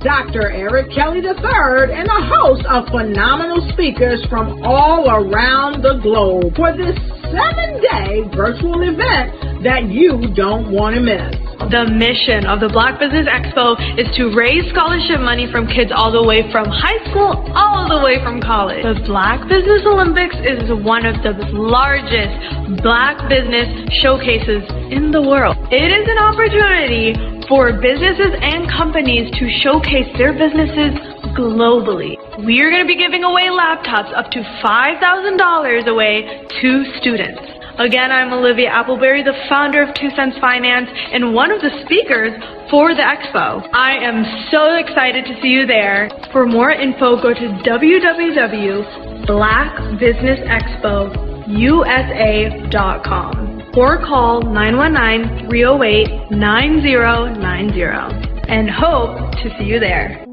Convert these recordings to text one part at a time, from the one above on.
Dr. Eric Kelly III and a host of phenomenal speakers from all around the globe for this 7-day virtual event that you don't want to miss. The mission of the Black Business Expo is to raise scholarship money from kids all the way from high school all the way from college. The Black Business Olympics is one of the largest Black business showcases in the world. It is an opportunity for businesses and companies to showcase their businesses globally. We are going to be giving away laptops up to $5,000 away to students. Again, I'm Olivia Appleberry, the founder of 2 Cents Finance and one of the speakers for the expo. I am so excited to see you there. For more info, go to www.blackbusinessexpousa.com or call 919-308-9090 and hope to see you there.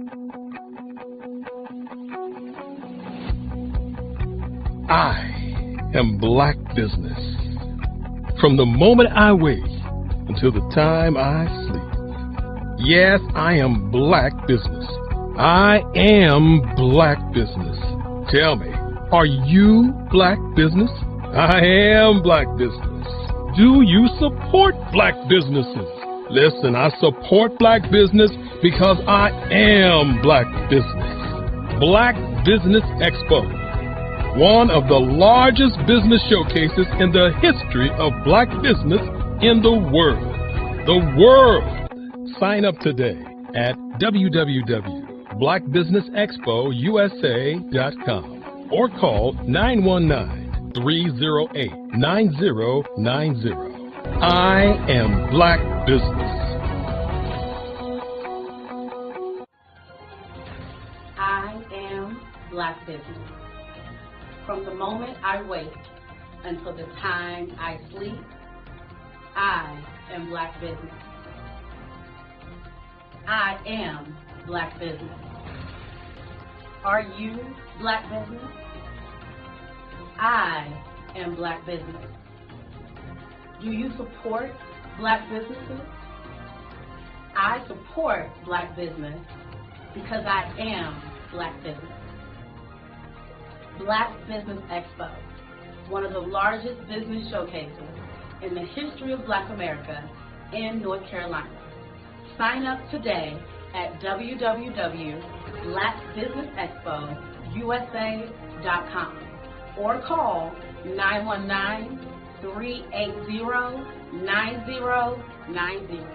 I am Black business. From the moment I wake until the time I sleep. Yes, I am Black business. I am Black business. Tell me, are you Black business? I am Black business. Do you support Black businesses? Listen, I support Black business because I am Black business. Black Business Expo, one of the largest business showcases in the history of Black business in the world. The world! Sign up today at www.blackbusinessexpousa.com or call 919-308-9090. I am Black business. I am Black business. From the moment I wake until the time I sleep, I am Black business. I am Black business. Are you Black business? I am Black business. Do you support Black businesses? I support Black business because I am Black business. Black Business Expo, one of the largest business showcases in the history of Black America in North Carolina. Sign up today at www.blackbusinessexpousa.com or call 919-380-9090.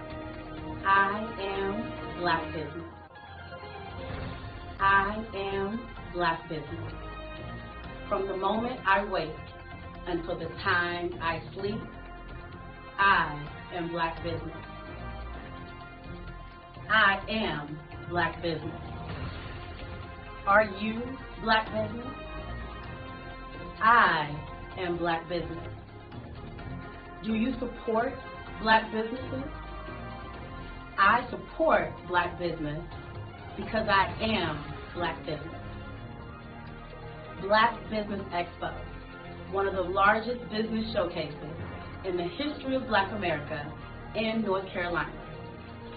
I am Black business. I am Black business. From the moment I wake until the time I sleep, I am Black business. I am Black business. Are you Black business? I am Black business. Do you support Black businesses? I support Black business because I am Black business. Black Business Expo, one of the largest business showcases in the history of Black America in North Carolina.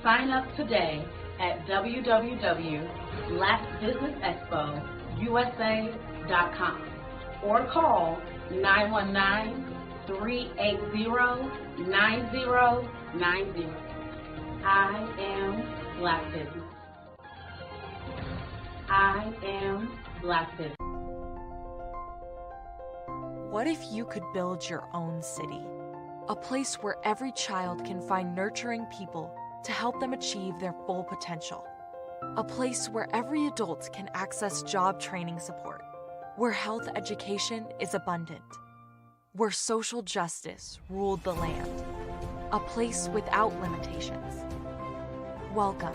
Sign up today at www.blackbusinessexpousa.com or call 919-380-9090. I am Black business. I am Black business. What if you could build your own city? A place where every child can find nurturing people to help them achieve their full potential. A place where every adult can access job training support. Where health education is abundant. Where social justice ruled the land. A place without limitations. Welcome.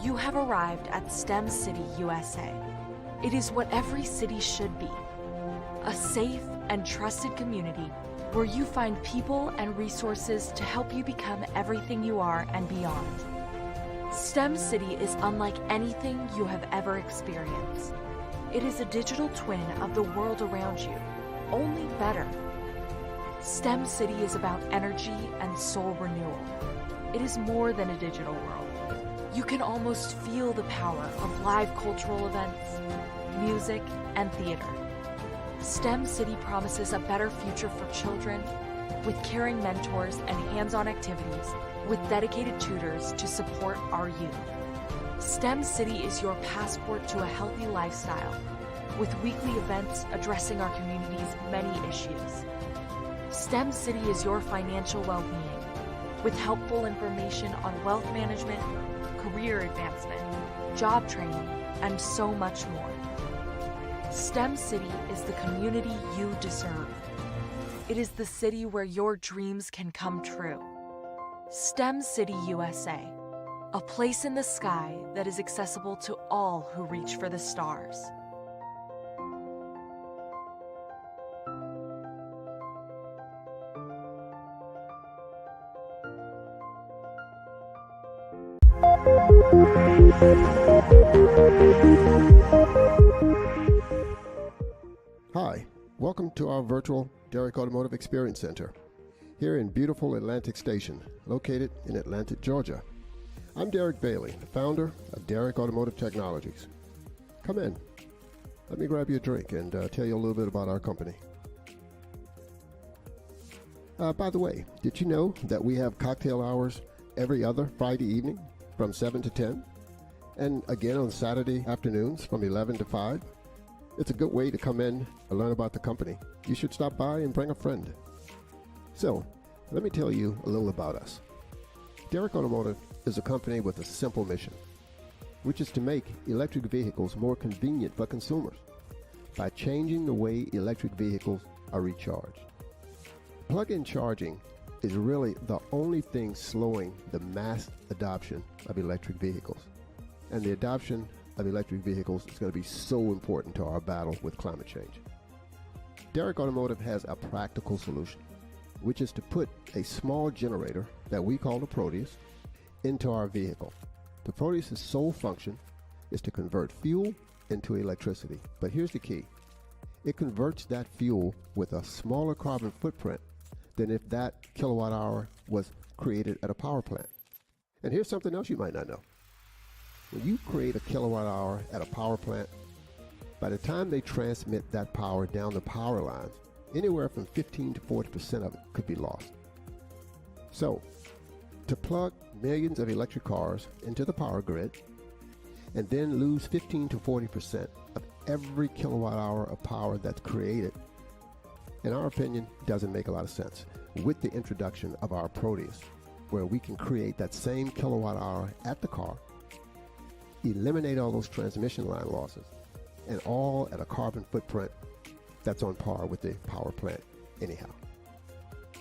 You have arrived at STEM City, USA. It is what every city should be. A safe and trusted community where you find people and resources to help you become everything you are and beyond. STEM City is unlike anything you have ever experienced. It is a digital twin of the world around you, only better. STEM City is about energy and soul renewal. It is more than a digital world. You can almost feel the power of live cultural events, music, and theater. STEM City promises a better future for children with caring mentors and hands-on activities with dedicated tutors to support our youth. STEM City is your passport to a healthy lifestyle with weekly events addressing our community's many issues. STEM City is your financial well-being with helpful information on wealth management, career advancement, job training, and so much more. STEM City is the community you deserve. It is the city where your dreams can come true. STEM City USA, a place in the sky that is accessible to all who reach for the stars. Hi, welcome to our virtual Derrick Automotive Experience Center here in beautiful Atlantic Station, located in Atlanta, Georgia. I'm Derek Bailey, the founder of Derrick Automotive Technologies. Come in. Let me grab you a drink and tell you a little bit about our company. By the way, did you know that we have cocktail hours every other Friday evening from 7 to 10? And again on Saturday afternoons from 11 to 5? It's a good way to come in and learn about the company. You should stop by and bring a friend. So, let me tell you a little about us. Derrick Automotive is a company with a simple mission, which is to make electric vehicles more convenient for consumers by changing the way electric vehicles are recharged. Plug-in charging is really the only thing slowing the mass adoption of electric vehicles. And the adoption of electric vehicles is going to be so important to our battle with climate change. Derrick Automotive has a practical solution, which is to put a small generator that we call the Proteus into our vehicle. The Proteus' sole function is to convert fuel into electricity. But here's the key. It converts that fuel with a smaller carbon footprint than if that kilowatt hour was created at a power plant. And here's something else you might not know. When you create a kilowatt hour at a power plant, by the time they transmit that power down the power lines, anywhere from 15 to 40% of it could be lost. So, to plug millions of electric cars into the power grid and then lose 15 to 40% of every kilowatt hour of power that's created, in our opinion, doesn't make a lot of sense. With the introduction of our Proteus, where we can create that same kilowatt hour at the car, eliminate all those transmission line losses, and all at a carbon footprint that's on par with the power plant anyhow.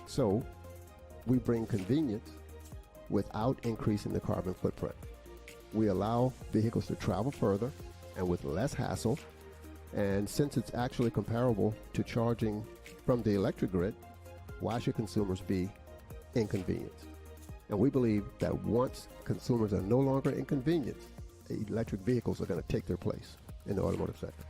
So we bring convenience without increasing the carbon footprint. We allow vehicles to travel further and with less hassle, and since it's actually comparable to charging from the electric grid, why should consumers be inconvenienced? And we believe that once consumers are no longer inconvenienced, electric vehicles are going to take their place in the automotive sector.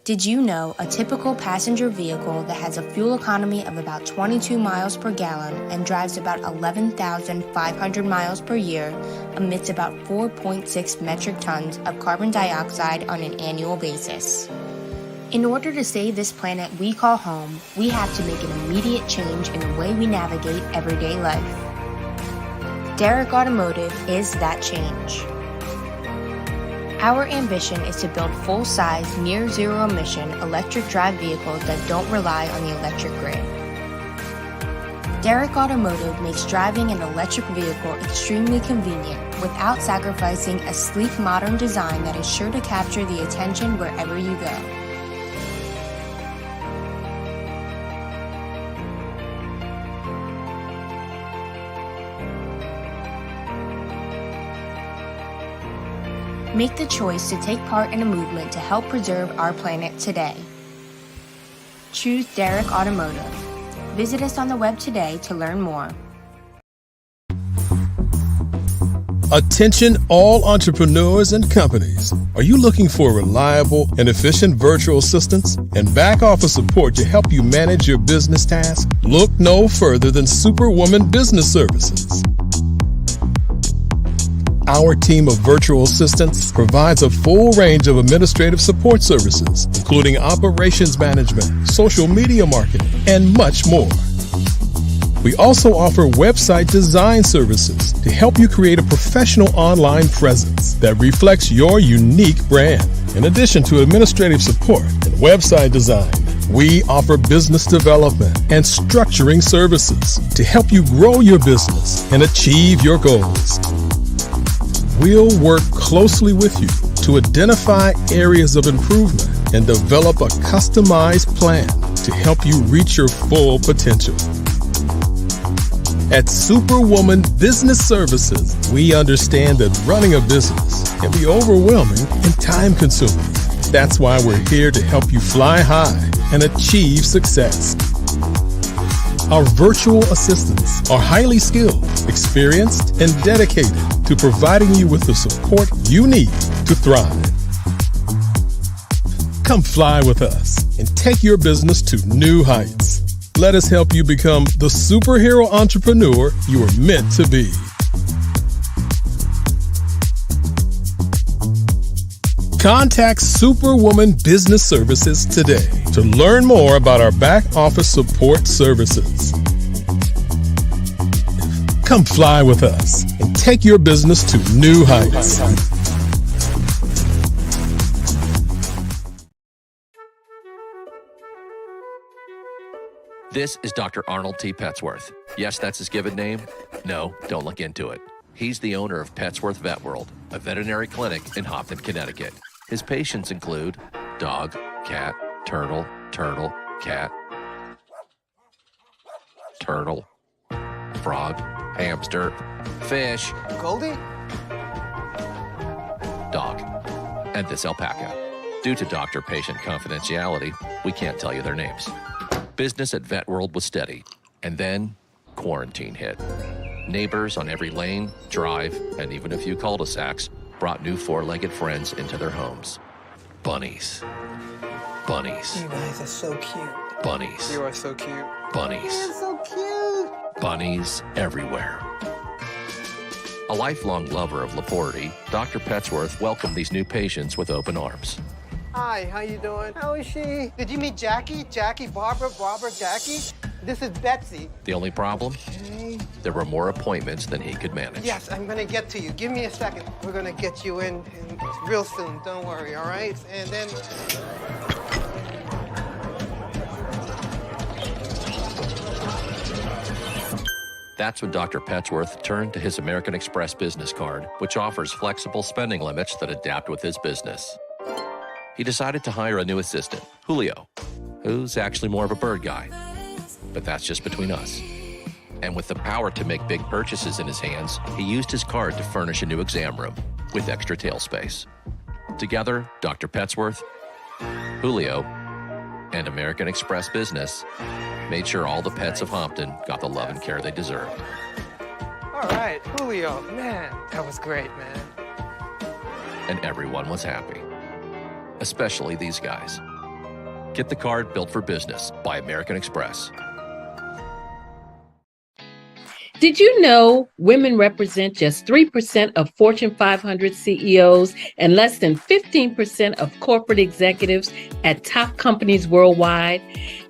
Did you know a typical passenger vehicle that has a fuel economy of about 22 miles per gallon and drives about 11,500 miles per year emits about 4.6 metric tons of carbon dioxide on an annual basis? In order to save this planet we call home, we have to make an immediate change in the way we navigate everyday life. Derrick Automotive is that change. Our ambition is to build full-size, near-zero emission electric drive vehicles that don't rely on the electric grid. Derrick Automotive makes driving an electric vehicle extremely convenient without sacrificing a sleek, modern design that is sure to capture the attention wherever you go. Make the choice to take part in a movement to help preserve our planet today. Choose Derrick Automotive. Visit us on the web today to learn more. Attention all entrepreneurs and companies. Are you looking for reliable and efficient virtual assistants and back office support to help you manage your business tasks? Look no further than Superwoman Business Services. Our team of virtual assistants provides a full range of administrative support services, including operations management, social media marketing, and much more. We also offer website design services to help you create a professional online presence that reflects your unique brand. In addition to administrative support and website design, we offer business development and structuring services to help you grow your business and achieve your goals. We'll work closely with you to identify areas of improvement and develop a customized plan to help you reach your full potential. At Superwoman Business Services, we understand that running a business can be overwhelming and time-consuming. That's why we're here to help you fly high and achieve success. Our virtual assistants are highly skilled, experienced, and dedicated to providing you with the support you need to thrive. Come fly with us and take your business to new heights. Let us help you become the superhero entrepreneur you are meant to be. Contact Superwoman Business Services today to learn more about our back office support services. Come fly with us and take your business to new heights. This is Dr. Arnold T. Petsworth. Yes, that's his given name. No, don't look into it. He's the owner of Petsworth Vet World, a veterinary clinic in Hopton, Connecticut. His patients include dog, cat, turtle, cat, turtle, frog, hamster, fish, Goldie, dog, and this alpaca. Due to doctor-patient confidentiality, we can't tell you their names. Business at Vet World was steady, and then quarantine hit. Neighbors on every lane, drive, and even a few cul-de-sacs brought new four-legged friends into their homes. Bunnies. Bunnies. you guys are so cute. Bunnies. You are so cute. Bunnies. You're so cute. Bunnies everywhere. A lifelong lover of Laporte, Dr. Petsworth welcomed these new patients with open arms. Hi, how you doing? How is she? Did you meet Jackie? Jackie, Barbara, Jackie? This is Betsy. The only problem? Okay. There were more appointments than he could manage. Yes, I'm gonna get to you. Give me a second. We're gonna get you in real soon. Don't worry, all right? And then... That's when Dr. Petsworth turned to his American Express business card, which offers flexible spending limits that adapt with his business. He decided to hire a new assistant, Julio, who's actually more of a bird guy. But that's just between us. And with the power to make big purchases in his hands, he used his card to furnish a new exam room with extra tail space. Together, Dr. Petsworth, Julio, and American Express Business made sure all the pets of Hopton got the love and care they deserved. All right, Julio. Man, that was great, man. And everyone was happy. Especially these guys. Get the card built for business by American Express. Did you know women represent just 3% of Fortune 500 CEOs and less than 15% of corporate executives at top companies worldwide?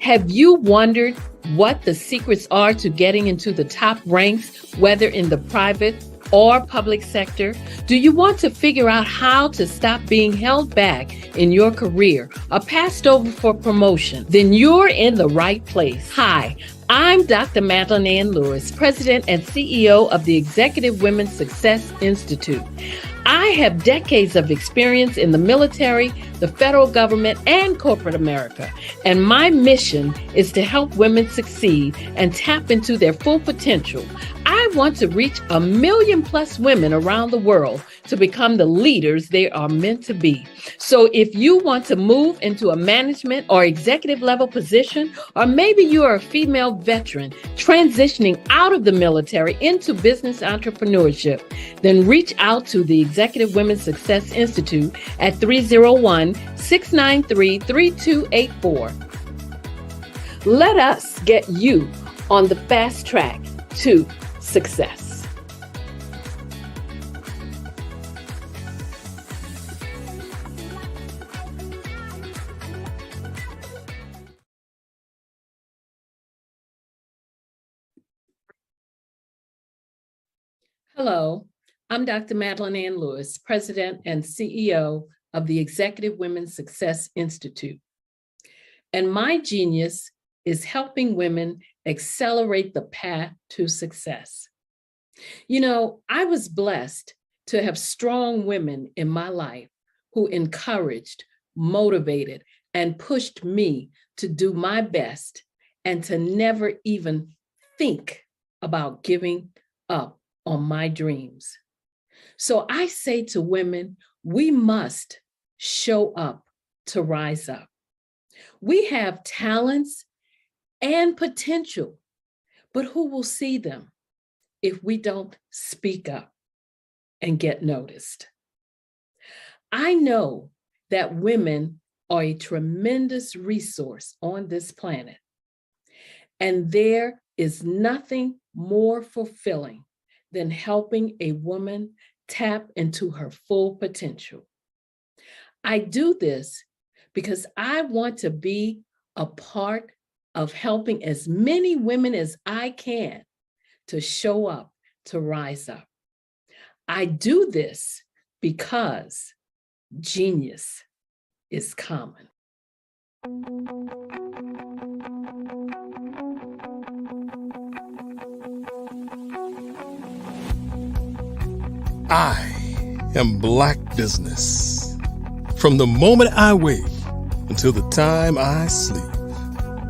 Have you wondered what the secrets are to getting into the top ranks, whether in the private or public sector? Do you want to figure out how to stop being held back in your career or passed over for promotion? Then you're in the right place. Hi, I'm Dr. Madeline Ann Lewis, President and CEO of the Executive Women's Success Institute. I have decades of experience in the military, the federal government, and corporate America, and my mission is to help women succeed and tap into their full potential. I want to reach 1 million plus women around the world to become the leaders they are meant to be. So if you want to move into a management or executive level position, or maybe you are a female veteran transitioning out of the military into business entrepreneurship, then reach out to the Executive Women's Success Institute at 301-693-3284. Let us get you on the fast track to success. Hello, I'm Dr. Madeline Ann Lewis, President and CEO of the Executive Women's Success Institute. And my genius is helping women accelerate the path to success. You know, I was blessed to have strong women in my life who encouraged, motivated, and pushed me to do my best and to never even think about giving up on my dreams. So I say to women, we must show up to rise up. We have talents and potential, but who will see them if we don't speak up and get noticed? I know that women are a tremendous resource on this planet, and there is nothing more fulfilling than helping a woman tap into her full potential. I do this because I want to be a part of helping as many women as I can to show up, to rise up. I do this because genius is common. I am Black business. From the moment I wake until the time I sleep.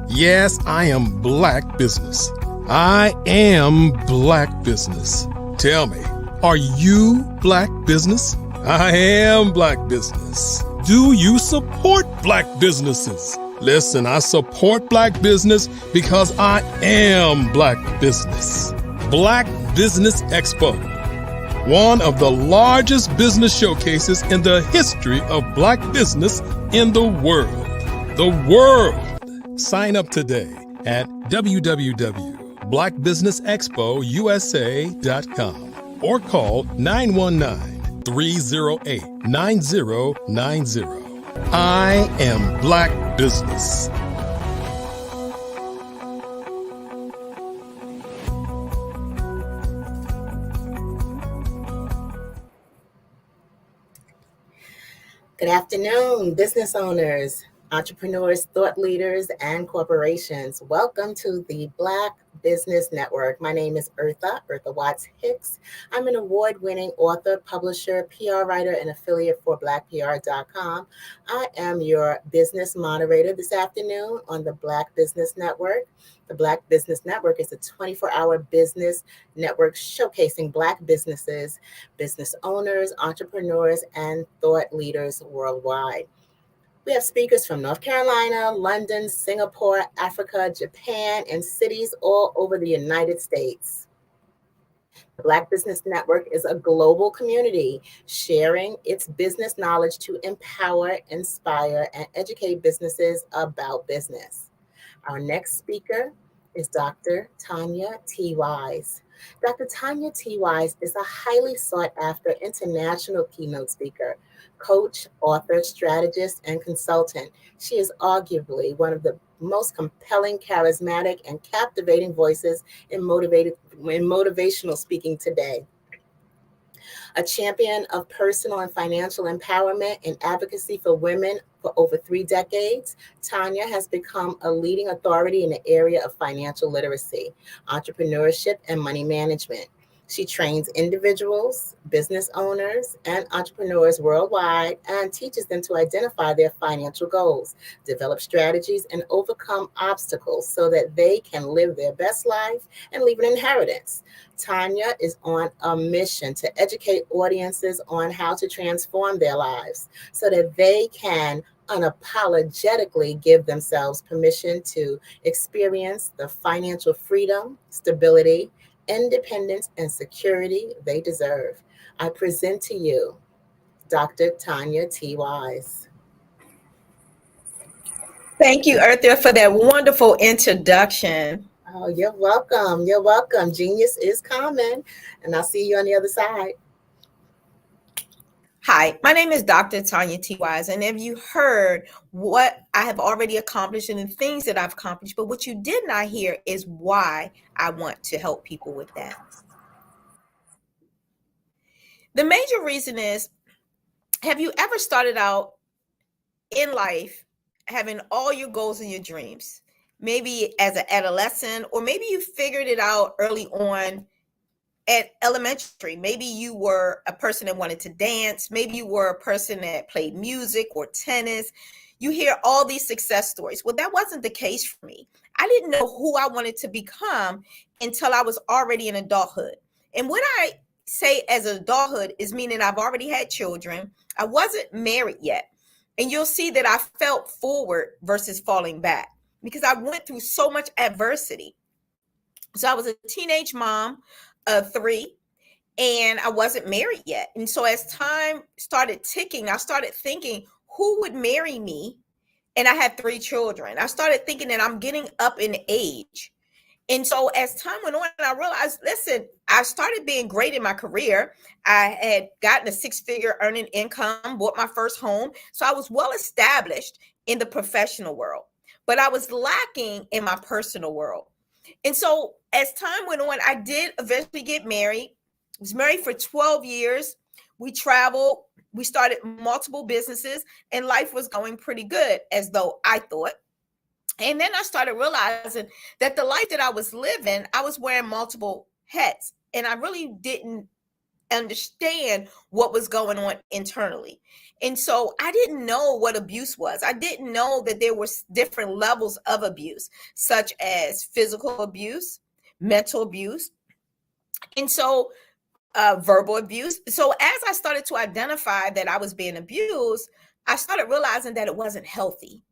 Yes, I am Black business. I am Black business. Tell me, are you Black business? I am Black business. Do you support Black businesses? Listen, I support Black business because I am Black business. Black Business Expo, one of the largest business showcases in the history of Black business in the world. The world. Sign up today at www.blackbusinessexpousa.com or call 919-308-9090. I am Black business. Good afternoon, business owners, entrepreneurs, thought leaders, and corporations. Welcome to the Black Business Network. My name is Eartha Watts Hicks. I'm an award-winning author, publisher, PR writer, and affiliate for blackpr.com. I am your business moderator this afternoon on the Black Business Network. The Black Business Network is a 24-hour business network showcasing Black businesses, business owners, entrepreneurs, and thought leaders worldwide. We have speakers from North Carolina, London, Singapore, Africa, Japan, and cities all over the United States. The Black Business Network is a global community sharing its business knowledge to empower, inspire, and educate businesses about business. Our next speaker is Dr. Tanya T. Wise. Dr. Tanya T. Wise is a highly sought after international keynote speaker, coach, author, strategist, and consultant. She is arguably one of the most compelling, charismatic, and captivating voices in motivational speaking today. A champion of personal and financial empowerment and advocacy for women for over 3 decades, Tanya has become a leading authority in the area of financial literacy, entrepreneurship, and money management. She trains individuals, business owners, and entrepreneurs worldwide and teaches them to identify their financial goals, develop strategies, and overcome obstacles so that they can live their best life and leave an inheritance. Tanya is on a mission to educate audiences on how to transform their lives so that they can unapologetically give themselves permission to experience the financial freedom, stability, independence, and security they deserve. I present to you Dr. Tanya T. Wise. Thank you, Eartha, for that wonderful introduction. Oh, you're welcome. You're welcome. Genius is common, and I'll see you on the other side. Hi, my name is Dr. Tanya T. Wise, and have you heard what I have already accomplished and the things that I've accomplished? But what you did not hear is why I want to help people with that. The major reason is, have you ever started out in life having all your goals and your dreams? Maybe as an adolescent, or maybe you figured it out early on at elementary. Maybe you were a person that wanted to dance. Maybe you were a person that played music or tennis. You hear all these success stories. Well, that wasn't the case for me. I didn't know who I wanted to become until I was already in adulthood. And what I say as adulthood is meaning I've already had children. I wasn't married yet. And you'll see that I felt forward versus falling back because I went through so much adversity. So I was a teenage mom of 3, and I wasn't married yet. And so as time started ticking, I started thinking, who would marry me? And I had 3 children. I started thinking that I'm getting up in age. And so as time went on, I realized, listen, I started being great in my career. I had gotten a 6-figure earning income, bought my first home. So I was well established in the professional world, but I was lacking in my personal world. And so as time went on, I did eventually get married. I was married for 12 years. We traveled. We started multiple businesses, and life was going pretty good, as though I thought. And then I started realizing that the life that I was living, I was wearing multiple hats, and I really didn't understand what was going on internally. And so I didn't know what abuse was. I didn't know that there were different levels of abuse, such as physical abuse, mental abuse, and so verbal abuse. So as I started to identify that I was being abused, I started realizing that it wasn't healthy.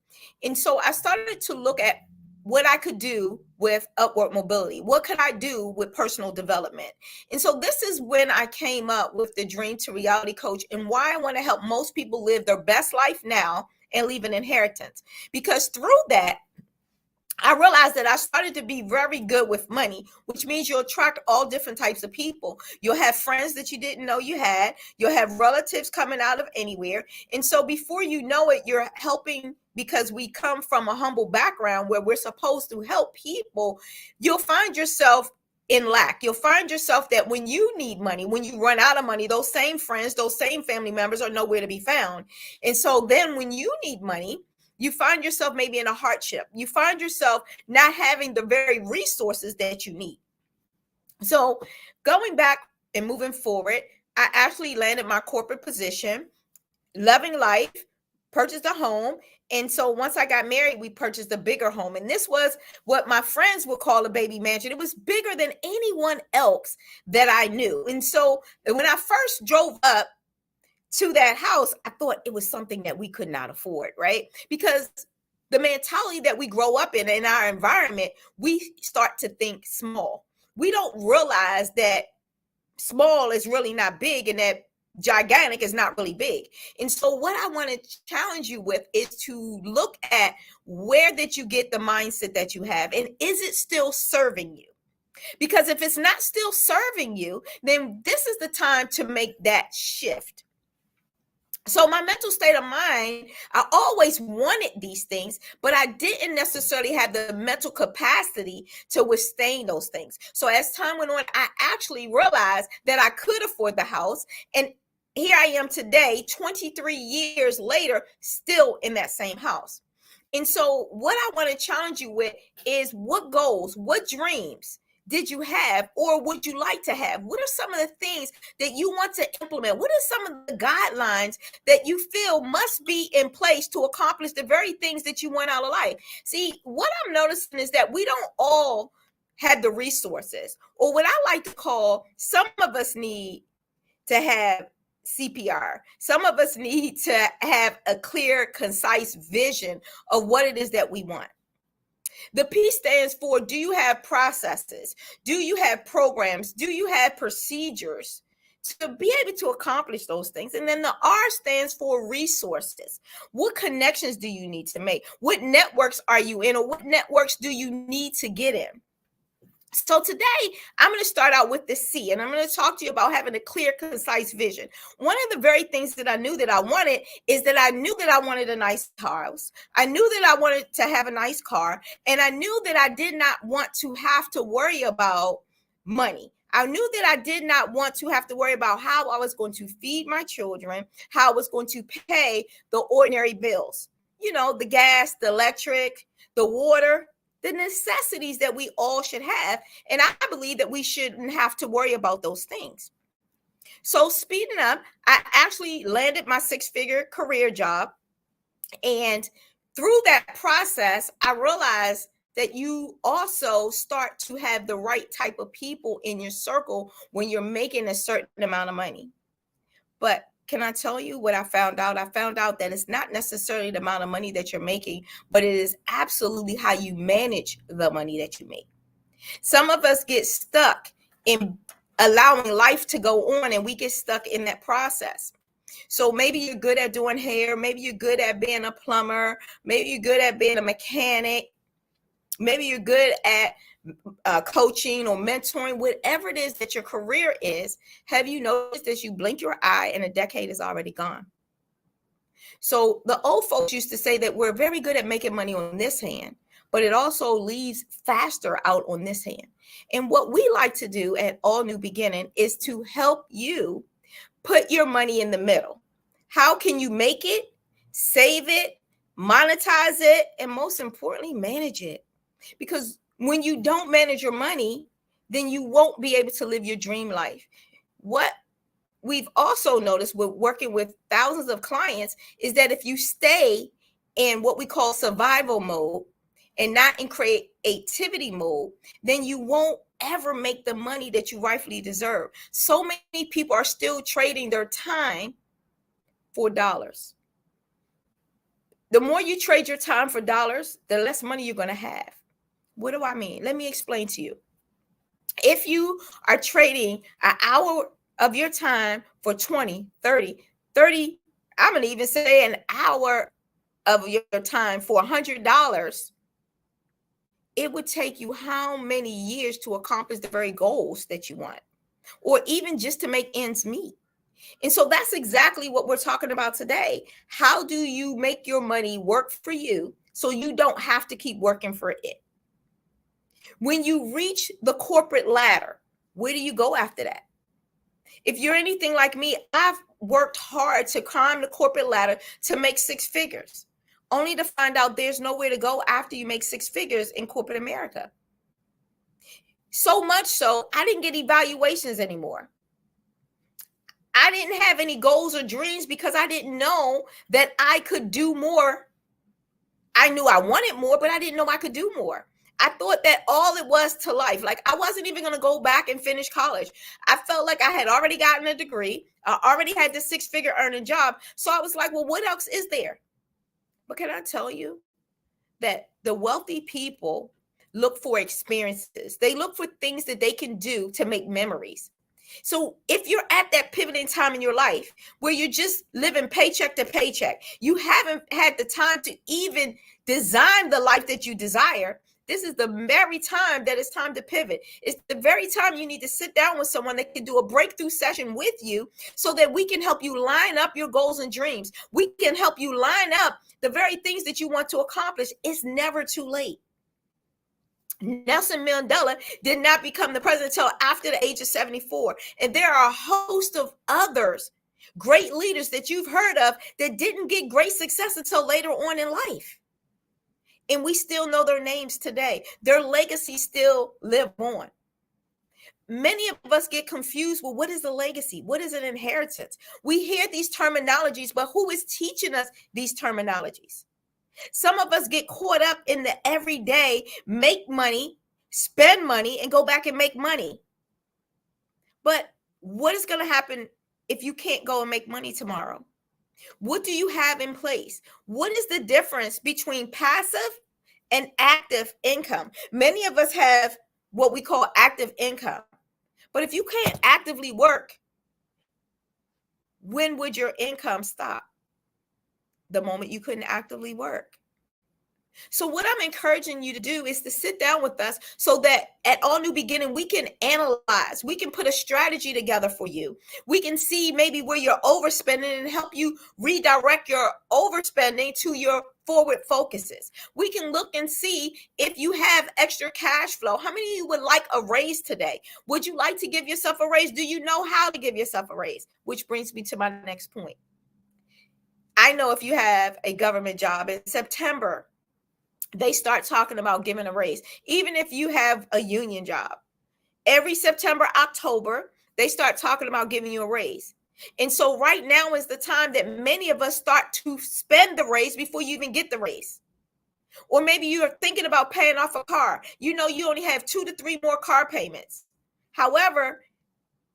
And so I started to look at what I could do with upward mobility. What could I do with personal development? And so this is when I came up with the Dream to Reality Coach and why I want to help most people live their best life now and leave an inheritance. Because through that, I realized that I started to be very good with money, which means you'll attract all different types of people. You'll have friends that you didn't know you had. You'll have relatives coming out of anywhere. And so before you know it, you're helping, because we come from a humble background where we're supposed to help people. You'll find yourself in lack. You'll find yourself that when you need money, when you run out of money, those same friends, those same family members are nowhere to be found. And so then when you need money, you find yourself maybe in a hardship. You find yourself not having the very resources that you need. So going back and moving forward, I actually landed my corporate position, loving life, purchased a home. And so once I got married, we purchased a bigger home. And this was what my friends would call a baby mansion. It was bigger than anyone else that I knew. And so when I first drove up to that house, I thought it was something that we could not afford, right? Because the mentality that we grow up in our environment, we start to think small. We don't realize that small is really not big and that gigantic is not really big. And so what I want to challenge you with is to look at where did you get the mindset that you have, and is it still serving you? Because if it's not still serving you, then this is the time to make that shift. So my mental state of mind, I always wanted these things, but I didn't necessarily have the mental capacity to withstand those things. So as time went on, I actually realized that I could afford the house. And here I am today, 23 years later, still in that same house. And so what I want to challenge you with is, what goals, what dreams did you have or would you like to have? What are some of the things that you want to implement? What are some of the guidelines that you feel must be in place to accomplish the very things that you want out of life? See, what I'm noticing is that we don't all have the resources, or what I like to call, some of us need to have CPR. Some of us need to have a clear, concise vision of what it is that we want. The P stands for, do you have processes? Do you have programs? Do you have procedures to be able to accomplish those things? And then the R stands for resources. What connections do you need to make? What networks are you in, or what networks do you need to get in? So today, I'm going to start out with the C, and I'm going to talk to you about having a clear, concise vision. One of the very things that I knew that I wanted is that I knew that I wanted a nice house. I knew that I wanted to have a nice car, and I knew that I did not want to have to worry about money. I knew that I did not want to have to worry about how I was going to feed my children, how I was going to pay the ordinary bills. You know, the gas, the electric, the water, the necessities that we all should have. And I believe that we shouldn't have to worry about those things. So speeding up, I actually landed my six-figure career job. And through that process, I realized that you also start to have the right type of people in your circle when you're making a certain amount of money. But can I tell you what I found out? I found out that it's not necessarily the amount of money that you're making, but it is absolutely how you manage the money that you make. Some of us get stuck in allowing life to go on, and we get stuck in that process. So maybe you're good at doing hair. Maybe you're good at being a plumber. Maybe you're good at being a mechanic. Maybe you're good at coaching or mentoring, whatever it is that your career is. Have you noticed that you blink your eye and a decade is already gone? So the old folks used to say that we're very good at making money on this hand, but it also leaves faster out on this hand. And what we like to do at All New Beginning is to help you put your money in the middle. How can you make it, save it, monetize it, and most importantly, manage it? Because when you don't manage your money, then you won't be able to live your dream life. What we've also noticed with working with thousands of clients is that if you stay in what we call survival mode and not in creativity mode, then you won't ever make the money that you rightfully deserve. So many people are still trading their time for dollars. The more you trade your time for dollars, the less money you're going to have. What do I mean? Let me explain to you. If you are trading an hour of your time for 20, 30, I'm going to even say an hour of your time for $100, it would take you how many years to accomplish the very goals that you want, or even just to make ends meet? And so that's exactly what we're talking about today. How do you make your money work for you so you don't have to keep working for it? When you reach the corporate ladder, where do you go after that? If you're anything like me, I've worked hard to climb the corporate ladder to make six figures, only to find out there's nowhere to go after you make six figures in corporate America. So much so, I didn't get evaluations anymore. I didn't have any goals or dreams because I didn't know that I could do more. I knew I wanted more, but I didn't know I could do more. I thought that all it was to life. Like I wasn't even going to go back and finish college. I felt like I had already gotten a degree. I already had the six-figure earning job. So I was like, well, what else is there? But can I tell you that the wealthy people look for experiences. They look for things that they can do to make memories. So if you're at that pivoting time in your life where you're just living paycheck to paycheck, you haven't had the time to even design the life that you desire, this is the very time that it's time to pivot. It's the very time you need to sit down with someone that can do a breakthrough session with you so that we can help you line up your goals and dreams. We can help you line up the very things that you want to accomplish. It's never too late. Nelson Mandela did not become the president until after the age of 74. And there are a host of others, great leaders that you've heard of that didn't get great success until later on in life. And we still know their names today. Their legacy still live on. many of us get confused. Well, what is a legacy? What is an inheritance? We hear these terminologies, but who is teaching us these terminologies? Some of us get caught up in the everyday, make money, spend money, and go back and make money. But what is going to happen if you can't go and make money tomorrow? What do you have in place? What is the difference between passive and active income? Many of us have what we call active income. But if you can't actively work, when would your income stop? The moment you couldn't actively work. So what I'm encouraging you to do is to sit down with us so that at All New Beginning, we can analyze, we can put a strategy together for you. We can see maybe where you're overspending and help you redirect your overspending to your forward focuses. We can look and see if you have extra cash flow. How many of you would like a raise today? Would you like to give yourself a raise? Do you know how to give yourself a raise? Which brings me to my next point. I know if you have a government job in September, they start talking about giving a raise. Even if you have a union job, every September, October, they start talking about giving you a raise. And so right now is the time that many of us start to spend the raise before you even get the raise. Or maybe you are thinking about paying off a car. You know, you only have 2 to 3 more car payments. However,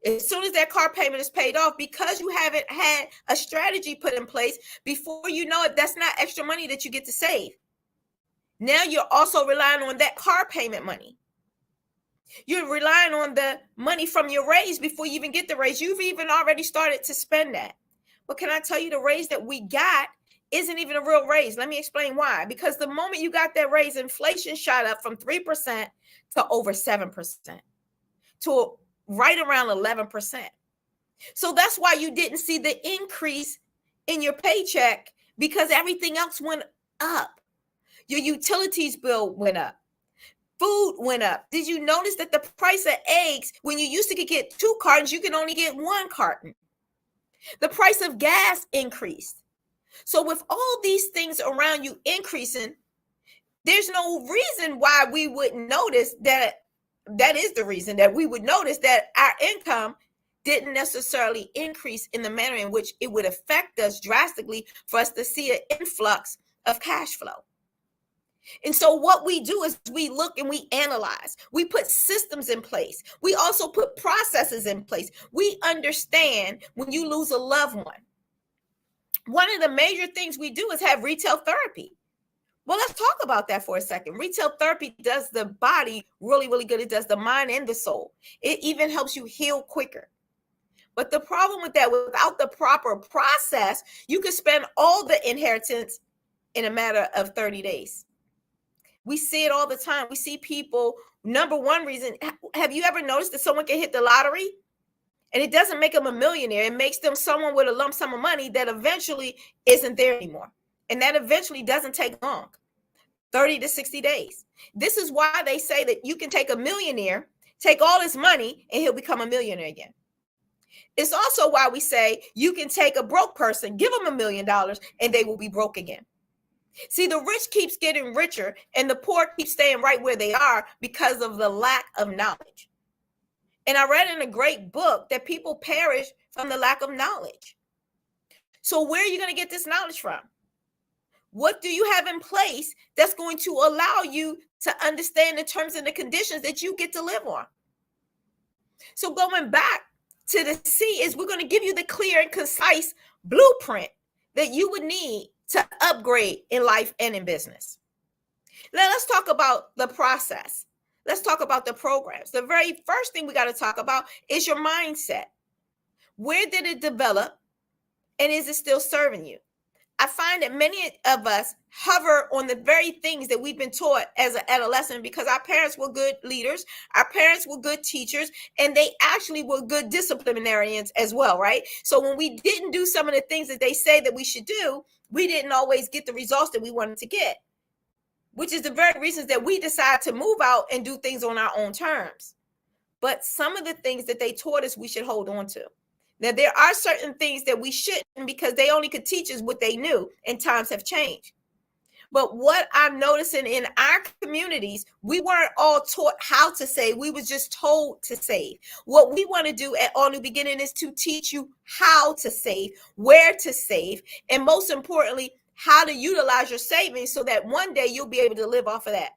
as soon as that car payment is paid off, because you haven't had a strategy put in place, before you know it, that's not extra money that you get to save. Now you're also relying on that car payment money. You're relying on the money from your raise before you even get the raise. You've even already started to spend that. But can I tell you, the raise that we got isn't even a real raise. Let me explain why. Because the moment you got that raise, inflation shot up from 3% to over 7%, to right around 11%. So that's why you didn't see the increase in your paycheck, because everything else went up. Your utilities bill went up. Food went up. Did you notice that the price of eggs, when you used to get 2 cartons, you can only get 1 carton? The price of gas increased. So with all these things around you increasing, there's no reason why we wouldn't notice that. That is the reason that we would notice that our income didn't necessarily increase in the manner in which it would affect us drastically for us to see an influx of cash flow. And so what we do is we look and we analyze. We put systems in place. We also put processes in place. We understand when you lose a loved one. One of the major things we do is have retail therapy. Well, let's talk about that for a second. Retail therapy does the body really, really good. It does the mind and the soul. It even helps you heal quicker. But the problem with that, without the proper process, you could spend all the inheritance in a matter of 30 days. We see it all the time. We see people, number one reason, have you ever noticed that someone can hit the lottery and it doesn't make them a millionaire? It makes them someone with a lump sum of money that eventually isn't there anymore. And that eventually doesn't take long, 30 to 60 days. This is why they say that you can take a millionaire, take all his money, and he'll become a millionaire again. It's also why we say you can take a broke person, give them $1 million, and they will be broke again. See, the rich keeps getting richer and the poor keep staying right where they are because of the lack of knowledge. And I read in a great book that people perish from the lack of knowledge. So where are you going to get this knowledge from? What do you have in place that's going to allow you to understand the terms and the conditions that you get to live on? So going back to the C is we're going to give you the clear and concise blueprint that you would need to upgrade in life and in business. Now let's talk about the process. Let's talk about the programs. The very first thing we got to talk about is your mindset. Where did it develop, and is it still serving you? I find that many of us hover on the very things that we've been taught as an adolescent because our parents were good leaders, our parents were good teachers, and they actually were good disciplinarians as well, right? So when we didn't do some of the things that they say that we should do, we didn't always get the results that we wanted to get, which is the very reasons that we decide to move out and do things on our own terms. But some of the things that they taught us, we should hold on to. Now, there are certain things that we shouldn't because they only could teach us what they knew, and times have changed. But what I'm noticing in our communities, we weren't all taught how to save. We was just told to save. What we want to do at All New Beginning is to teach you how to save, where to save, and most importantly, how to utilize your savings so that one day you'll be able to live off of that.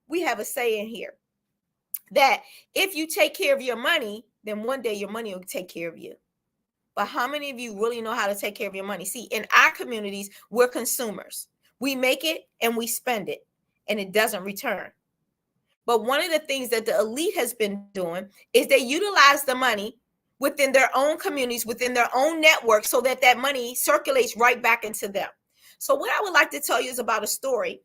We have a saying here that if you take care of your money, then one day your money will take care of you. But how many of you really know how to take care of your money? See, in our communities, we're consumers. We make it and we spend it, and it doesn't return. But one of the things that the elite has been doing is they utilize the money within their own communities, within their own network, so that that money circulates right back into them. So what I would like to tell you is about a story.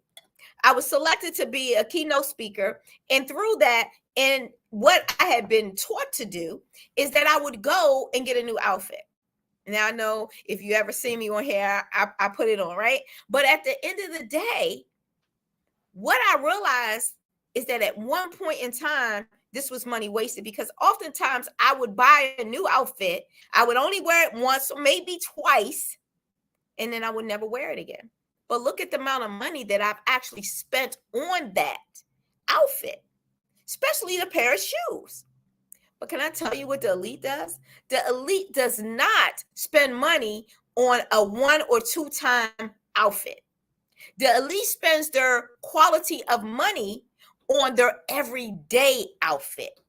I was selected to be a keynote speaker, and through that, and what I had been taught to do is that I would go and get a new outfit. Now, I know if you ever see me on here, I put it on, right? But at the end of the day, what I realized is that at one point in time, this was money wasted, because oftentimes I would buy a new outfit. I would only wear it once or maybe twice, and then I would never wear it again. But look at the amount of money that I've actually spent on that outfit, especially the pair of shoes. But can I tell you what the elite does? The elite does not spend money on a 1 or 2 time outfit. The elite spends their quality of money on their everyday outfit.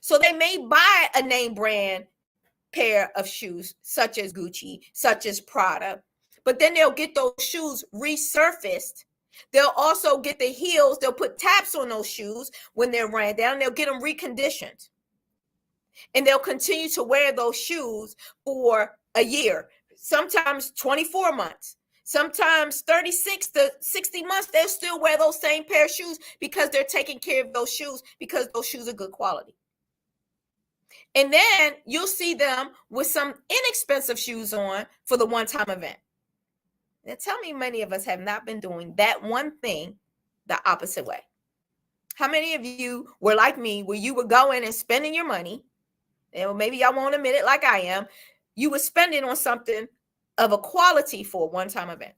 So they may buy a name brand pair of shoes, such as Gucci, such as Prada, but then they'll get those shoes resurfaced. They'll also get the heels. They'll put taps on those shoes when they're ran down. They'll get them reconditioned. And they'll continue to wear those shoes for a year, sometimes 24 months, sometimes 36 to 60 months. They'll still wear those same pair of shoes because they're taking care of those shoes, because those shoes are good quality. And then you'll see them with some inexpensive shoes on for the one-time event. Now, tell me, many of us have not been doing that one thing the opposite way. How many of you were like me, where you were going and spending your money, and maybe y'all won't admit it like I am, you were spending on something of a quality for a one-time event.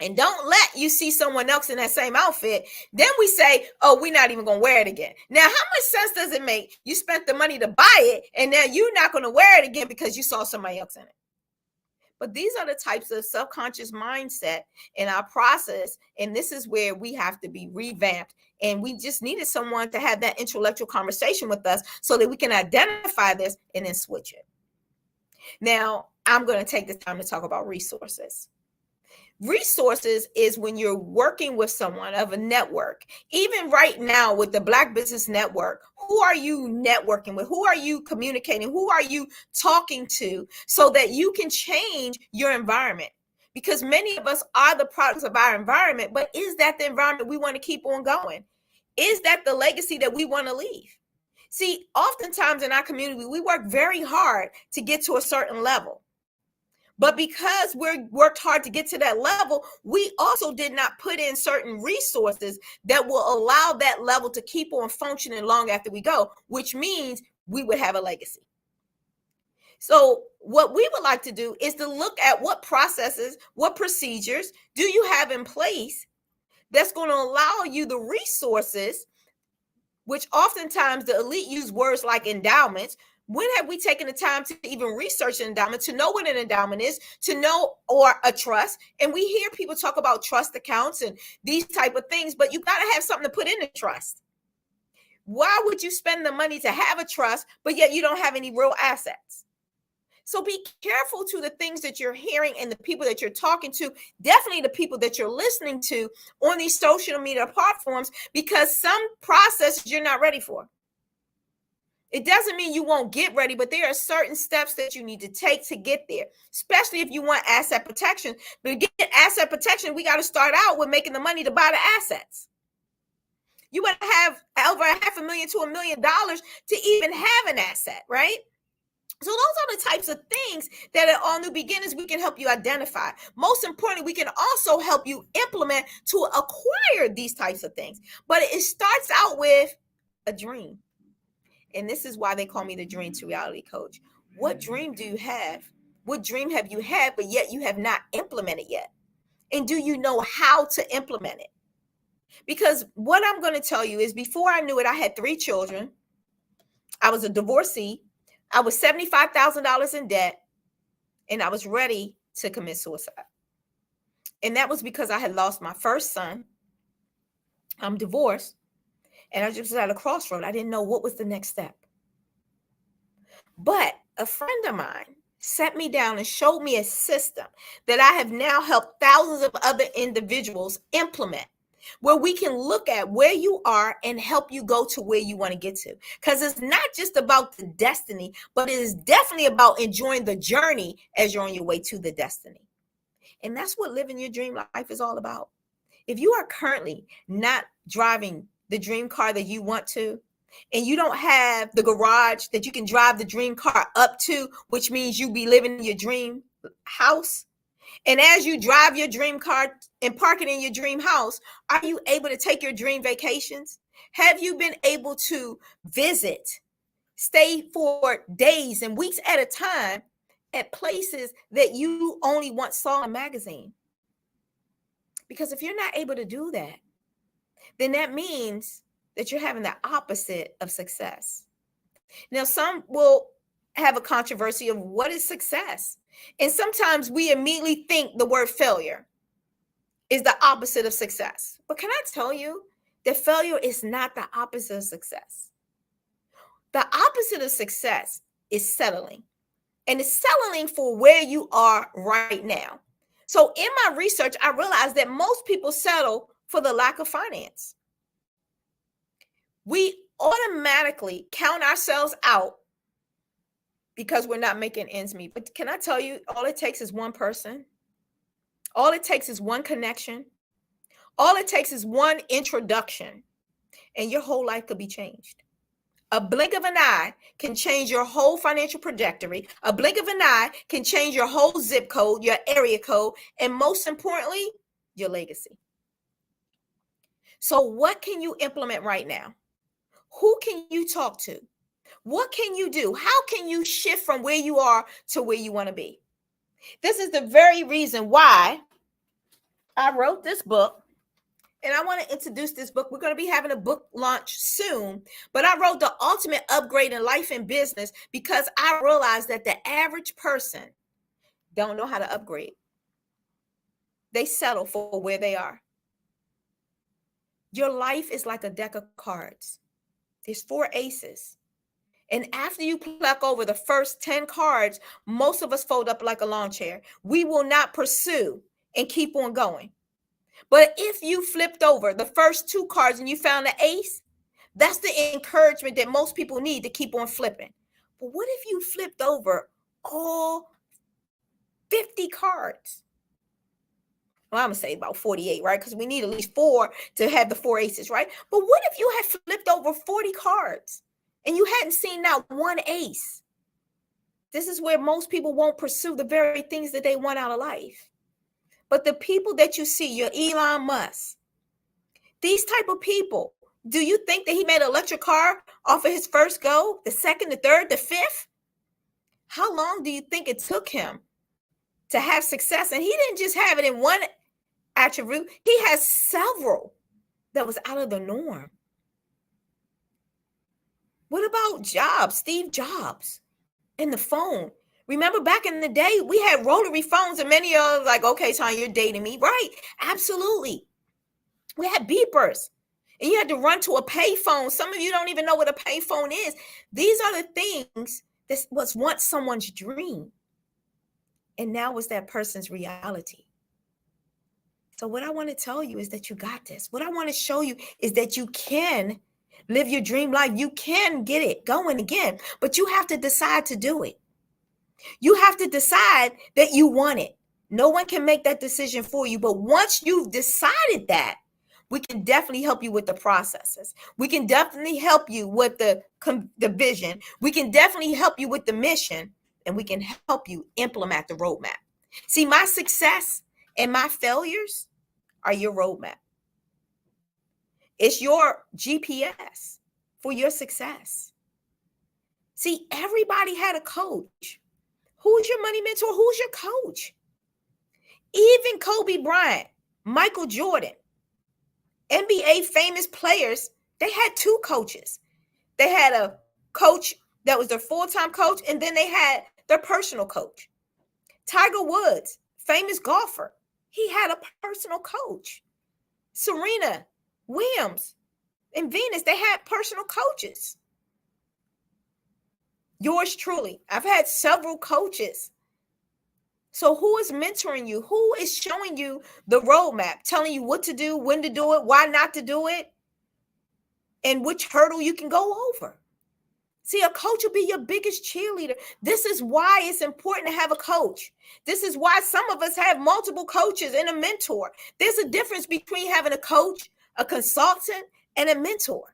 And don't let you see someone else in that same outfit. Then we say, oh, we're not even going to wear it again. Now, how much sense does it make? You spent the money to buy it, and now you're not going to wear it again because you saw somebody else in it. But these are the types of subconscious mindset in our process. And this is where we have to be revamped. And we just needed someone to have that intellectual conversation with us so that we can identify this and then switch it. Now, I'm going to take the time to talk about resources. Resources is when you're working with someone of a network. Even right now with the Black Business Network, who are you networking with? Who are you communicating? Who are you talking to so that you can change your environment? Because many of us are the products of our environment, but is that the environment we want to keep on going? Is that the legacy that we want to leave? See, oftentimes in our community, we work very hard to get to a certain level. But because we worked hard to get to that level, we also did not put in certain resources that will allow that level to keep on functioning long after we go, which means we would have a legacy. So what we would like to do is to look at what processes, what procedures do you have in place that's going to allow you the resources, which oftentimes the elite use words like endowments. When have we taken the time to even research an endowment, to know what an endowment is, to know, or a trust? And we hear people talk about trust accounts and these type of things, but you got to have something to put in the trust. Why would you spend the money to have a trust, but yet you don't have any real assets? So be careful to the things that you're hearing and the people that you're talking to, definitely the people that you're listening to on these social media platforms, because some processes you're not ready for. It doesn't mean you won't get ready, but there are certain steps that you need to take to get there, especially if you want asset protection. But to get asset protection, we got to start out with making the money to buy the assets. You want to have over $500,000 to $1 million to even have an asset, right? So those are the types of things that at All New Beginners we can help you identify. Most importantly, we can also help you implement to acquire these types of things. But it starts out with a dream. And this is why they call me the Dream to Reality Coach. What dream do you have? What dream have you had, but yet you have not implemented yet? And do you know how to implement it? Because what I'm going to tell you is before I knew it, I had 3 children. I was a divorcee. I was $75,000 in debt, and I was ready to commit suicide. And that was because I had lost my first son. I'm divorced, and I just was at a crossroad. I didn't know what was the next step. But a friend of mine sat me down and showed me a system that I have now helped thousands of other individuals implement, where we can look at where you are and help you go to where you want to get to. Because it's not just about the destiny, but it is definitely about enjoying the journey as you're on your way to the destiny. And that's what living your dream life is all about. If you are currently not driving the dream car that you want to, and you don't have the garage that you can drive the dream car up to, which means you be living in your dream house. And as you drive your dream car and park it in your dream house, are you able to take your dream vacations? Have you been able to visit, stay for days and weeks at a time at places that you only once saw in a magazine? Because if you're not able to do that, then that means that you're having the opposite of success. Now, some will have a controversy of what is success. And sometimes we immediately think the word failure is the opposite of success. But can I tell you that failure is not the opposite of success? The opposite of success is settling. And it's settling for where you are right now. So in my research, I realized that most people settle for the lack of finance. We automatically count ourselves out because we're not making ends meet. But can I tell you, all it takes is one person. All it takes is one connection. All it takes is one introduction, and your whole life could be changed. A blink of an eye can change your whole financial trajectory. A blink of an eye can change your whole zip code, your area code, and most importantly, your legacy. So what can you implement right now? Who can you talk to? What can you do? How can you shift from where you are to where you want to be? This is the very reason why I wrote this book. And I want to introduce this book. We're going to be having a book launch soon. But I wrote The Ultimate Upgrade in Life and Business because I realized that the average person don't know how to upgrade. They settle for where they are. Your life is like a deck of cards. There's 4 aces. And after you pluck over the first 10 cards, most of us fold up like a lawn chair. We will not pursue and keep on going. But if you flipped over the first 2 cards and you found the ace, that's the encouragement that most people need to keep on flipping. But what if you flipped over all 50 cards? Well, I'm going to say about 48, right? Because we need at least 4 to have the 4 aces, right? But what if you had flipped over 40 cards and you hadn't seen not one ace? This is where most people won't pursue the very things that they want out of life. But the people that you see, your Elon Musk, these type of people, do you think that he made an electric car off of his first go, the second, the third, the fifth? How long do you think it took him to have success? And he didn't just have it in one attribute. He has several that was out of the norm. What about Jobs, Steve Jobs, and the phone? Remember back in the day, we had rotary phones and many of us like, okay, Tanya, you're dating me. Right, absolutely. We had beepers and you had to run to a pay phone. Some of you don't even know what a pay phone is. These are the things that was once someone's dream. And now it's that person's reality. So what I want to tell you is that you got this. What I want to show you is that you can live your dream life. You can get it going again, but you have to decide to do it. You have to decide that you want it. No one can make that decision for you. But once you've decided that, we can definitely help you with the processes. We can definitely help you with the vision. We can definitely help you with the mission. And we can help you implement the roadmap. See, my success and my failures are your roadmap. It's your GPS for your success. See, everybody had a coach. Who's your money mentor? Who's your coach? Even Kobe Bryant, Michael Jordan, NBA famous players, they had two coaches. They had a coach that was their full-time coach, and then they had their personal coach. Tiger Woods, famous golfer, he had a personal coach. Serena Williams and Venus, they had personal coaches. Yours truly, I've had several coaches. So who is mentoring you? Who is showing you the roadmap, telling you what to do, when to do it, why not to do it, and which hurdle you can go over? See, a coach will be your biggest cheerleader. This is why it's important to have a coach. This is why some of us have multiple coaches and a mentor. There's a difference between having a coach, a consultant, and a mentor.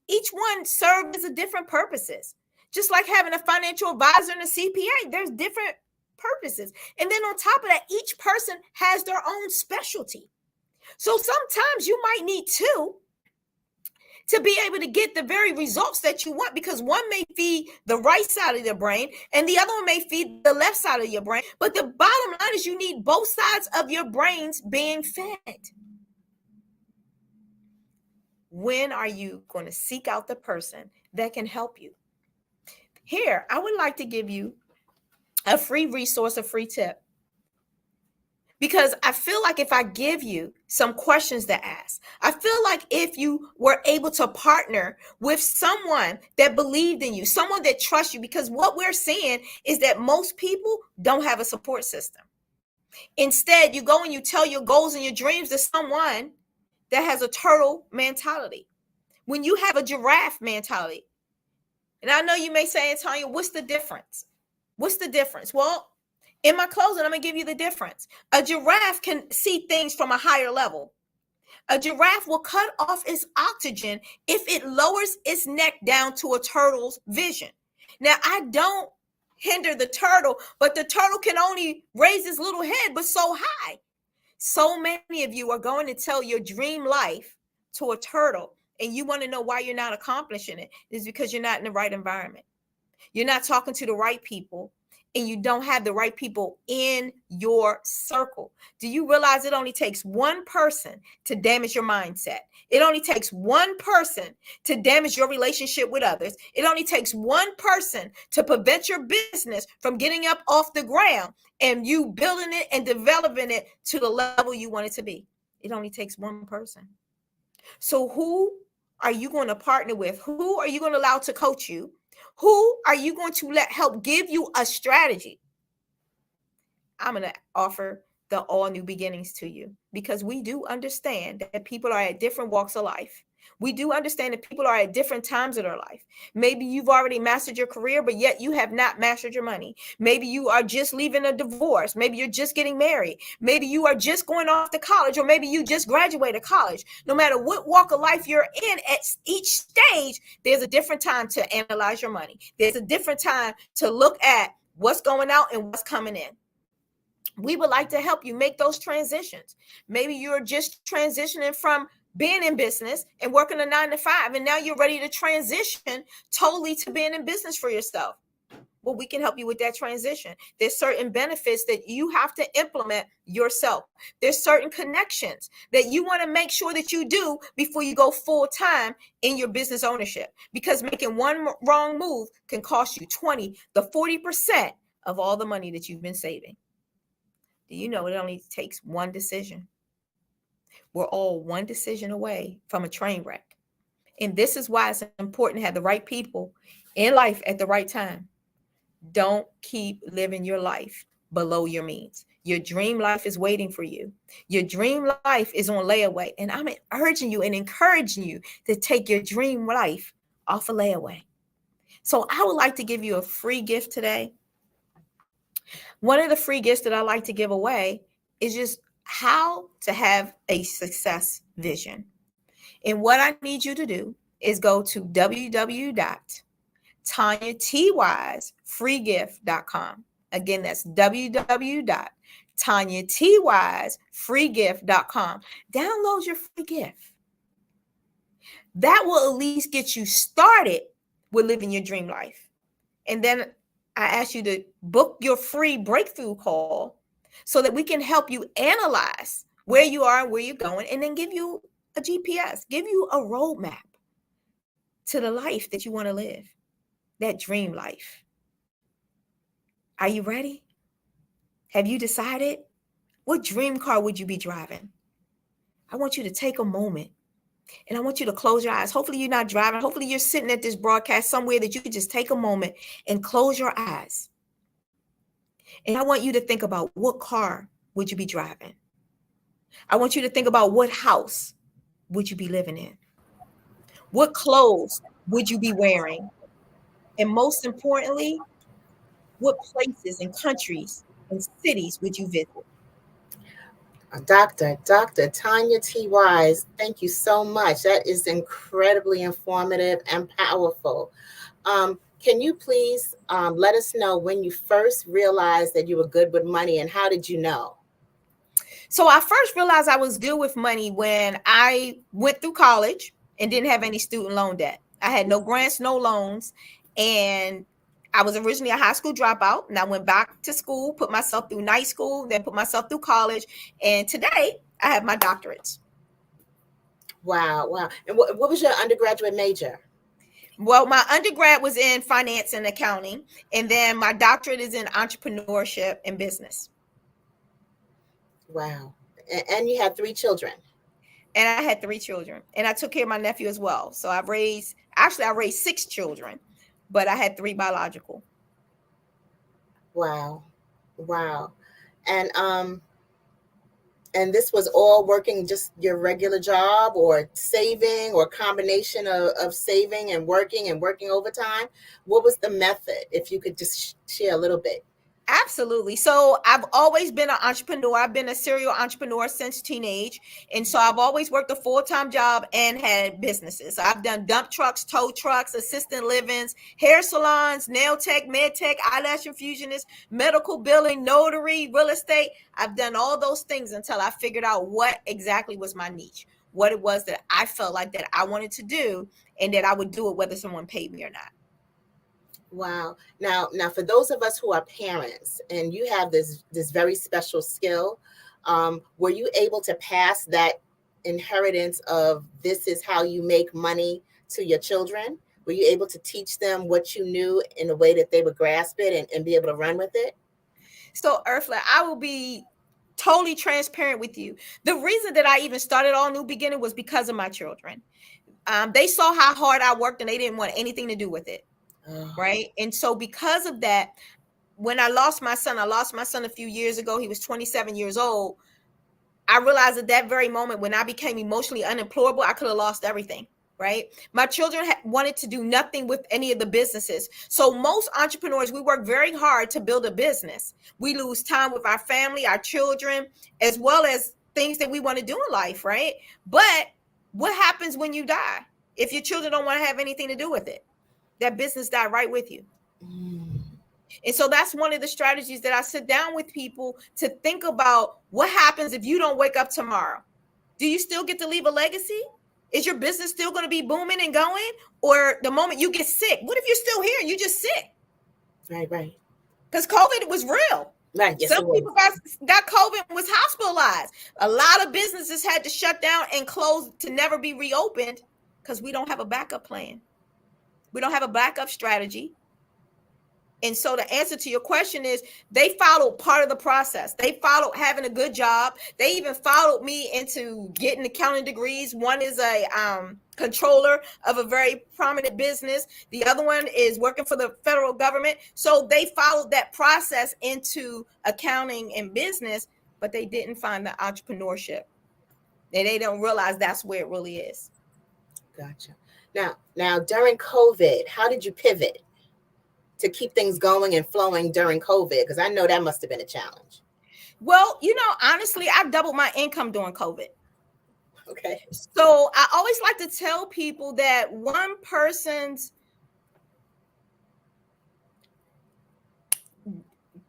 Each one serves as a different purposes. Just like having a financial advisor and a CPA, there's different purposes. And then on top of that, each person has their own specialty. So sometimes you might need two to be able to get the very results that you want, because one may feed the right side of your brain and the other one may feed the left side of your brain. But the bottom line is you need both sides of your brains being fed. When are you going to seek out the person that can help you? Here, I would like to give you a free resource, a free tip. Because I feel like if I give you some questions to ask, I feel like if you were able to partner with someone that believed in you, someone that trusts you, because what we're seeing is that most people don't have a support system. Instead, you go and you tell your goals and your dreams to someone that has a turtle mentality. When you have a giraffe mentality, and I know you may say, Antonia, what's the difference? What's the difference? Well, in my closing, I'm going to give you the difference. A giraffe can see things from a higher level. A giraffe will cut off its oxygen if it lowers its neck down to a turtle's vision. Now, I don't hinder the turtle, but the turtle can only raise its little head, but so high. So many of you are going to tell your dream life to a turtle, and you want to know why you're not accomplishing it. It's because you're not in the right environment. You're not talking to the right people, and you don't have the right people in your circle. Do you realize it only takes one person to damage your mindset? It only takes one person to damage your relationship with others. It only takes one person to prevent your business from getting up off the ground and you building it and developing it to the level you want it to be. It only takes one person. So who are you going to partner with? Who are you going to allow to coach you? Who are you going to let help give you a strategy? I'm going to offer the all new beginnings to you, because we do understand that people are at different walks of life. We do understand that people are at different times of their life. Maybe you've already mastered your career, but yet you have not mastered your money. Maybe you are just leaving a divorce. Maybe you're just getting married. Maybe you are just going off to college, or maybe you just graduated college. No matter what walk of life you're in, at each stage, there's a different time to analyze your money. There's a different time to look at what's going out and what's coming in. We would like to help you make those transitions. Maybe you're just transitioning from being in business and working a 9-to-5, and now you're ready to transition totally to being in business for yourself. Well, we can help you with that transition. There's certain benefits that you have to implement yourself. There's certain connections that you want to make sure that you do before you go full time in your business ownership, because making one wrong move can cost you 20 to 40% of all the money that you've been saving. Do you know it only takes one decision? We're all one decision away from a train wreck. And this is why it's important to have the right people in life at the right time. Don't keep living your life below your means. Your dream life is waiting for you. Your dream life is on layaway. And I'm urging you and encouraging you to take your dream life off of layaway. So I would like to give you a free gift today. One of the free gifts that I like to give away is just how to have a success vision. And what I need you to do is go to www.tanyatysfreegift.com. Again, that's www.tanyatysfreegift.com. Download your free gift. That will at least get you started with living your dream life. And then I ask you to book your free breakthrough call so that we can help you analyze where you are and where you're going, and then give you a GPS, give you a roadmap to the life that you want to live, that dream life. Are you ready? Have you decided? What dream car would you be driving? I want you to take a moment and I want you to close your eyes. Hopefully you're not driving. Hopefully you're sitting at this broadcast somewhere that you could just take a moment and close your eyes. And I want you to think about, what car would you be driving? I want you to think about, what house would you be living in? What clothes would you be wearing? And most importantly, what places and countries and cities would you visit? Dr. Tanya T. Wise, thank you so much. That is incredibly informative and powerful. Can you please let us know when you first realized that you were good with money, and how did you know? So I first realized I was good with money when I went through college and didn't have any student loan debt. I had no grants, no loans, and I was originally a high school dropout, and I went back to school, put myself through night school, then put myself through college, and today I have my doctorates. Wow. And what was your undergraduate major? Well, my undergrad was in finance and accounting, and then my doctorate is in entrepreneurship and business. Wow. And you had 3 children. And I had 3 children, and I took care of my nephew as well. So I raised 6 children, but I had 3 biological. Wow. And this was all working just your regular job, or saving, or combination of saving and working overtime? What was the method, if you could just share a little bit? Absolutely. So I've always been an entrepreneur. I've been a serial entrepreneur since teenage. And so I've always worked a full-time job and had businesses. I've done dump trucks, tow trucks, assisted livings, hair salons, nail tech, med tech, eyelash infusionist, medical billing, notary, real estate. I've done all those things until I figured out what exactly was my niche, what it was that I felt like that I wanted to do, and that I would do it whether someone paid me or not. Wow. Now, for those of us who are parents, and you have this very special skill, were you able to pass that inheritance of this is how you make money to your children? Were you able to teach them what you knew in a way that they would grasp it and be able to run with it? So, Earthla, I will be totally transparent with you. The reason that I even started All New Beginning was because of my children. They saw how hard I worked, and they didn't want anything to do with it. Right. And so because of that, when I lost my son a few years ago. He was 27 years old. I realized at that very moment, when I became emotionally unemployable, I could have lost everything. Right. My children wanted to do nothing with any of the businesses. So most entrepreneurs, we work very hard to build a business. We lose time with our family, our children, as well as things that we want to do in life. Right. But what happens when you die? If your children don't want to have anything to do with it, that business died right with you. And so that's one of the strategies that I sit down with people to think about. What happens if you don't wake up tomorrow? Do you still get to leave a legacy? Is your business still going to be booming and going? Or the moment you get sick, what if you're still here and you're just sick? Right. Because COVID was real. Right. Yes, some people got COVID and was hospitalized. A lot of businesses had to shut down and close to never be reopened because we don't have a backup plan. We don't have a backup strategy. And so the answer to your question is, they followed part of the process. They followed having a good job. They even followed me into getting accounting degrees. One is a controller of a very prominent business. The other one is working for the federal government. So they followed that process into accounting and business, but they didn't find the entrepreneurship. And they don't realize that's where it really is. Gotcha. Now, during COVID, how did you pivot to keep things going and flowing during COVID? Because I know that must have been a challenge. Well, honestly, I doubled my income during COVID. Okay. So I always like to tell people that one person's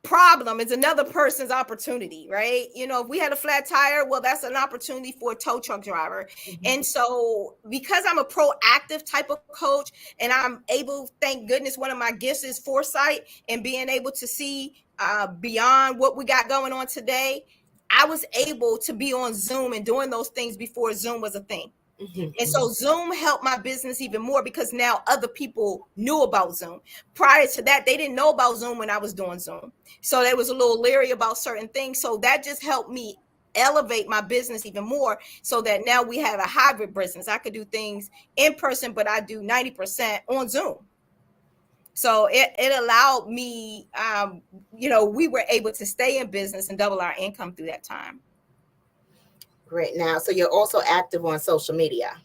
problem is another person's opportunity, right? If we had a flat tire, well, that's an opportunity for a tow truck driver. Mm-hmm. And so because I'm a proactive type of coach, and I'm able, thank goodness, one of my gifts is foresight and being able to see beyond what we got going on today, I was able to be on Zoom and doing those things before Zoom was a thing. And so Zoom helped my business even more because now other people knew about Zoom. Prior to that, they didn't know about Zoom when I was doing Zoom. So they was a little leery about certain things. So that just helped me elevate my business even more, so that now we have a hybrid business. I could do things in person, but I do 90% on Zoom. So it allowed me, we were able to stay in business and double our income through that time. Great. Now, so you're also active on social media.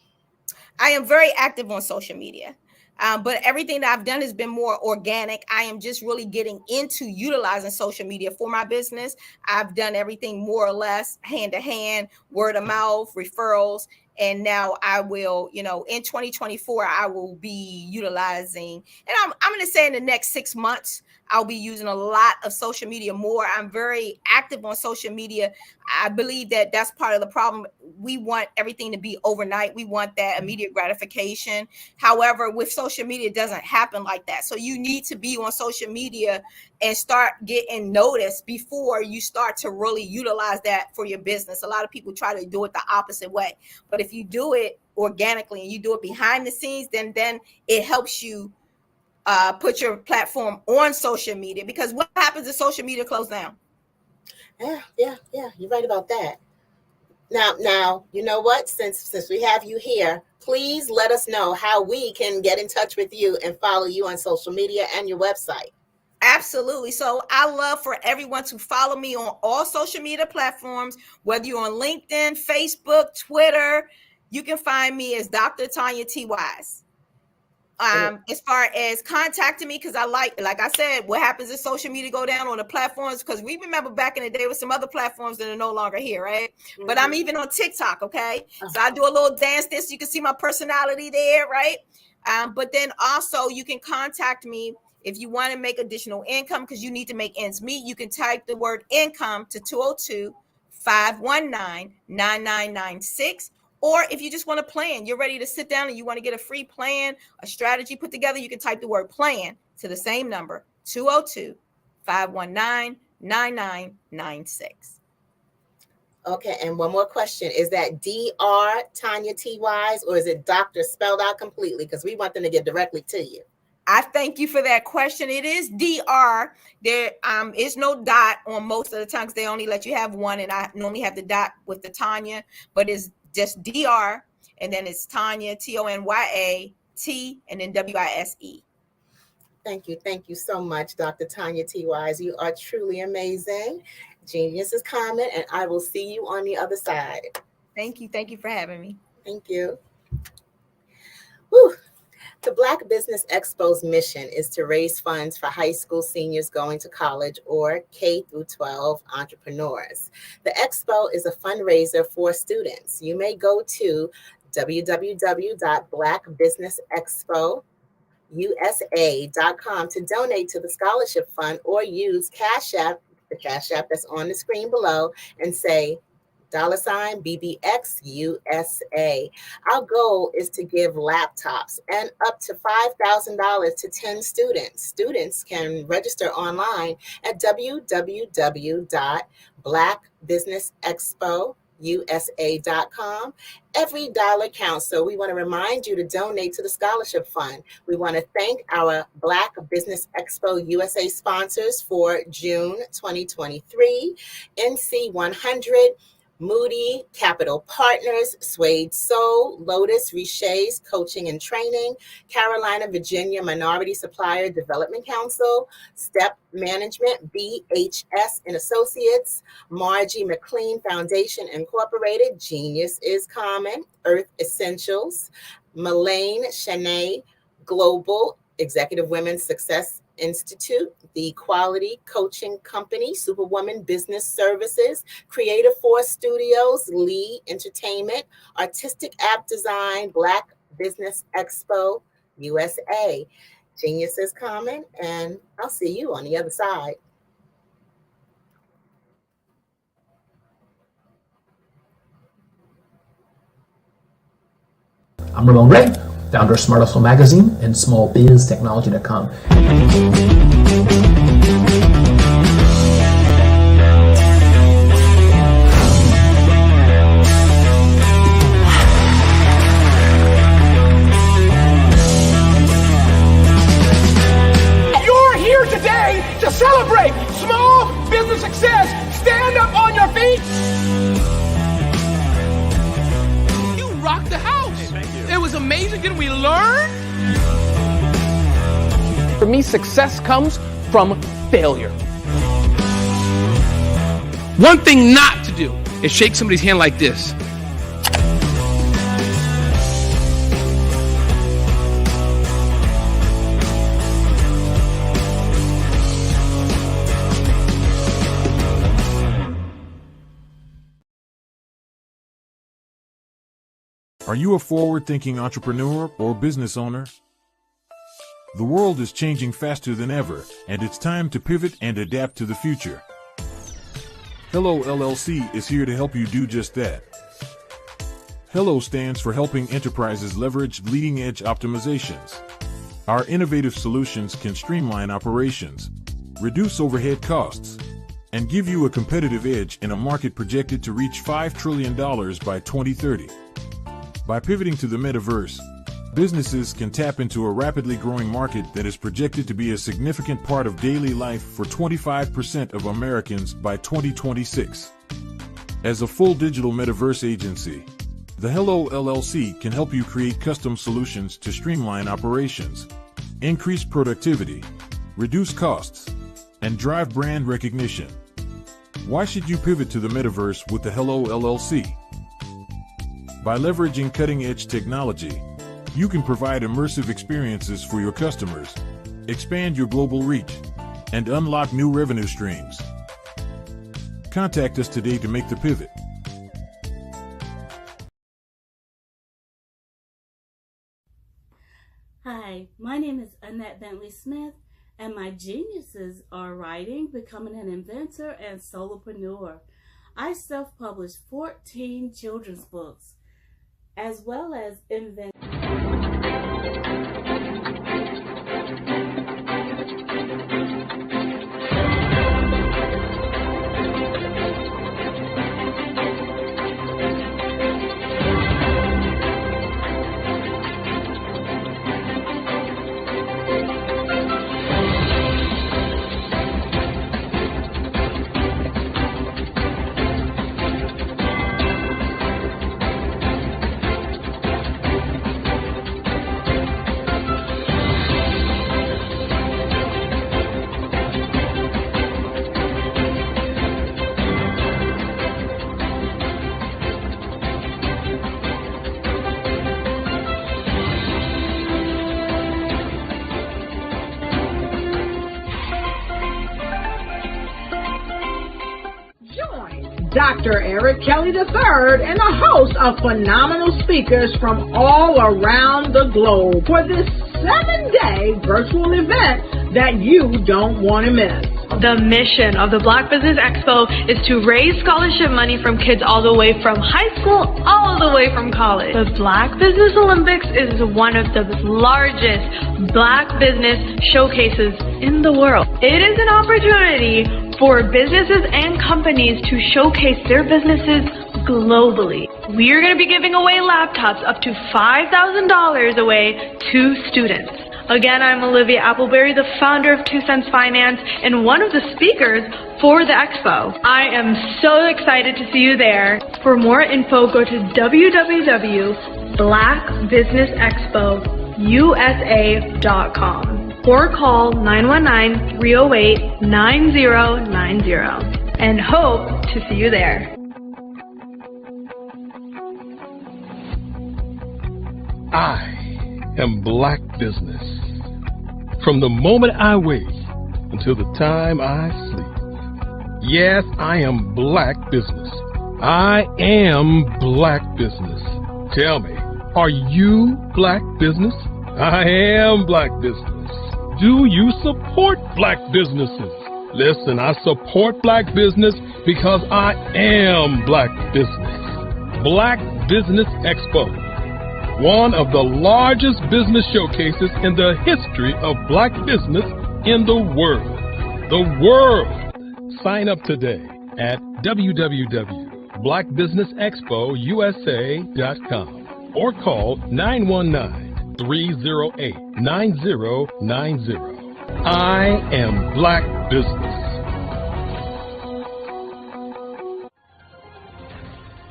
I am very active on social media, but everything that I've done has been more organic. I am just really getting into utilizing social media for my business. I've done everything more or less hand to hand, word of mouth, referrals. And now I will, in 2024, I will be utilizing, and I'm going to say in the next 6 months, I'll be using a lot of social media more. I'm very active on social media. I believe that that's part of the problem. We want everything to be overnight. We want that immediate gratification. However, with social media, it doesn't happen like that. So you need to be on social media and start getting noticed before you start to really utilize that for your business. A lot of people try to do it the opposite way. But if you do it organically and you do it behind the scenes, then it helps you put your platform on social media, because what happens if social media close down? Yeah. You're right about that. Now, you know what? Since we have you here, please let us know how we can get in touch with you and follow you on social media and your website. Absolutely. So I love for everyone to follow me on all social media platforms, whether you're on LinkedIn, Facebook, Twitter. You can find me as Dr. Tanya T. Wise. As far as contacting me, because I like I said, what happens if social media go down on the platforms? Because we remember back in the day with some other platforms that are no longer here, right? Mm-hmm. But I'm even on TikTok, okay? So I do a little dance this, you can see my personality there, right? But then also you can contact me if you want to make additional income, because you need to make ends meet. You can type the word income to 202-519-9996. Or if you just want to plan, you're ready to sit down and you want to get a free plan, a strategy put together, you can type the word plan to the same number, 202-519-9996. Okay, and one more question. Is that Dr. Tanya T. Wise, or is it Dr. spelled out completely? Because we want them to get directly to you. I thank you for that question. It is Dr. There is no dot on most of the times. They only let you have one, and I normally have the dot with the Tanya, but it's just Dr. and then it's Tanya, Tonyat, and then Wise. Thank you so much, Dr. Tanya T. Wise. You are truly amazing. Genius is common, and I will see you on the other side. Thank you for having me. Thank you. Whew. The Black Business Expo's mission is to raise funds for high school seniors going to college or K-12 entrepreneurs. The Expo is a fundraiser for students. You may go to www.blackbusinessexpousa.com to donate to the scholarship fund, or use Cash App, the Cash App that's on the screen below, and say $BBXUSA. Our goal is to give laptops and up to $5,000 to 10 students. Students can register online at www.blackbusinessexpousa.com. Every dollar counts, so we want to remind you to donate to the scholarship fund. We want to thank our Black Business Expo USA sponsors for June 2023, NC 100, Moody Capital Partners, Suede Soul, Lotus Riche's Coaching and Training, Carolina, Virginia Minority Supplier Development Council, Step Management, BHS and Associates, Margie McLean Foundation Incorporated, Genius is Common, Earth Essentials, Mullane Shanae Global, Executive Women's Success Institute, the Quality Coaching Company, Superwoman Business Services, Creative Force Studios, Lee Entertainment, Artistic App Design, Black Business Expo USA. Genius is Common, and I'll see you on the other side. I'm Ramon Ray, founder of Smart Hustle Magazine and smallbiztechnology.com. For me, success comes from failure. One thing not to do is shake somebody's hand like this. Are you a forward-thinking entrepreneur or business owner? The world is changing faster than ever, and it's time to pivot and adapt to the future. Hello LLC is here to help you do just that. Hello stands for helping enterprises leverage leading-edge optimizations. Our innovative solutions can streamline operations, reduce overhead costs, and give you a competitive edge in a market projected to reach $5 trillion by 2030. By pivoting to the metaverse, businesses can tap into a rapidly growing market that is projected to be a significant part of daily life for 25% of Americans by 2026. As a full digital metaverse agency, the Hello LLC can help you create custom solutions to streamline operations, increase productivity, reduce costs, and drive brand recognition. Why should you pivot to the metaverse with the Hello LLC? By leveraging cutting-edge technology, you can provide immersive experiences for your customers, expand your global reach, and unlock new revenue streams. Contact us today to make the pivot. Hi, my name is Annette Bentley Smith, and my geniuses are writing, becoming an inventor, and solopreneur. I self-published 14 children's books, as well as invent. Dr. Eric Kelly III and a host of phenomenal speakers from all around the globe for this 7-day virtual event that you don't want to miss. The mission of the Black Business Expo is to raise scholarship money from kids all the way from high school, all the way from college. The Black Business Olympics is one of the largest Black business showcases in the world. It is an opportunity for businesses and companies to showcase their businesses globally. We are going to be giving away laptops up to $5,000 away to students. Again, I'm Olivia Appleberry, the founder of 2 Cents Finance and one of the speakers for the expo. I am so excited to see you there. For more info, go to www.blackbusinessexpousa.com or call 919-308-9090 and hope to see you there. I am Black business. From the moment I wake until the time I sleep. Yes, I am Black business. I am Black business. Tell me, are you Black business? I am Black business. Do you support Black businesses? Listen, I support Black business because I am Black business. Black Business Expo, one of the largest business showcases in the history of Black business in the world. The world! Sign up today at www.blackbusinessexpousa.com or call 919-308-9090. I am Black business.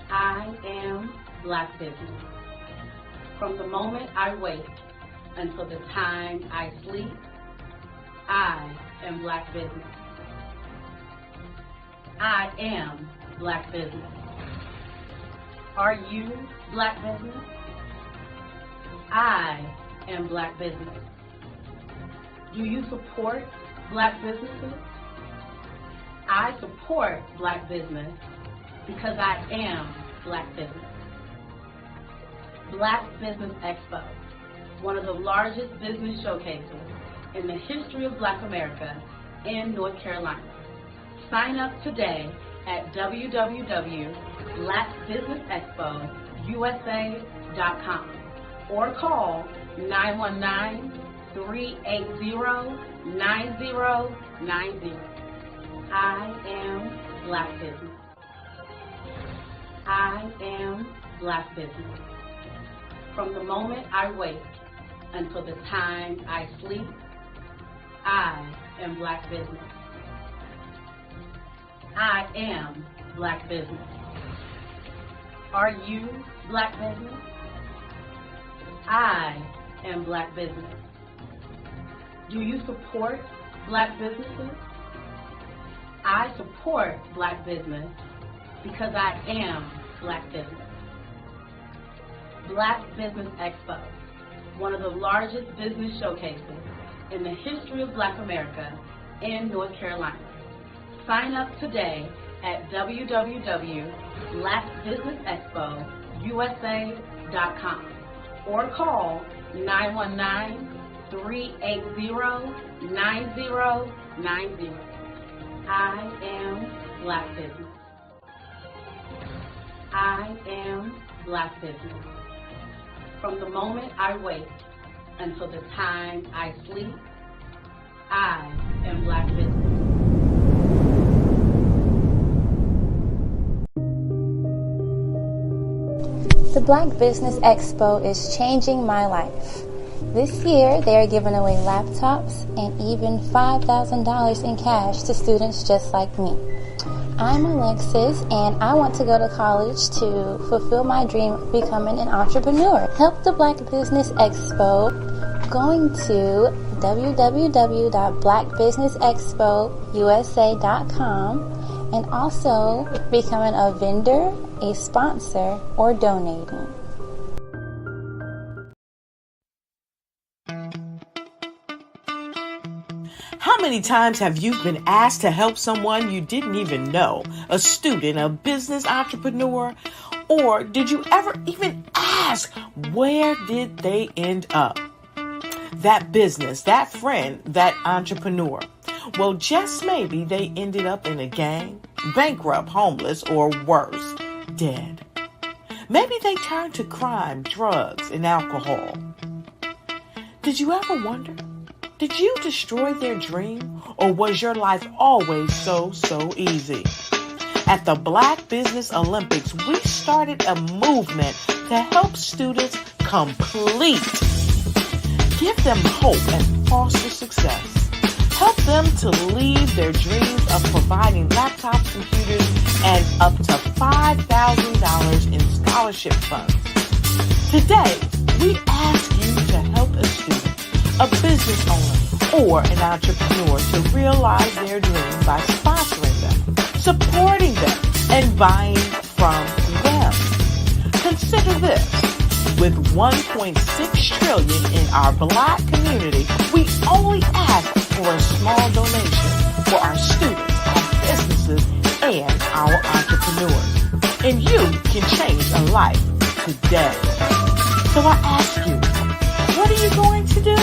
I am Black business. From the moment I wake until the time I sleep, I am Black business. I am Black business. Are you Black business? I am Black business. Do you support Black businesses? I support Black business because I am Black business. Black Business Expo, one of the largest business showcases in the history of Black America in North Carolina. Sign up today at www.blackbusinessexpousa.com or call 919-380-9090. I am Black business. I am Black business. From the moment I wake until the time I sleep, I am Black business. I am Black business. Are you Black business? I am Black business. Do you support Black businesses? I support Black business because I am Black business. Black Business Expo, one of the largest business showcases in the history of Black America in North Carolina. Sign up today at www.blackbusinessexpousa.com or call 919-380-9090. I am Black business. I am Black business. From the moment I wake until the time I sleep, I am Black business. The Black Business Expo is changing my life. This year, they are giving away laptops and even $5,000 in cash to students just like me. I'm Alexis, and I want to go to college to fulfill my dream of becoming an entrepreneur. Help the Black Business Expo going to www.blackbusinessexpousa.com and also becoming a vendor, a sponsor, or donating. How many times have you been asked to help someone you didn't even know, a student, a business entrepreneur? Or did you ever even ask, where did they end up? That business, that friend, that entrepreneur. Well, just maybe they ended up in a gang, bankrupt, homeless, or worse, dead. Maybe they turned to crime, drugs, and alcohol. Did you ever wonder? Did you destroy their dream, or was your life always so easy? At the Black Business Olympics, we started a movement to help students complete. Give them hope and foster success. Help them to leave their dreams of providing laptops, computers, and up to $5,000 in scholarship funds. Today, we ask you to help a student, a business owner, or an entrepreneur to realize their dream by sponsoring them, supporting them, and buying from them. Consider this. With $1.6 trillion in our Black community, we only ask for a small donation for our students, our businesses, and our entrepreneurs. And you can change a life today. So I ask you, what are you going to do?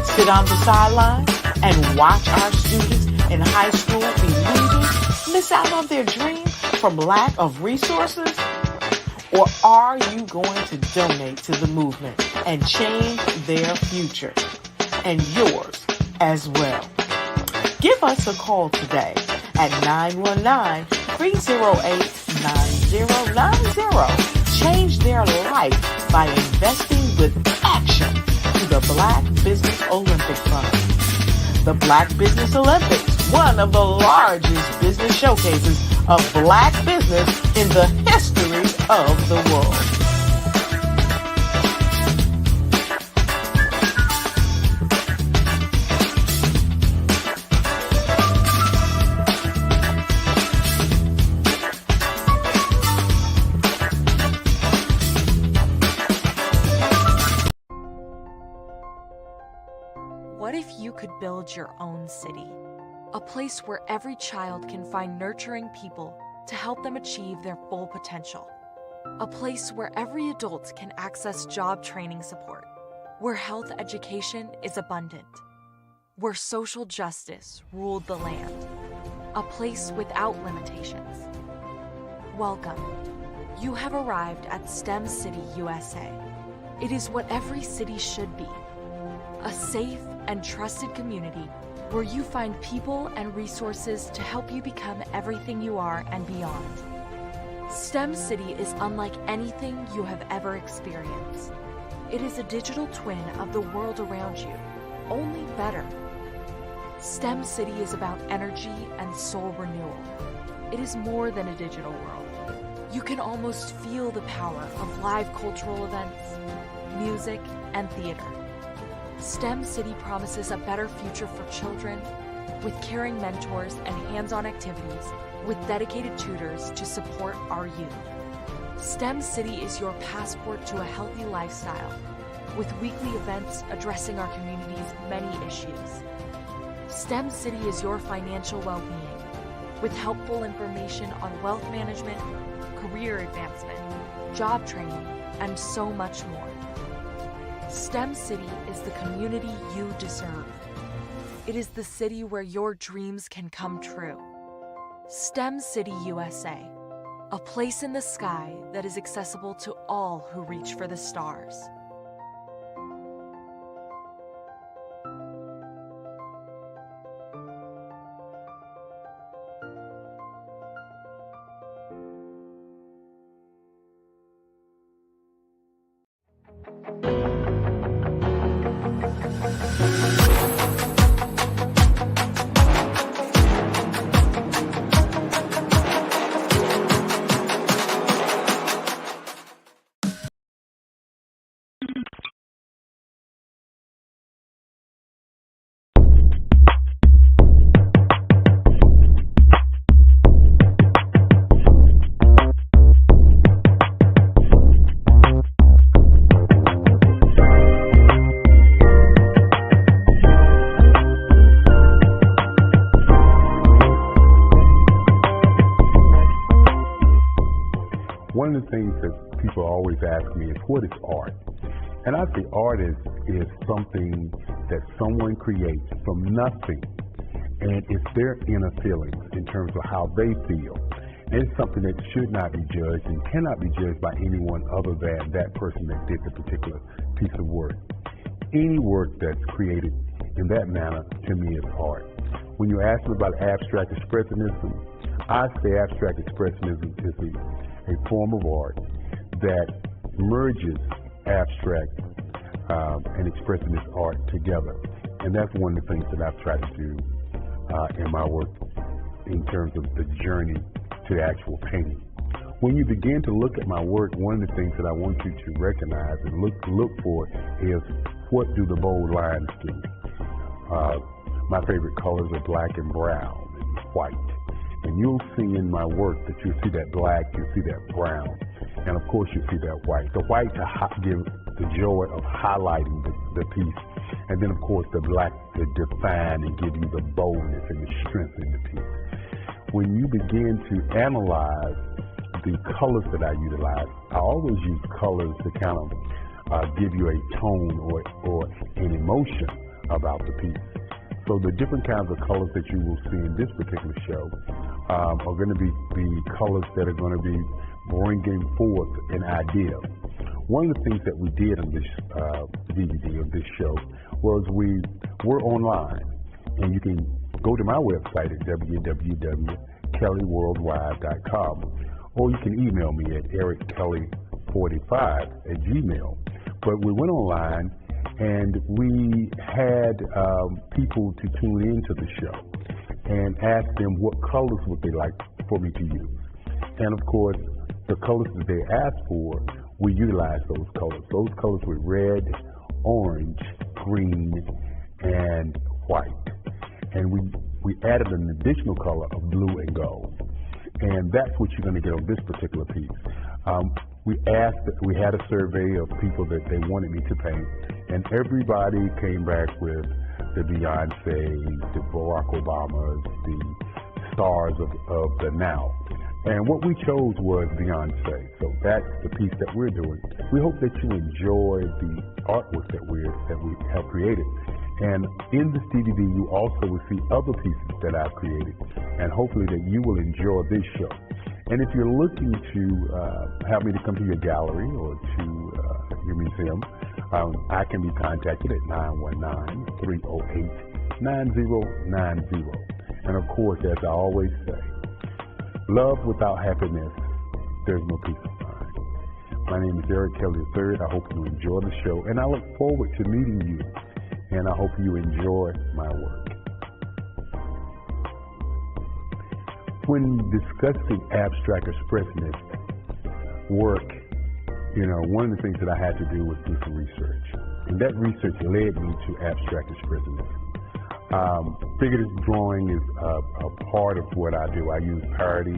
Sit on the sidelines and watch our students in high school be losers, miss out on their dream from lack of resources? Or are you going to donate to the movement and change their future and yours as well? Give us a call today at 919-308-9090. Change their life by investing with action to the Black Business Olympic Fund. The Black Business Olympics, one of the largest business showcases of Black business in the history of the world. What if you could build your own city? A place where every child can find nurturing people to help them achieve their full potential. A place where every adult can access job training support, where health education is abundant, where social justice ruled the land. A place without limitations. Welcome. You have arrived at STEM City, USA. It is what every city should be. A safe and trusted community where you find people and resources to help you become everything you are and beyond. STEM City is unlike anything you have ever experienced. It is a digital twin of the world around you, only better. STEM City is about energy and soul renewal. It is more than a digital world. You can almost feel the power of live cultural events, music, and theater. STEM City promises a better future for children with caring mentors and hands-on activities with dedicated tutors to support our youth. STEM City is your passport to a healthy lifestyle with weekly events addressing our community's many issues. STEM City is your financial well-being with helpful information on wealth management, career advancement, job training, and so much more. STEM City is the community you deserve. It is the city where your dreams can come true. STEM City USA, a place in the sky that is accessible to all who reach for the stars. One of the things that people always ask me is, what is art? And I say art is something that someone creates from nothing, and it's their inner feelings in terms of how they feel. And it's something that should not be judged and cannot be judged by anyone other than that person that did the particular piece of work. Any work that's created in that manner, to me, is art. When you ask me about abstract expressionism, I say abstract expressionism is a form of art that merges abstract and expressionist art together. And that's one of the things that I've tried to do in my work in terms of the journey to actual painting. When you begin to look at my work, one of the things that I want you to recognize and look for is, what do the bold lines do? My favorite colors are black and brown and white. And you'll see in my work that you'll see that black, you'll see that brown, and of course you'll see that white. The white to give the joy of highlighting the piece, and then of course the black to define and give you the boldness and the strength in the piece. When you begin to analyze the colors that I utilize, I always use colors to kind of give you a tone or an emotion about the piece. So the different kinds of colors that you will see in this particular show are going to be the colors that are going to be bringing forth an idea. One of the things that we did on this DVD of this show was we're online, and you can go to my website at www.kellyworldwide.com, or you can email me at erickelly45@gmail. But we went online and we had people to tune into the show and ask them what colors would they like for me to use. And of course, the colors that they asked for, we utilized those colors. Those colors were red, orange, green, and white. And we added an additional color of blue and gold. And that's what you're going to get on this particular piece. We had a survey of people that they wanted me to paint, and everybody came back with the Beyoncés, the Barack Obamas, the stars of the now. And what we chose was Beyonce. So that's the piece that we're doing. We hope that you enjoy the artwork that we have created. And in this DVD, you also will see other pieces that I've created. And hopefully that you will enjoy this show. And if you're looking to have me to come to your gallery or to your museum, I can be contacted at 919-308-9090. And of course, as I always say, love without happiness, there's no peace of mind. My name is Eric Kelly III. I hope you enjoy the show, and I look forward to meeting you, and I hope you enjoy my work. When discussing abstract expressionists work, one of the things that I had to do was do some research, and that research led me to abstract expressionism. Figurative drawing is a part of what I do. I use parody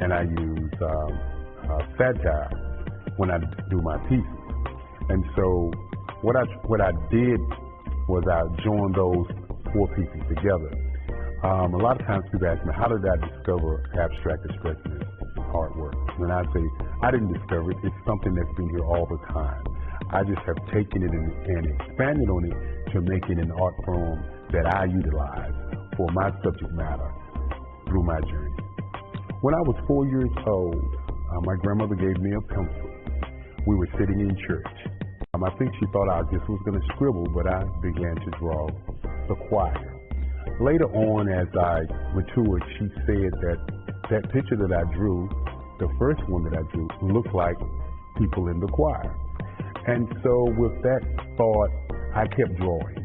and I use satire when I do my pieces. And so what I did was I joined those four pieces together. A lot of times people ask me, how did I discover abstract expressionist artwork? When I say I didn't discover it, it's something that's been here all the time. I just have taken it and expanded on it to make it an art form that I utilize for my subject matter through my journey. When I was 4 years old, my grandmother gave me a pencil. We were sitting in church. I think she thought I just was going to scribble, but I began to draw the choir. Later on, as I matured, she said that picture that I drew, the first one that I drew, looked like people in the choir. And so with that thought, I kept drawing.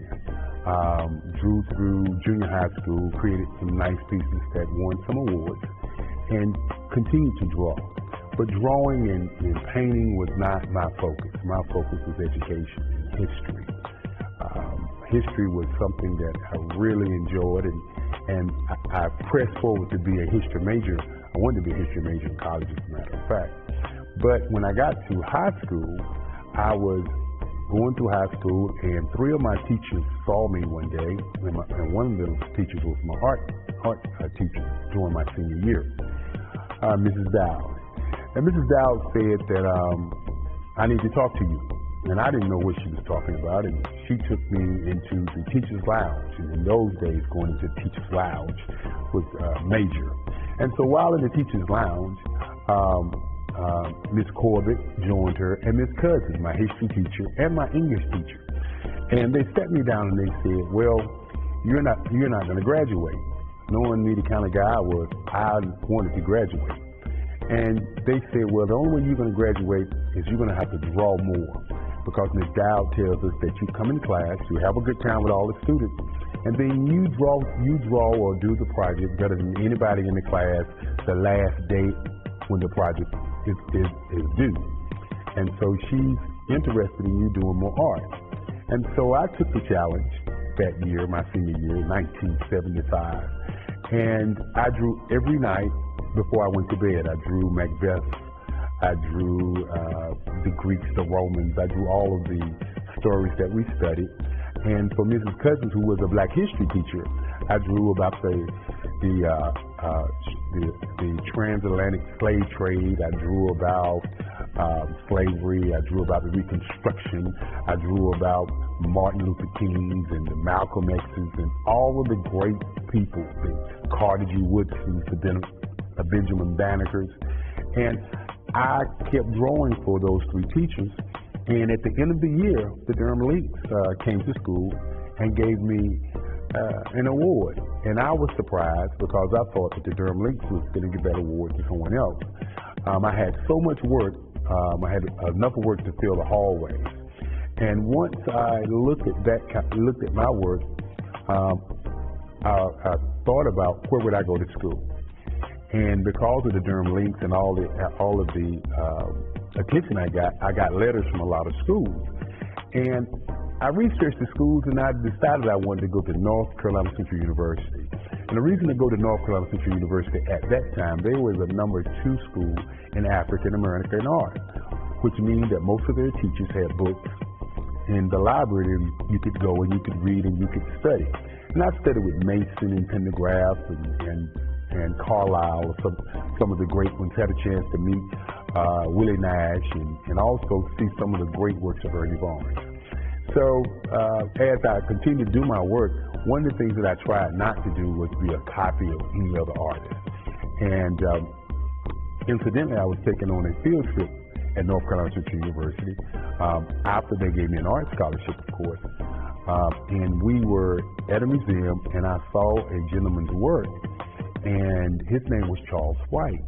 Drew through junior high school, created some nice pieces that won some awards, and continued to draw. But drawing and painting was not my focus. My focus was education and history. History was something that I really enjoyed, and I pressed forward to be a history major. I wanted to be a history major in college, as a matter of fact. But when I got to high school, I was going through high school, and three of my teachers saw me one day, and one of the teachers was my art teacher during my senior year, Mrs. Dowd. And Mrs. Dowd said that I need to talk to you. And I didn't know what she was talking about, and she took me into the teacher's lounge. And in those days, going into the teacher's lounge was major. And so while in the teacher's lounge, Miss Corbett joined her, and Miss Cousins, my history teacher, and my English teacher. And they sat me down and they said, well, you're not going to graduate. Knowing me the kind of guy I was, I wanted to graduate. And they said, well, the only way you're going to graduate is you're going to have to draw more. Because Ms. Dowd tells us that you come in class, you have a good time with all the students, and then you draw or do the project better than anybody in the class the last day when the project is due. And so she's interested in you doing more art. And so I took the challenge that year, my senior year, 1975, and I drew every night before I went to bed. I drew Macbeth, I drew the Greeks, the Romans, I drew all of the stories that we studied. And for Mrs. Cousins, who was a black history teacher, I drew about the transatlantic slave trade. I drew about slavery. I drew about the Reconstruction. I drew about Martin Luther King's and the Malcolm X's and all of the great people, the Carter G. Woodsons, the Benjamin Bannekers. And I kept drawing for those three teachers. And at the end of the year, the Durham Links came to school and gave me an award. And I was surprised because I thought that the Durham Links was going to give that award to someone else. I had so much work. I had enough work to fill the hallways. And once I looked at my work, I thought about where would I go to school. And because of the Durham Links and all of the attention I got letters from a lot of schools. And I researched the schools, and I decided I wanted to go to North Carolina Central University. And the reason to go to North Carolina Central University at that time, they were the #2 school in African American art, which means that most of their teachers had books in the library, you could go and you could read and you could study. And I studied with Mason and Pendergrass and Carlyle, some of the great ones. Had a chance to meet Willie Nash and also see some of the great works of Ernie Barnes. So as I continued to do my work, one of the things that I tried not to do was be a copy of any other artist. And incidentally, I was taken on a field trip at North Carolina Central University after they gave me an art scholarship, of course. And we were at a museum, and I saw a gentleman's work, and his name was Charles White.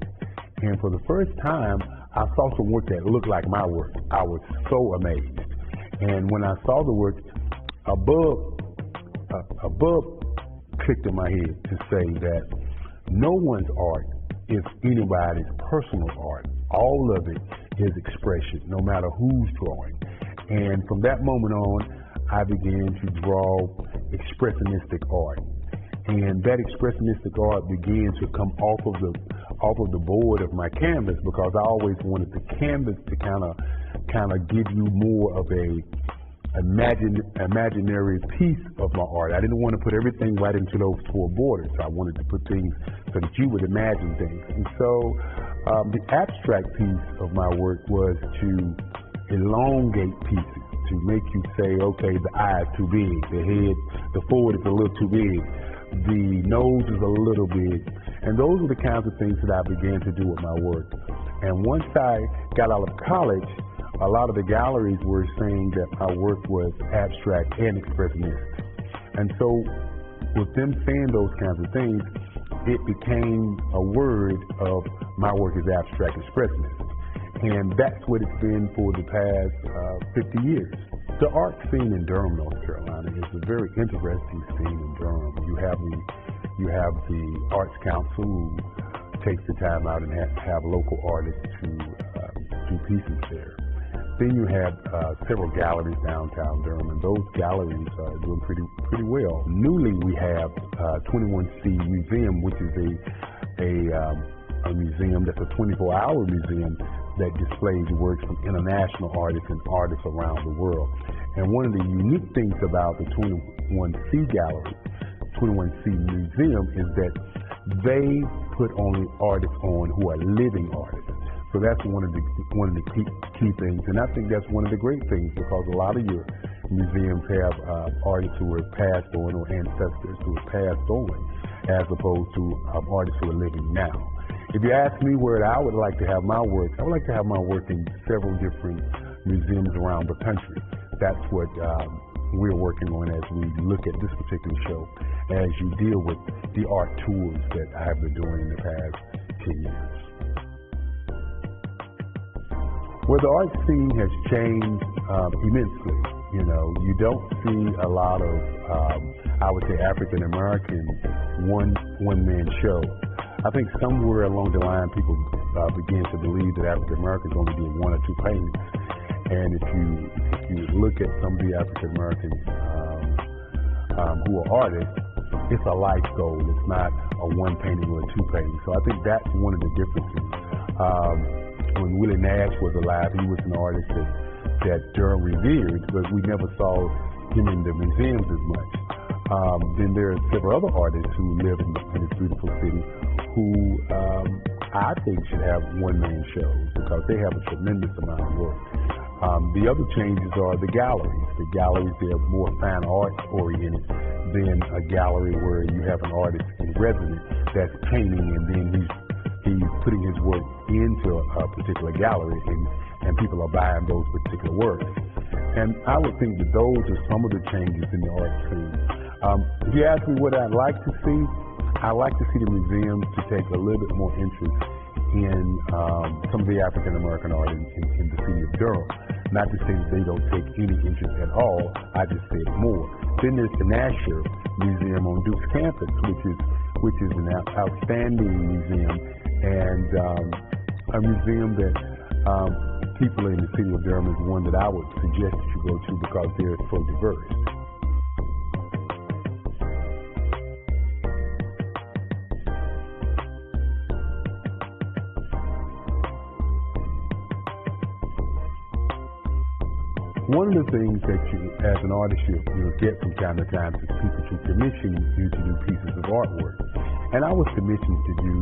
And for the first time, I saw some work that looked like my work. I was so amazed. And when I saw the work, a bug clicked in my head to say that no one's art is anybody's personal art. All of it is expression, no matter who's drawing. And from that moment on, I began to draw expressionistic art. And that expressionistic art began to come off of the board of my canvas, because I always wanted the canvas to kind of give you more of a imaginary piece of my art. I didn't want to put everything right into those four borders. I wanted to put things so that you would imagine things. And so the abstract piece of my work was to elongate pieces, to make you say, okay, the eye is too big, the head, the forehead is a little too big, the nose is a little big. And those are the kinds of things that I began to do with my work. And once I got out of college, a lot of the galleries were saying that my work was abstract and expressionist. And so with them saying those kinds of things, it became a word of my work is abstract expressionist. And that's what it's been for the past 50 years. The art scene in Durham, North Carolina is a very interesting scene in Durham. You have the Arts Council who takes the time out and have local artists to do pieces there. Then you have several galleries downtown Durham, and those galleries are doing pretty well. Newly, we have 21C Museum, which is a museum that's a 24-hour museum that displays works from international artists and artists around the world. And one of the unique things about the 21C Gallery, 21C Museum, is that they put only artists on who are living artists. So that's one of the key things, and I think that's one of the great things, because a lot of your museums have artists who have passed on or ancestors who have passed on, as opposed to artists who are living now. If you ask me where I would like to have my work, I would like to have my work in several different museums around the country. That's what we're working on as we look at this particular show, as you deal with the art tours that I have been doing in the past 10 years. Well, the art scene has changed immensely. You know, you don't see a lot of, I would say, African American one-man shows. I think somewhere along the line, people began to believe that African Americans only did one or two paintings. And if you look at some of the African Americans who are artists, it's a life goal. It's not a one painting or a two painting. So I think that's one of the differences. When Willie Nash was alive, he was an artist that Durham revered, but we never saw him in the museums as much. Then there are several other artists who live in this beautiful city who I think should have one-man shows, because they have a tremendous amount of work. The other changes are the galleries. The galleries, they're more fine arts oriented than a gallery where you have an artist in residence that's painting, and then he's putting his work into a particular gallery, and people are buying those particular works. And I would think that those are some of the changes in the art scene. If you ask me what I'd like to see, I'd like to see the museums to take a little bit more interest in some of the African American art in the city of Durham. Not to say that they don't take any interest at all, I just say it more. Then there's the Nasher Museum on Duke's campus, which is an outstanding museum, and a museum that people in the city of Durham is one that I would suggest that you go to, because they're so diverse. one of the things that you, as an artist, you'll get from time to time is people to commission you to do pieces of artwork. And I was commissioned to do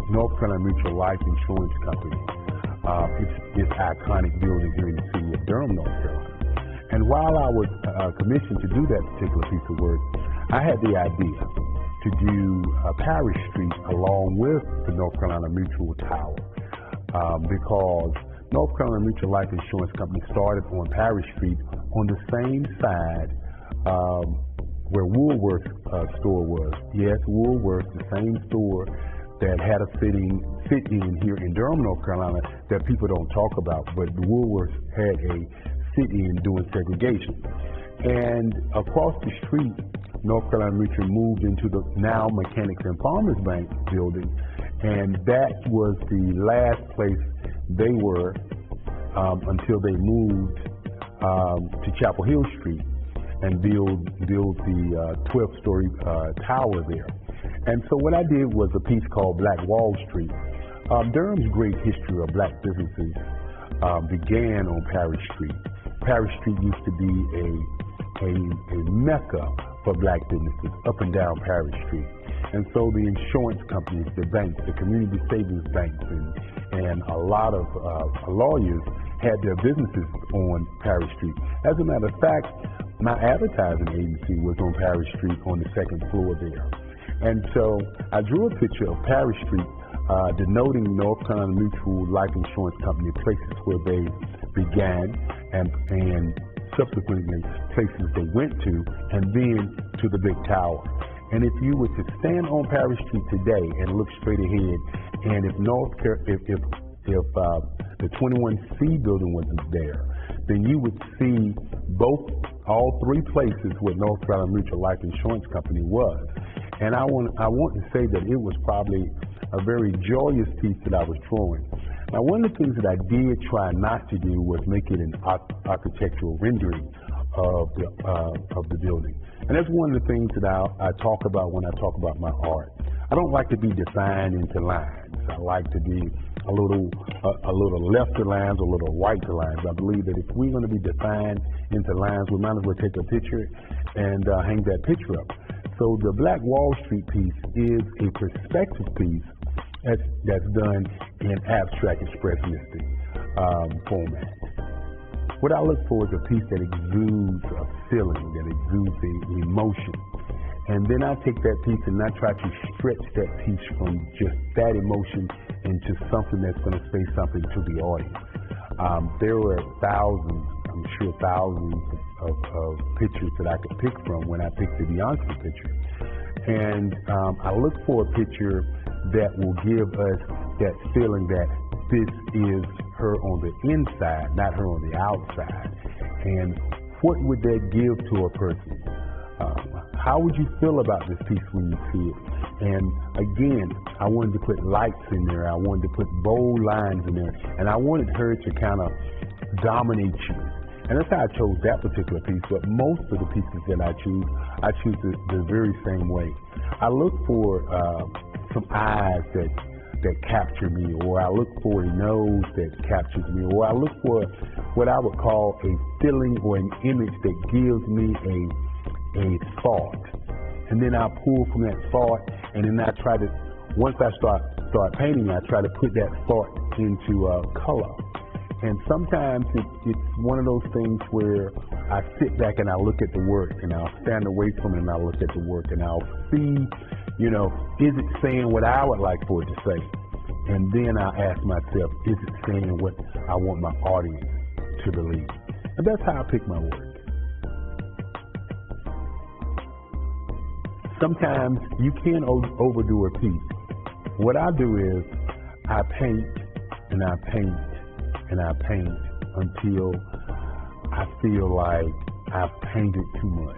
North Carolina Mutual Life Insurance Company. It's iconic building here in the city of Durham, North Carolina. And while I was commissioned to do that particular piece of work, I had the idea to do Parish Street along with the North Carolina Mutual Tower because North Carolina Mutual Life Insurance Company started on Parish Street on the same side where Woolworth store was. Yes, Woolworth, the same store that had a sit-in here in Durham, North Carolina that people don't talk about, but the Woolworth had a sit-in doing segregation. And across the street, North Carolina Mutual moved into the now Mechanics and Farmers Bank building, and that was the last place they were until they moved to Chapel Hill Street and build the 12-story tower there. And so what I did was a piece called Black Wall Street. Durham's great history of black businesses began on Parish Street. Parish Street used to be a mecca for black businesses up and down Parish Street. And so the insurance companies, the banks, the community savings banks, and a lot of lawyers had their businesses on Parish Street. As a matter of fact, my advertising agency was on Parish Street on the second floor there. And so I drew a picture of Parish Street denoting North Carolina Mutual Life Insurance Company, places where they began and subsequently places they went to, and then to the big tower. And if you were to stand on Parish Street today and look straight ahead, and if the 21C building wasn't there, then you would see all three places where North Carolina Mutual Life Insurance Company was. And I want to say that it was probably a very joyous piece that I was drawing. Now, one of the things that I did try not to do was make it an architectural rendering of the building. And that's one of the things that I talk about when I talk about my art. I don't like to be defined into lines. I like to be a little left to lines, a little right to lines. I believe that if we're going to be defined into lines, we might as well take a picture and hang that picture up. So the Black Wall Street piece is a perspective piece that's done in abstract expressionistic format. What I look for is a piece that exudes a feeling, that exudes an emotion. And then I take that piece and I try to stretch that piece from just that emotion into something that's going to say something to the audience. There were thousands of pictures that I could pick from when I picked the Beyonce picture. And I look for a picture that will give us that feeling that this is her on the inside, not her on the outside. And what would that give to a person? How would you feel about this piece when you see it? And again, I wanted to put lights in there. I wanted to put bold lines in there. And I wanted her to kind of dominate you. And that's how I chose that particular piece. But most of the pieces that I choose the very same way. I look for some eyes that capture me, or I look for a nose that captures me, or I look for what I would call a feeling or an image that gives me a thought. And then I pull from that thought, and then I try to, once I start painting, I try to put that thought into color. And sometimes it's one of those things where I sit back and I look at the work, and I'll stand away from it and I'll look at the work, and I'll see, is it saying what I would like for it to say? And then I ask myself, is it saying what I want my audience to believe? And that's how I pick my work. Sometimes you can overdo a piece. What I do is I paint and I paint and I paint until I feel like I've painted too much.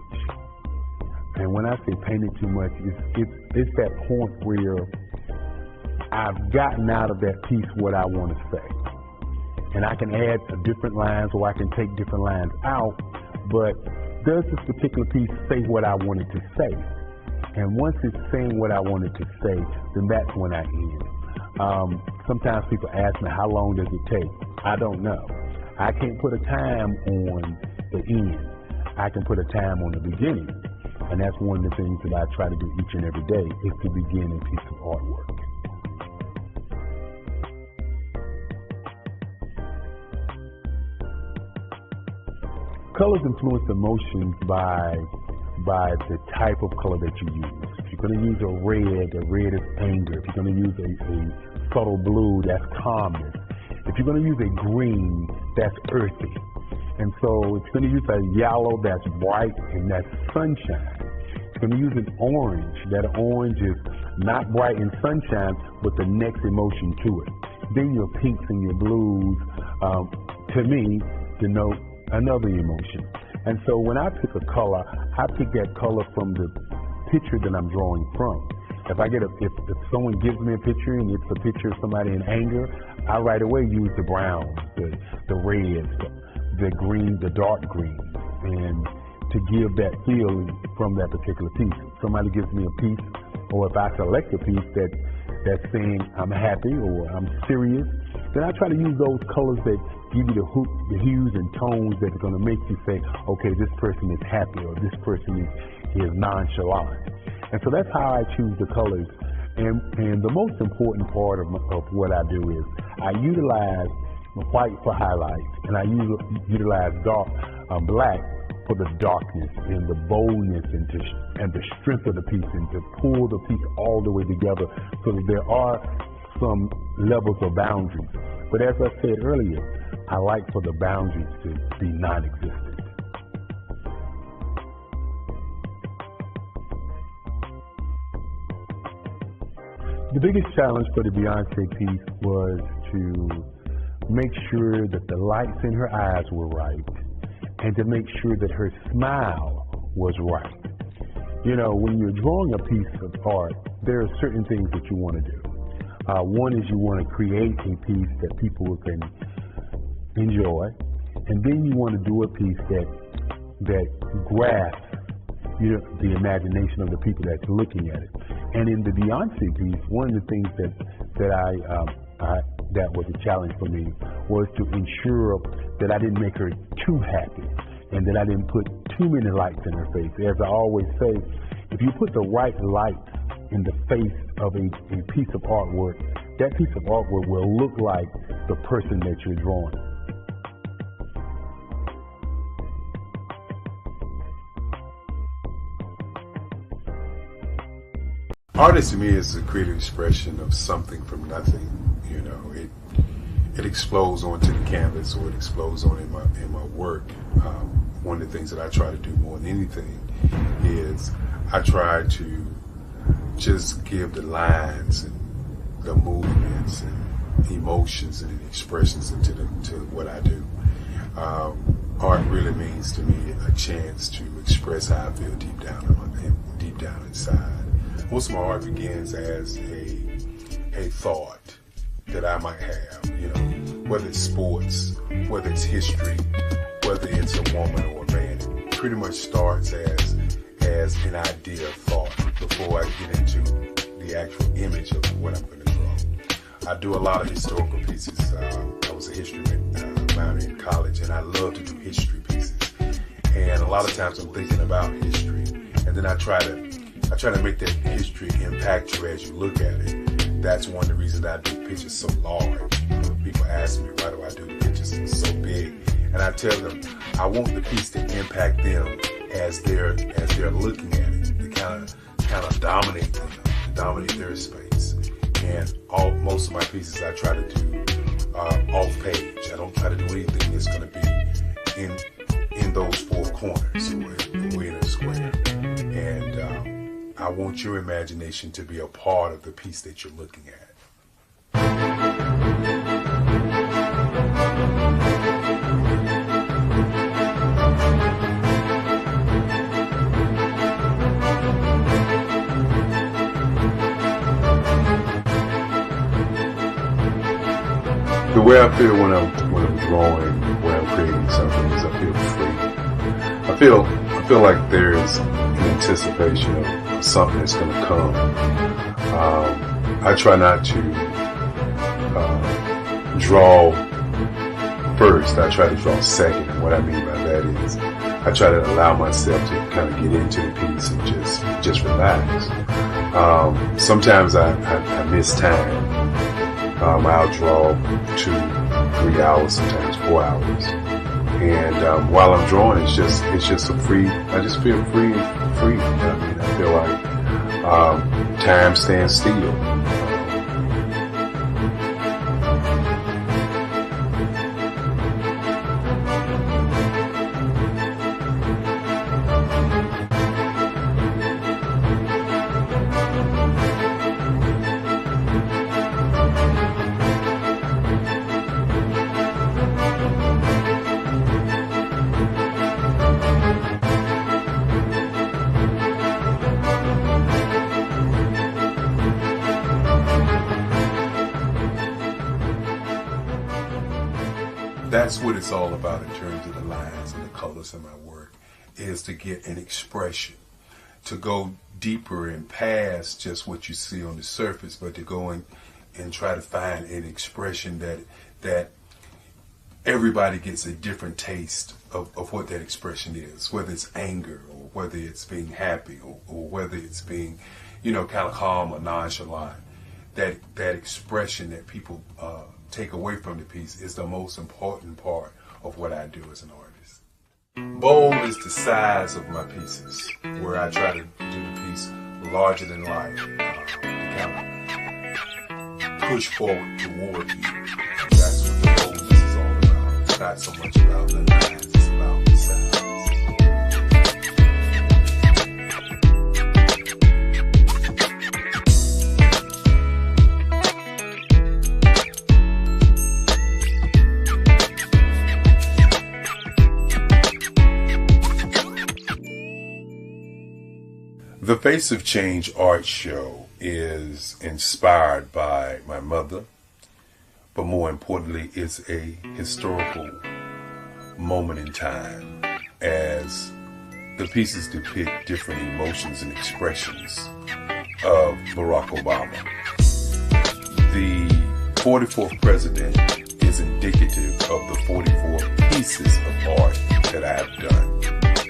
And when I say painted too much, it's that point where I've gotten out of that piece what I want to say. And I can add different lines, or I can take different lines out, but does this particular piece say what I wanted to say? And once it's saying what I wanted to say, then that's when I end. Sometimes people ask me, how long does it take? I don't know. I can't put a time on the end. I can put a time on the beginning. And that's one of the things that I try to do each and every day, is to begin a piece of artwork. Colors influence emotions by the type of color that you use. If you're going to use a red is anger. If you're going to use a subtle blue, that's calmness. If you're going to use a green, that's earthy. And so if you're going to use a yellow, that's bright and that's sunshine. If you're going to use an orange, that orange is not bright and sunshine, but the next emotion to it. Then your pinks and your blues, to me, denote another emotion. And so when I pick a color, I pick that color from the picture that I'm drawing from. If someone gives me a picture and it's a picture of somebody in anger, I right away use the browns, the reds, the green, the dark green, and to give that feeling from that particular piece. Somebody gives me a piece, or if I select a piece that's saying I'm happy or I'm serious, then I try to use those colors that give you the hues and tones that are going to make you say, okay, this person is happy or this person is nonchalant. And so that's how I choose the colors. And the most important part of what I do is I utilize white for highlights, and I utilize black for the darkness and the boldness and the strength of the piece, and to pull the piece all the way together so that there are some levels of boundaries. But as I said earlier, I like for the boundaries to be non-existent. The biggest challenge for the Beyonce piece was to make sure that the lights in her eyes were right, and to make sure that her smile was right. You know, when you're drawing a piece of art, there are certain things that you want to do. One is you want to create a piece that people can enjoy, and then you want to do a piece that grasps the imagination of the people that's looking at it. And in the Beyonce piece, one of the things that was a challenge for me was to ensure that I didn't make her too happy and that I didn't put too many lights in her face. As I always say, if you put the right light in the face of a piece of artwork, that piece of artwork will look like the person that you're drawing. Art to me is a creative expression of something from nothing. You know, it explodes onto the canvas, or it explodes on in my work. One of the things that I try to do more than anything is I try to just give the lines and the movements and emotions and expressions to what I do. Art really means to me a chance to express how I feel deep down inside. Most of my art begins as a thought that I might have, you know, whether it's sports, whether it's history, whether it's a woman or a man. It pretty much starts as an idea of thought before I get into the actual image of what I'm going to draw. I do a lot of historical pieces. I was a history minor in college, and I love to do history pieces. And a lot of times I'm thinking about history, and then I try to make that history impact you as you look at it. That's one of the reasons I do pictures so large. People ask me, why do I do the pictures so big? And I tell them, I want the piece to impact them as they're looking at it, to kind of dominate them, to dominate their space. And most of my pieces I try to do off page. I don't try to do anything that's going to be in those four corners or in a square. And I want your imagination to be a part of the piece that you're looking at. The way I feel when I'm drawing, when I'm creating something, is I feel free. I feel like there's an anticipation of something that's going to come. I try not to draw first, I try to draw second. And what I mean by that is I try to allow myself to kind of get into the piece and just relax. Sometimes I miss time. I'll draw 2, 3 hours, sometimes 4 hours. And while I'm drawing, it's just a free. I just feel free. I mean, I feel like time stands still. That's what it's all about in terms of the lines and the colors in my work, is to get an expression, to go deeper and past just what you see on the surface, but to go in and try to find an expression that everybody gets a different taste of what that expression is, whether it's anger or whether it's being happy or whether it's being, kind of calm or nonchalant. That expression that people take away from the piece is the most important part of what I do as an artist. Bold is the size of my pieces, where I try to do the piece larger than life, to kind of push forward toward you. That's what the boldness is all about. It's not so much about the lines, it's about the size. The Face of Change art show is inspired by my mother, but more importantly, it's a historical moment in time as the pieces depict different emotions and expressions of Barack Obama. The 44th president is indicative of the 44 pieces of art that I have done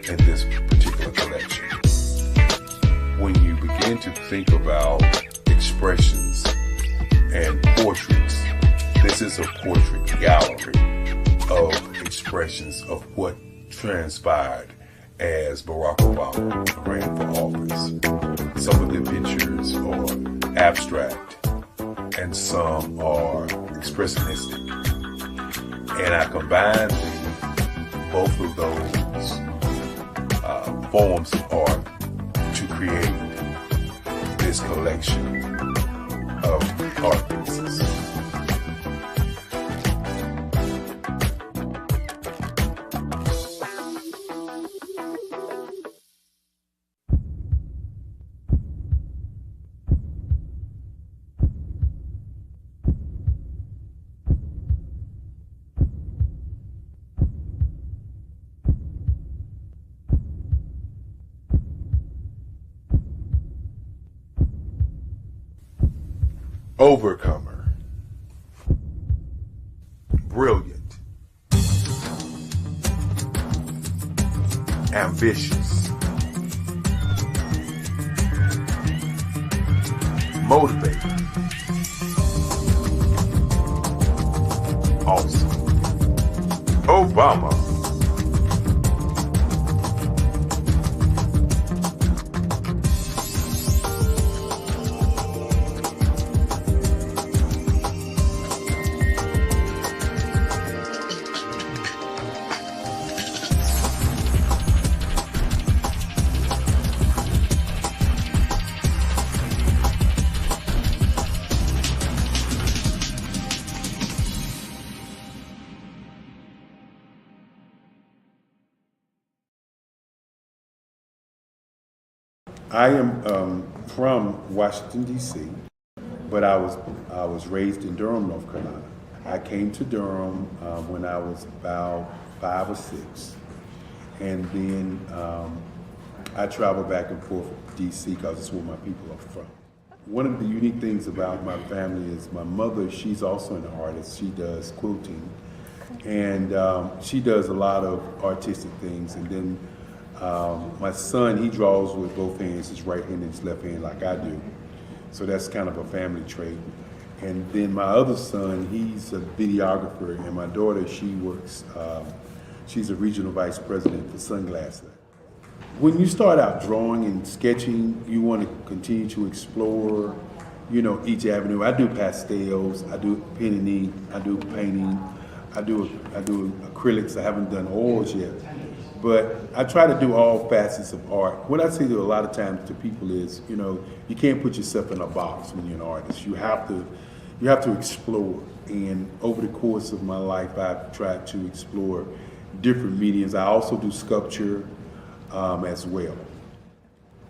in this particular collection. When you begin to think about expressions and portraits, this is a portrait gallery of expressions of what transpired as Barack Obama ran for office. Some of the pictures are abstract and some are expressionistic. And I combine both of those forms of art to create this collection of art pieces. Overcomer, brilliant, ambitious, motivated, awesome. Obama. I am from Washington, D.C., but I was raised in Durham, North Carolina. I came to Durham when I was about 5 or 6, and then I traveled back and forth to D.C. because it's where my people are from. One of the unique things about my family is my mother, she's also an artist. She does quilting, And she does a lot of artistic things. And then my son, he draws with both hands, his right hand and his left hand, like I do. So that's kind of a family trait. And then my other son, he's a videographer, and my daughter, she works, she's a regional vice president for Sunglasses. When you start out drawing and sketching, you want to continue to explore, each avenue. I do pastels, I do pen and ink, I do painting, I do acrylics. I haven't done oils yet, but I try to do all facets of art. What I say to a lot of times to people is, you can't put yourself in a box when you're an artist. You have to explore. And over the course of my life, I've tried to explore different mediums. I also do sculpture as well.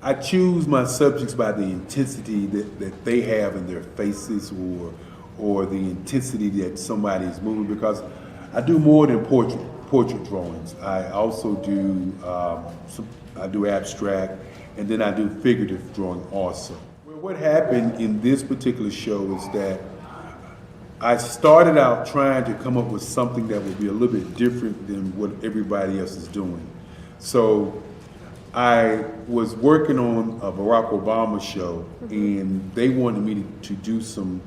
I choose my subjects by the intensity that they have in their faces, or the intensity that somebody is moving, because I do more than portrait drawings. I also do I do abstract, and then I do figurative drawing also. Well, what happened in this particular show is that I started out trying to come up with something that would be a little bit different than what everybody else is doing. So I was working on a Barack Obama show, and they wanted me to do some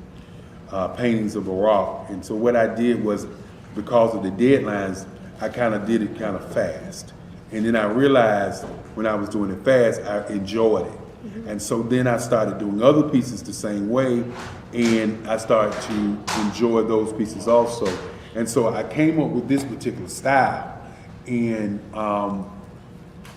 paintings of Barack. And so what I did was, because of the deadlines, I kind of did it kind of fast. And then I realized when I was doing it fast, I enjoyed it. And so then I started doing other pieces the same way, and I started to enjoy those pieces also. And so I came up with this particular style, and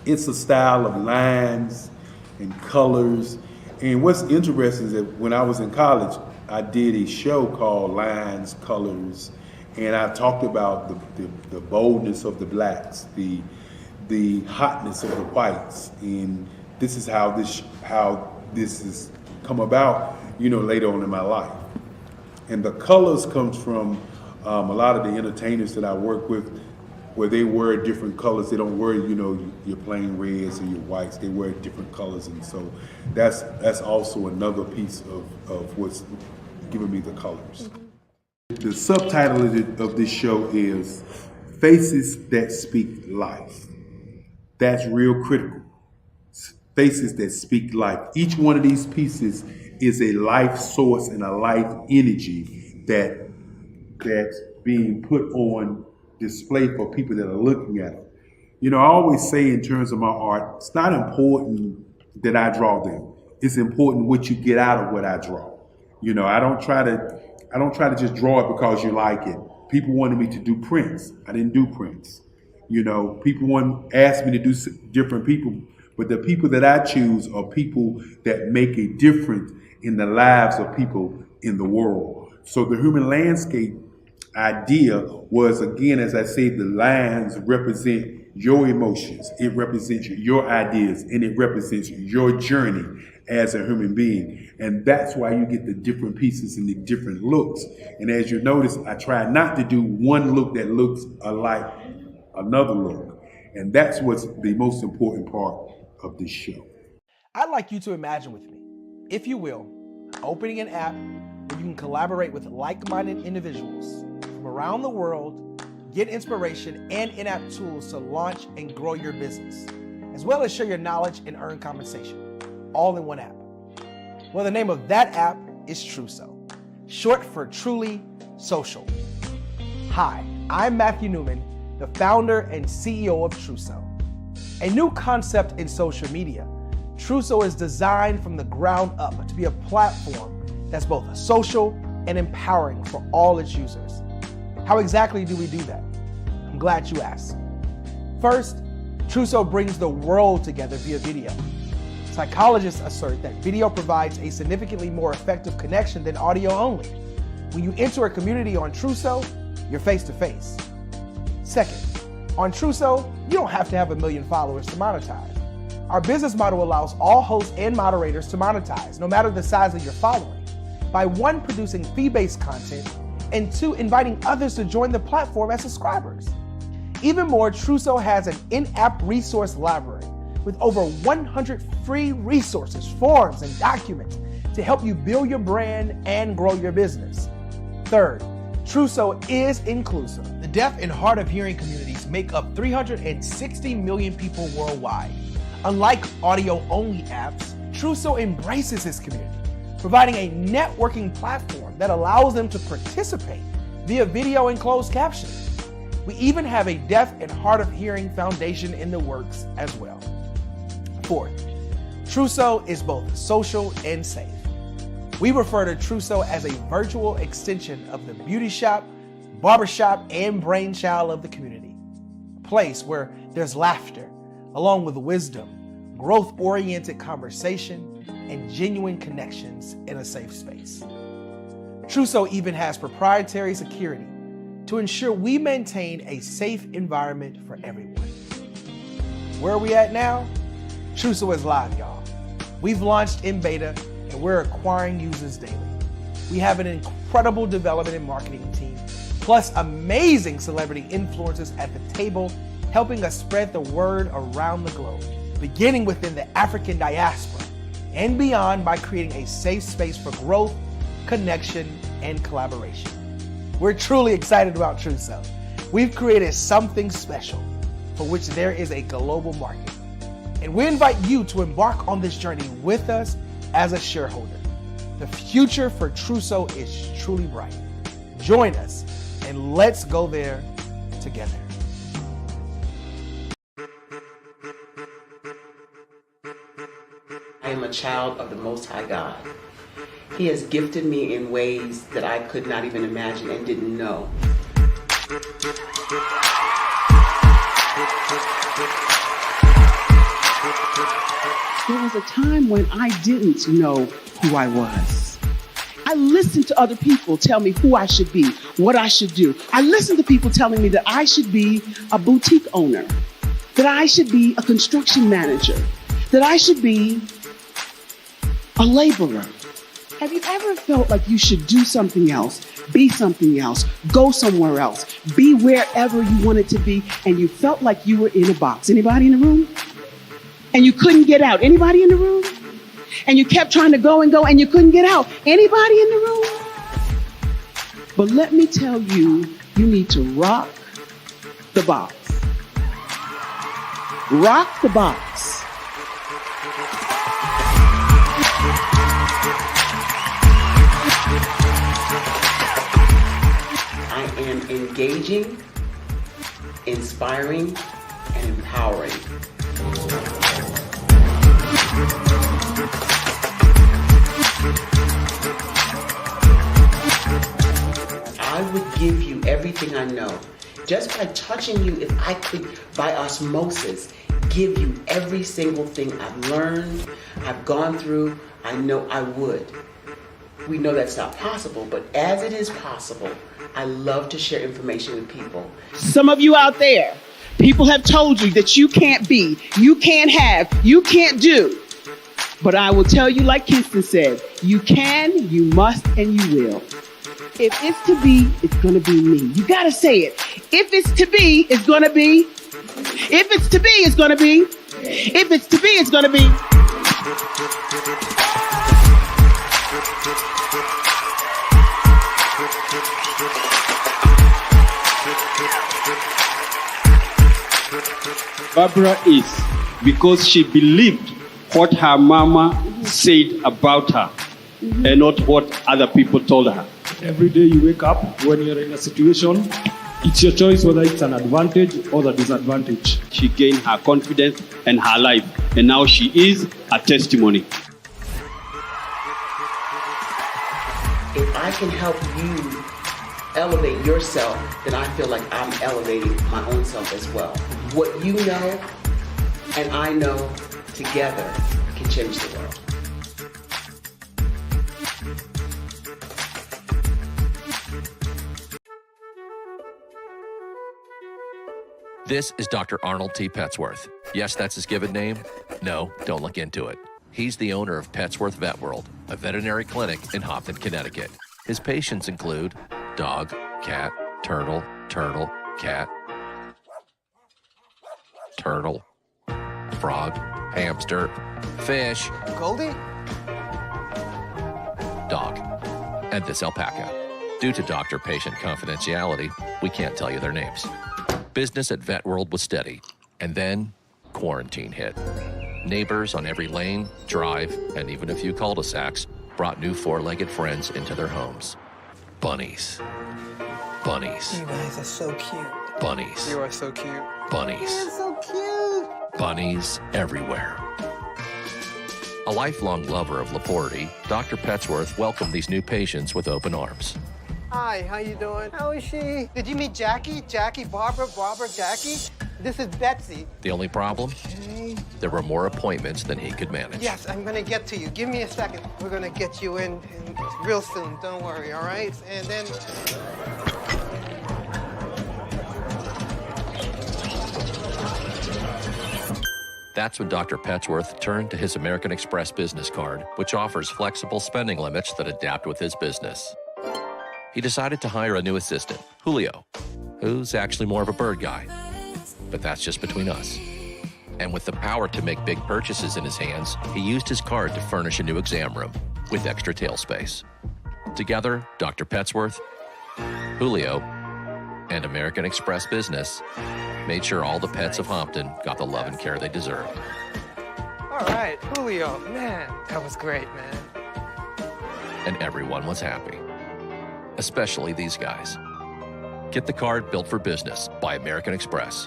it's a style of lines and colors. And what's interesting is that when I was in college, I did a show called Lines, Colors, and I talked about the boldness of the blacks, the hotness of the whites, and this is how this has come about, later on in my life. And the colors comes from a lot of the entertainers that I work with, where they wear different colors. They don't wear, your plain reds or your whites. They wear different colors, and so that's also another piece of what's giving me the colors. The subtitle of this show is Faces That Speak Life. That's real critical. Faces that speak life. Each one of these pieces is a life source and a life energy that's being put on display for people that are looking at it. I always say in terms of my art, it's not important that I draw them. It's important what you get out of what I draw. I don't try to just draw it because you like it. People wanted me to do prints. I didn't do prints. People asked me to do different people, but the people that I choose are people that make a difference in the lives of people in the world. So the human landscape idea was, again, as I say, the lines represent your emotions, it represents your ideas, and it represents your journey as a human being. And that's why you get the different pieces and the different looks. And as you notice, I try not to do one look that looks alike another look. And that's what's the most important part of this show. I'd like you to imagine with me, if you will, opening an app where you can collaborate with like-minded individuals from around the world, get inspiration and in-app tools to launch and grow your business, as well as share your knowledge and earn compensation, all in one app. Well, the name of that app is Truso, short for Truly Social. Hi, I'm Matthew Newman, the founder and CEO of Truso. A new concept in social media, Truso is designed from the ground up to be a platform that's both social and empowering for all its users. How exactly do we do that? I'm glad you asked. First, Truso brings the world together via video. Psychologists assert that video provides a significantly more effective connection than audio only. When you enter a community on Truso, you're face to face. Second, on Truso, you don't have to have 1 million followers to monetize. Our business model allows all hosts and moderators to monetize, no matter the size of your following, by 1, producing fee-based content, and 2, inviting others to join the platform as subscribers. Even more, Truso has an in-app resource library with over 100 free resources, forms, and documents to help you build your brand and grow your business. Third, Truso is inclusive. The deaf and hard of hearing communities make up 360 million people worldwide. Unlike audio-only apps, Truso embraces its community, providing a networking platform that allows them to participate via video and closed captioning. We even have a deaf and hard of hearing foundation in the works as well. Fourth, Truso is both social and safe. We refer to Truso as a virtual extension of the beauty shop, barbershop, and brainchild of the community. A place where there's laughter, along with wisdom, growth-oriented conversation, and genuine connections in a safe space. Truso even has proprietary security to ensure we maintain a safe environment for everyone. Where are we at now? Truso is live, y'all. We've launched in beta and we're acquiring users daily. We have an incredible development and marketing team, plus amazing celebrity influencers at the table, helping us spread the word around the globe, beginning within the African diaspora and beyond by creating a safe space for growth, connection, and collaboration. We're truly excited about Truso. We've created something special for which there is a global market. And we invite you to embark on this journey with us as a shareholder. The future for Truso is truly bright. Join us and let's go there together. I am a child of the Most High God. He has gifted me in ways that I could not even imagine and didn't know. There was a time when I didn't know who I was. I listened to other people tell me who I should be, what I should do. I listened to people telling me that I should be a boutique owner, that I should be a construction manager, that I should be a laborer. Have you ever felt like you should do something else, be something else, go somewhere else, be wherever you wanted to be, and you felt like you were in a box? Anybody in the room? And you couldn't get out? Anybody in the room? And you kept trying to go and go and you couldn't get out? Anybody in the room? But let me tell you, you need to rock the box. Rock the box. I am engaging, inspiring, and empowering. I would give you everything I know. Just by touching you, if I could, by osmosis, give you every single thing I've learned, I've gone through, I know I would. We know that's not possible, but as it is possible, I love to share information with people. Some of you out there, people have told you that you can't be, you can't have, you can't do. But I will tell you, like Kinston said, you can, you must, and you will. If it's to be, it's going to be me. You got to say it. If it's to be, it's going to be. If it's to be, it's going to be. If it's to be, it's going to be. Barbara is because she believed what her mama said about her and not what other people told her. Every day you wake up, when you're in a situation, it's your choice whether it's an advantage or the disadvantage. She gained her confidence and her life, and now she is a testimony. If I can help you elevate yourself, then I feel like I'm elevating my own self as well. What you know and I know together can change the world. This is Dr. Arnold T. Petsworth. Yes, that's his given name. No, don't look into it. He's the owner of Petsworth Vet World, a veterinary clinic in Hopton, Connecticut. His patients include dog, cat, turtle, cat, turtle, frog, hamster, fish, Goldie? dog, and this alpaca. Due to doctor-patient confidentiality, we can't tell you their names. Business at Vet World was steady, and then quarantine hit. Neighbors on every lane, drive, and even a few cul-de-sacs brought new four-legged friends into their homes. Bunnies. Bunnies. You guys are so cute. Bunnies. You are so cute. Bunnies. You're so cute. Bunnies everywhere. A lifelong lover of Laporte, Dr. Petsworth welcomed these new patients with open arms. Hi, how you doing? How is she? Did you meet Jackie? Jackie, Barbara, Jackie? This is Betsy. The only problem? There were more appointments than he could manage. Yes, I'm gonna get to you. Give me a second. We're gonna get you in real soon. Don't worry, all right? And then... That's when Dr. Petsworth turned to his American Express business card, which offers flexible spending limits that adapt with his business. He decided to hire a new assistant, Julio, who's actually more of a bird guy. But that's just between us. And with the power to make big purchases in his hands, he used his card to furnish a new exam room with extra tail space. Together, Dr. Petsworth, Julio, and American Express Business made sure all the pets of Hompton got the love and care they deserved. All right, Julio, man, that was great, man. And everyone was happy. Especially these guys. Get the card built for business by American Express.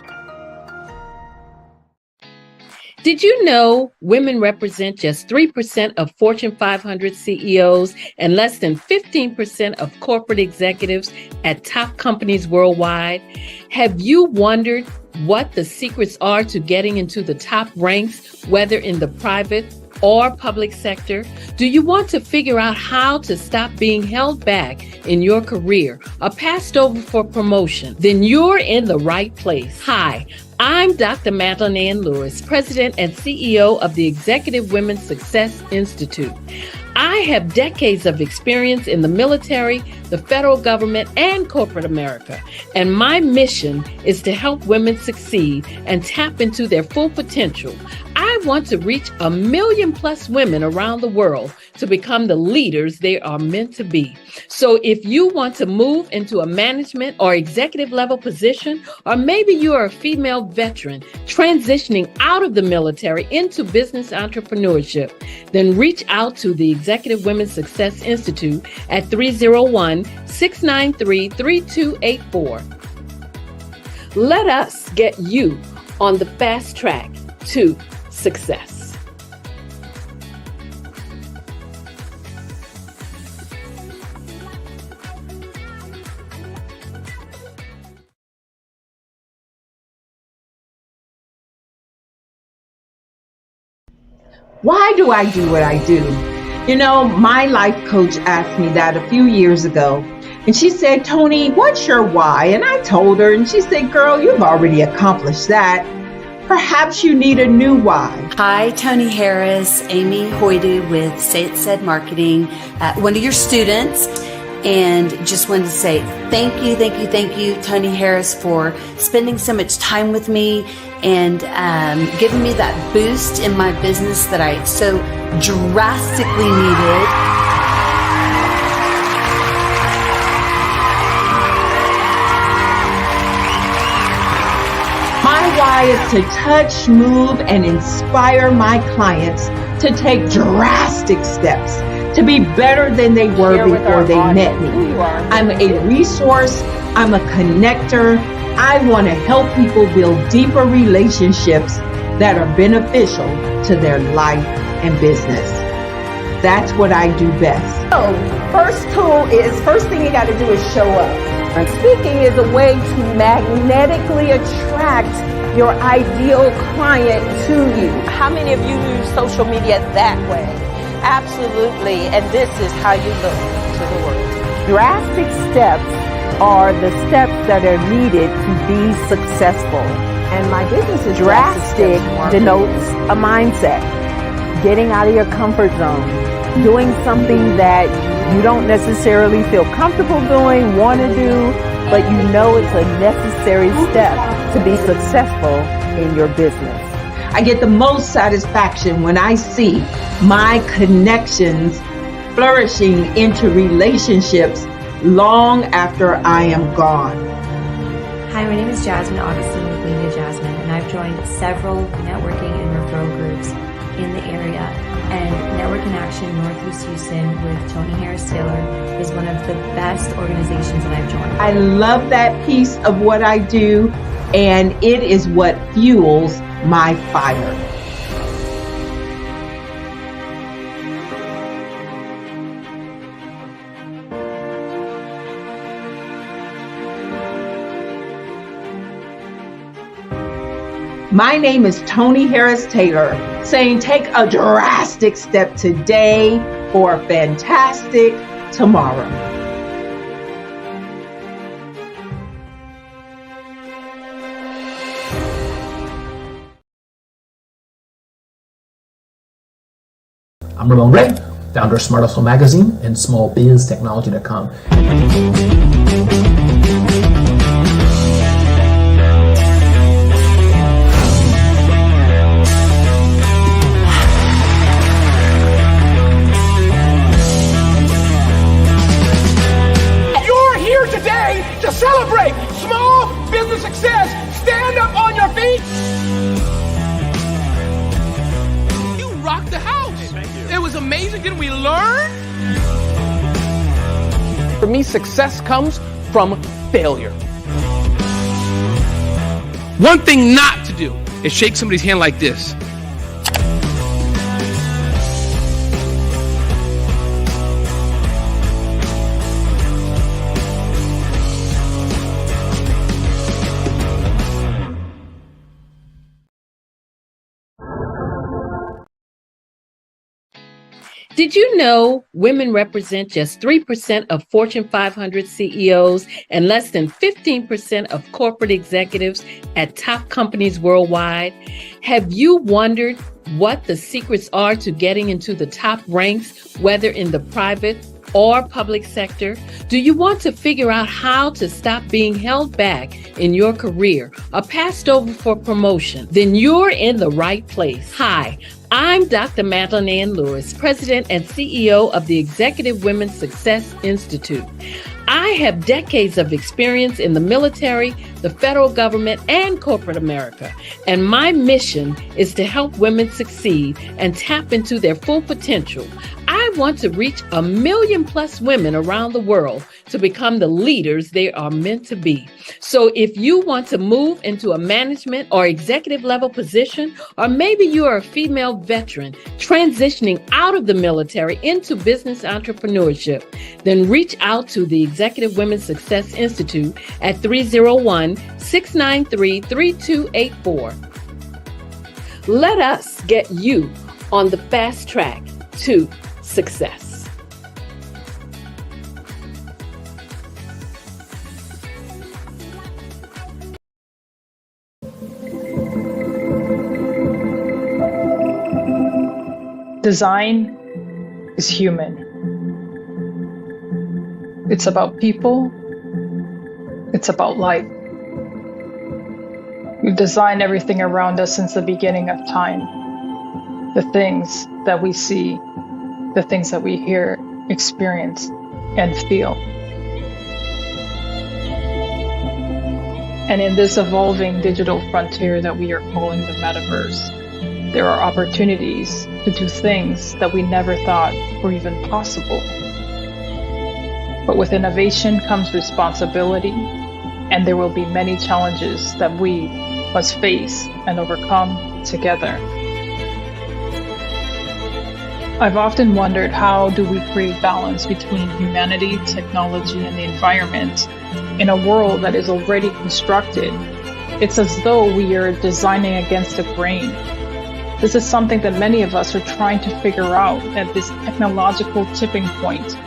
Did you know women represent just 3% of Fortune 500 CEOs and less than 15% of corporate executives at top companies worldwide? Have you wondered what the secrets are to getting into the top ranks, whether in the private or public sector? Do you want to figure out how to stop being held back in your career or passed over for promotion? Then you're in the right place. Hi, I'm Dr. Madeline Ann Lewis, President and CEO of the Executive Women's Success Institute. I have decades of experience in the military, the federal government, and corporate America, and my mission is to help women succeed and tap into their full potential. I want to reach 1 million plus women around the world to become the leaders they are meant to be. So if you want to move into a management or executive level position, or maybe you are a female veteran transitioning out of the military into business entrepreneurship, then reach out to the Executive Women's Success Institute at 301-693-3284. Let us get you on the fast track to success. Why do I do what I do? You know, my life coach asked me that a few years ago. And she said, Tony, what's your why? And I told her, and she said, girl, you've already accomplished that. Perhaps you need a new why. Hi, Tony Harris, Amy Hoydu with Say It Said Marketing, one of your students. And just wanted to say thank you, Tony Harris, for spending so much time with me and giving me that boost in my business that I so drastically needed. My why is to touch, move, and inspire my clients to take drastic steps to be better than they were before they met me. I'm a resource. I'm a connector. I want to help people build deeper relationships that are beneficial to their life and business. That's what I do best. So, first thing you got to do is show up. And speaking is a way to magnetically attract your ideal client to you. How many of you use social media that way? Absolutely, and this is how you look to the world. Drastic steps are the steps that are needed to be successful. And my business is drastic denotes a mindset. Getting out of your comfort zone. Doing something that you don't necessarily feel comfortable doing, want to do, but you know it's a necessary step to be successful in your business. I get the most satisfaction when I see my connections flourishing into relationships long after I am gone. Hi, my name is Jasmine Augustine with Media Jasmine, and I've joined several networking and referral groups in the area. And Network in Action Northeast Houston with Tony Harris Taylor is one of the best organizations that I've joined. I love that piece of what I do, and it is what fuels my fire. My name is Tony Harris Taylor, saying take a drastic step today for a fantastic tomorrow. I'm Ramon Ray, founder of Smart Hustle Magazine and smallbiztechnology.com. To celebrate small business success, stand up on your feet. You rocked the house. Hey, thank you. It was amazing. Didn't we learn? For me, success comes from failure. One thing not to do is shake somebody's hand like this. Did you know women represent just 3% of Fortune 500 CEOs and less than 15% of corporate executives at top companies worldwide? Have you wondered what the secrets are to getting into the top ranks, whether in the private or public sector? Do you want to figure out how to stop being held back in your career or passed over for promotion? Then you're in the right place. Hi, I'm Dr. Madeline Ann Lewis, President and CEO of the Executive Women's Success Institute. I have decades of experience in the military, the federal government, and corporate America, and my mission is to help women succeed and tap into their full potential. I want to reach 1 million+ women around the world to become the leaders they are meant to be. So if you want to move into a management or executive level position, or maybe you are a female veteran transitioning out of the military into business entrepreneurship, then reach out to the Executive Women's Success Institute at 301-693-3284. Let us get you on the fast track to success. Design is human. It's about people. It's about life. We've designed everything around us since the beginning of time. The things that we see, the things that we hear, experience, and feel. And in this evolving digital frontier that we are calling the metaverse, there are opportunities to do things that we never thought were even possible. But with innovation comes responsibility, and there will be many challenges that we must face and overcome together. I've often wondered, how do we create balance between humanity, technology, and the environment in a world that is already constructed? It's as though we are designing against the grain. This is something that many of us are trying to figure out at this technological tipping point.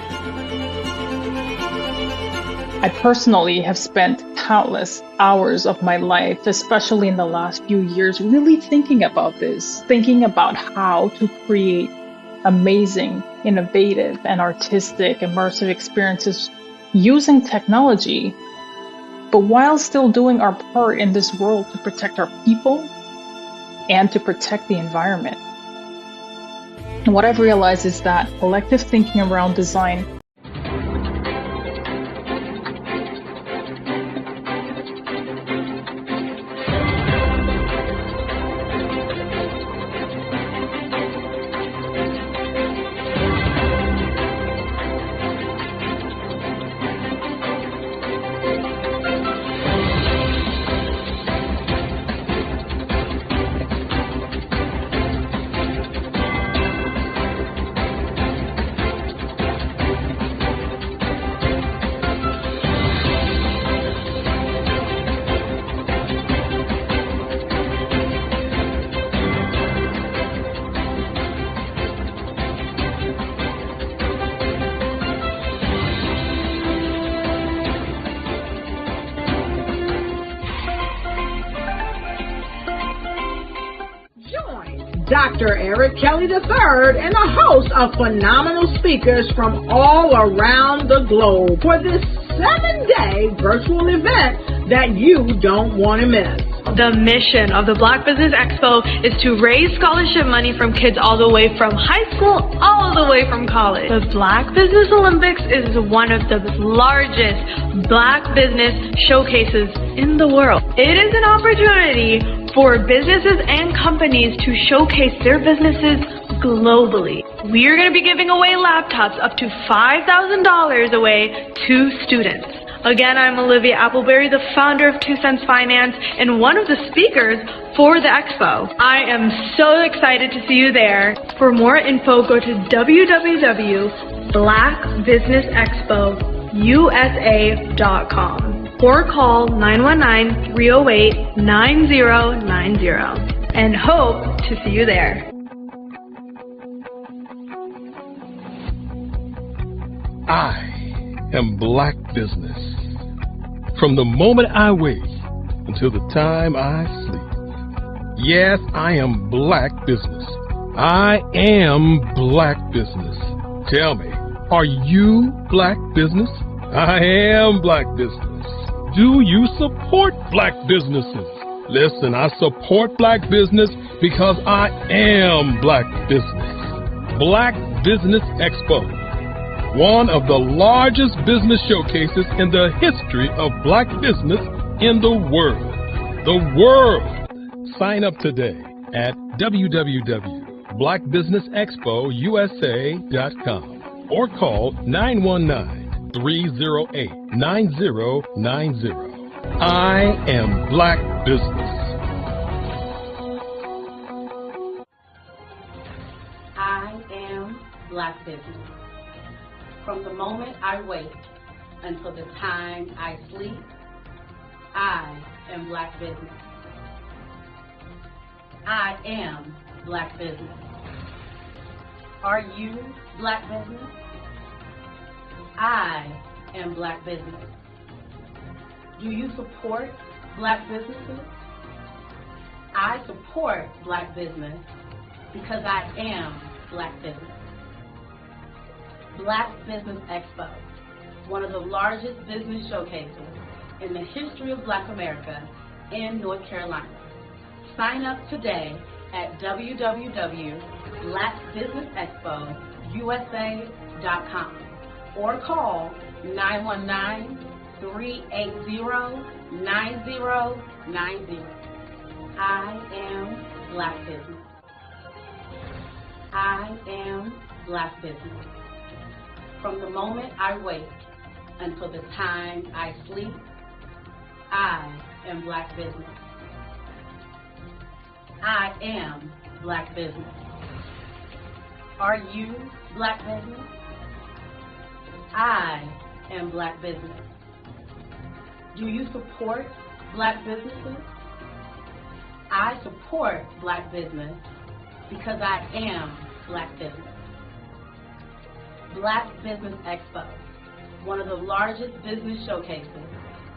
I personally have spent countless hours of my life, especially in the last few years, really thinking about this, thinking about how to create amazing, innovative, and artistic, immersive experiences using technology, but while still doing our part in this world to protect our people and to protect the environment. And what I've realized is that collective thinking around design Dr. Eric Kelly III and a host of phenomenal speakers from all around the globe for this 7-day virtual event that you don't want to miss. The mission of the Black Business Expo is to raise scholarship money from kids all the way from high school all the way from college. The Black Business Olympics is one of the largest Black business showcases in the world. It is an opportunity for businesses and companies to showcase their businesses globally. We are going to be giving away laptops up to $5,000 away to students. Again, I'm Olivia Appleberry, the founder of 2 Cents Finance and one of the speakers for the expo. I am so excited to see you there. For more info, go to www.blackbusinessexpousa.com or call 919-308-9090 and hope to see you there. I am Black Business. From the moment I wake until the time I sleep. Yes, I am Black Business. I am Black Business. Tell me, are you Black Business? I am Black Business. Do you support Black businesses? Listen, I support Black business because I am Black Business. Black Business Expo. One of the largest business showcases in the history of Black business in the world. The world! Sign up today at www.blackbusinessexpousa.com or call 919-308-9090. I am Black Business. I am Black Business. From the moment I wake until the time I sleep, I am Black Business. I am Black Business. Are you Black Business? I am Black Business. Do you support Black businesses? I support Black business because I am Black Business. Black Business Expo, one of the largest business showcases in the history of Black America in North Carolina. Sign up today at www.blackbusinessexpousa.com or call 919-380-9090. I am Black Business. I am Black Business. From the moment I wake until the time I sleep, I am Black Business. I am Black Business. Are you Black Business? I am Black Business. Do you support Black businesses? I support Black business because I am Black Business. Black Business Expo, one of the largest business showcases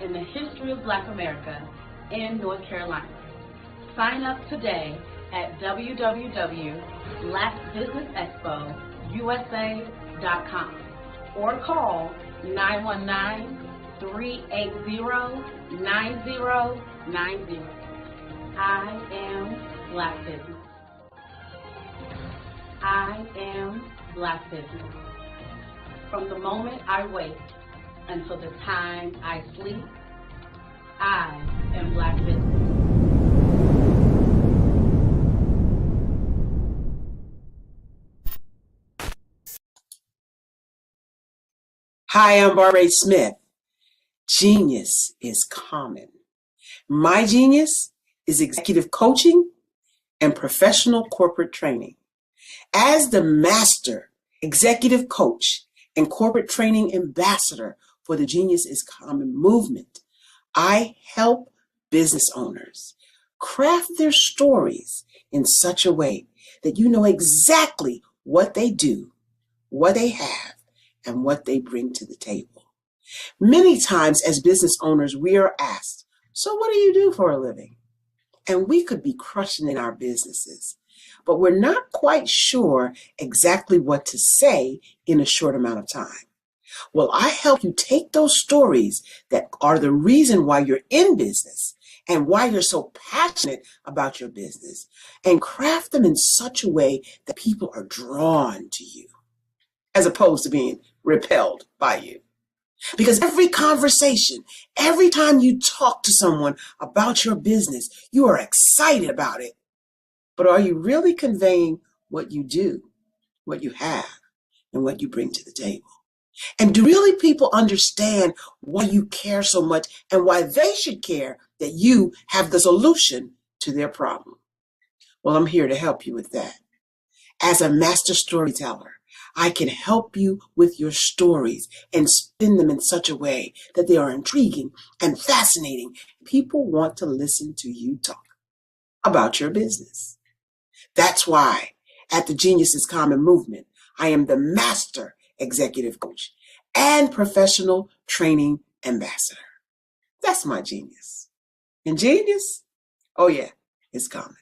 in the history of Black America in North Carolina. Sign up today at www.blackbusinessexpousa.com or call 919-380-9090. I am Black Business. I am Black Business. From the moment I wake until the time I sleep, I am Black Business. Hi, I'm Barbara Smith. Genius is common. My genius is executive coaching and professional corporate training. As the master executive coach and corporate training ambassador for the Genius is Common movement, I help business owners craft their stories in such a way that you know exactly what they do, what they have, and what they bring to the table. Many times as business owners, we are asked, so what do you do for a living? And we could be crushing in our businesses, but we're not quite sure exactly what to say in a short amount of time. Well, I help you take those stories that are the reason why you're in business and why you're so passionate about your business and craft them in such a way that people are drawn to you as opposed to being repelled by you. Because every conversation, every time you talk to someone about your business, you are excited about it. But are you really conveying what you do, what you have, and what you bring to the table? And do really people understand why you care so much and why they should care that you have the solution to their problem? Well, I'm here to help you with that. As a master storyteller, I can help you with your stories and spin them in such a way that they are intriguing and fascinating. People want to listen to you talk about your business. That's why at the Genius is Common movement, I am the master executive coach and professional training ambassador. That's my genius. And genius? Oh yeah, it's common.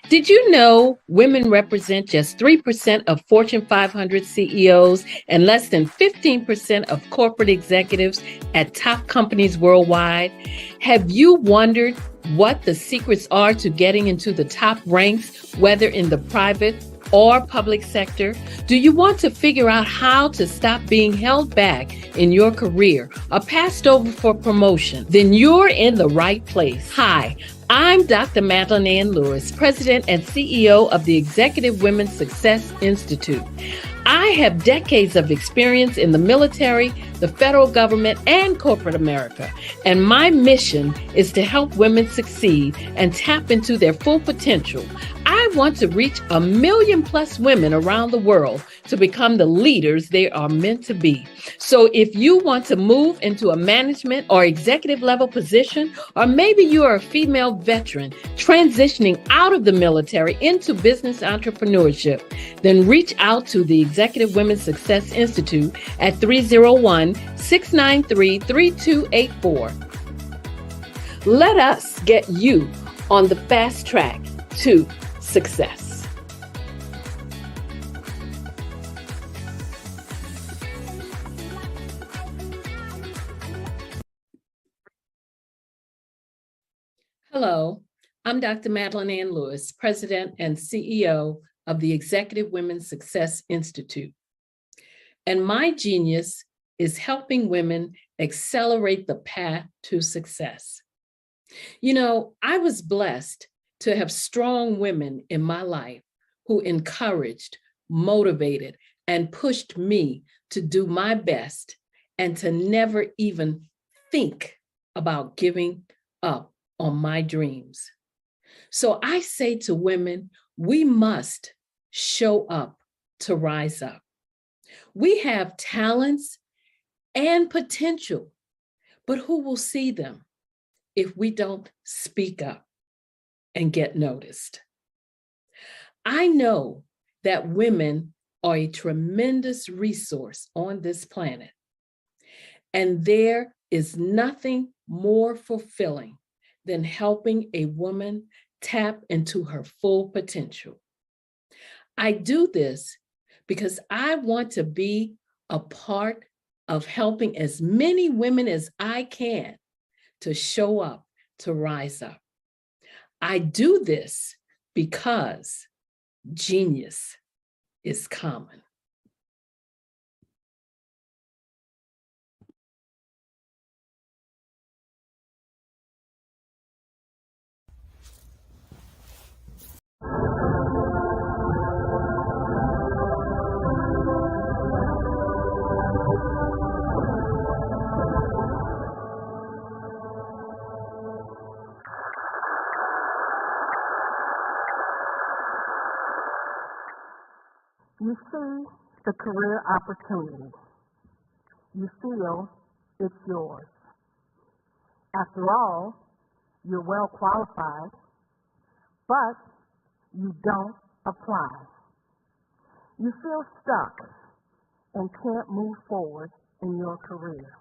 Did you know women represent just 3% of Fortune 500 CEOs and less than 15% of corporate executives at top companies worldwide? Have you wondered what the secrets are to getting into the top ranks, whether in the private or public sector? Do you want to figure out how to stop being held back in your career or passed over for promotion? Then you're in the right place. Hi, I'm Dr. Madeline Ann Lewis, President and CEO of the Executive Women's Success Institute. I have decades of experience in the military, the federal government, and corporate America, and my mission is to help women succeed and tap into their full potential. I want to reach 1 million plus women around the world to become the leaders they are meant to be. So if you want to move into a management or executive level position, or maybe you are a female veteran transitioning out of the military into business entrepreneurship, then reach out to the Executive Women's Success Institute at 301-693-3284. Let us get you on the fast track to success. Hello, I'm Dr. Madeline Ann Lewis, President and CEO of the Executive Women's Success Institute. And my genius is helping women accelerate the path to success. You know, I was blessed to have strong women in my life who encouraged, motivated, and pushed me to do my best and to never even think about giving up on my dreams. So I say to women, we must show up to rise up. We have talents and potential, but who will see them if we don't speak up and get noticed? I know that women are a tremendous resource on this planet, and there is nothing more fulfilling than helping a woman tap into her full potential. I do this because I want to be a part of helping as many women as I can to show up, to rise up. I do this because genius is common. You see the career opportunity. You feel it's yours. After all, you're well qualified, but you don't apply. You feel stuck and can't move forward in your career.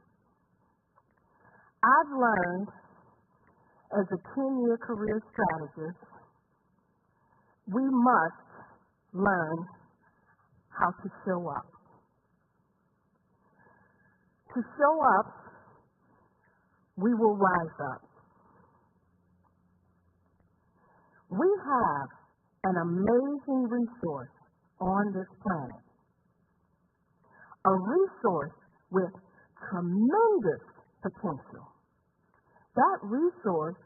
I've learned as a 10-year career strategist, we must learn how to show up. To show up, we will rise up. We have an amazing resource on this planet, a resource with tremendous potential. That resource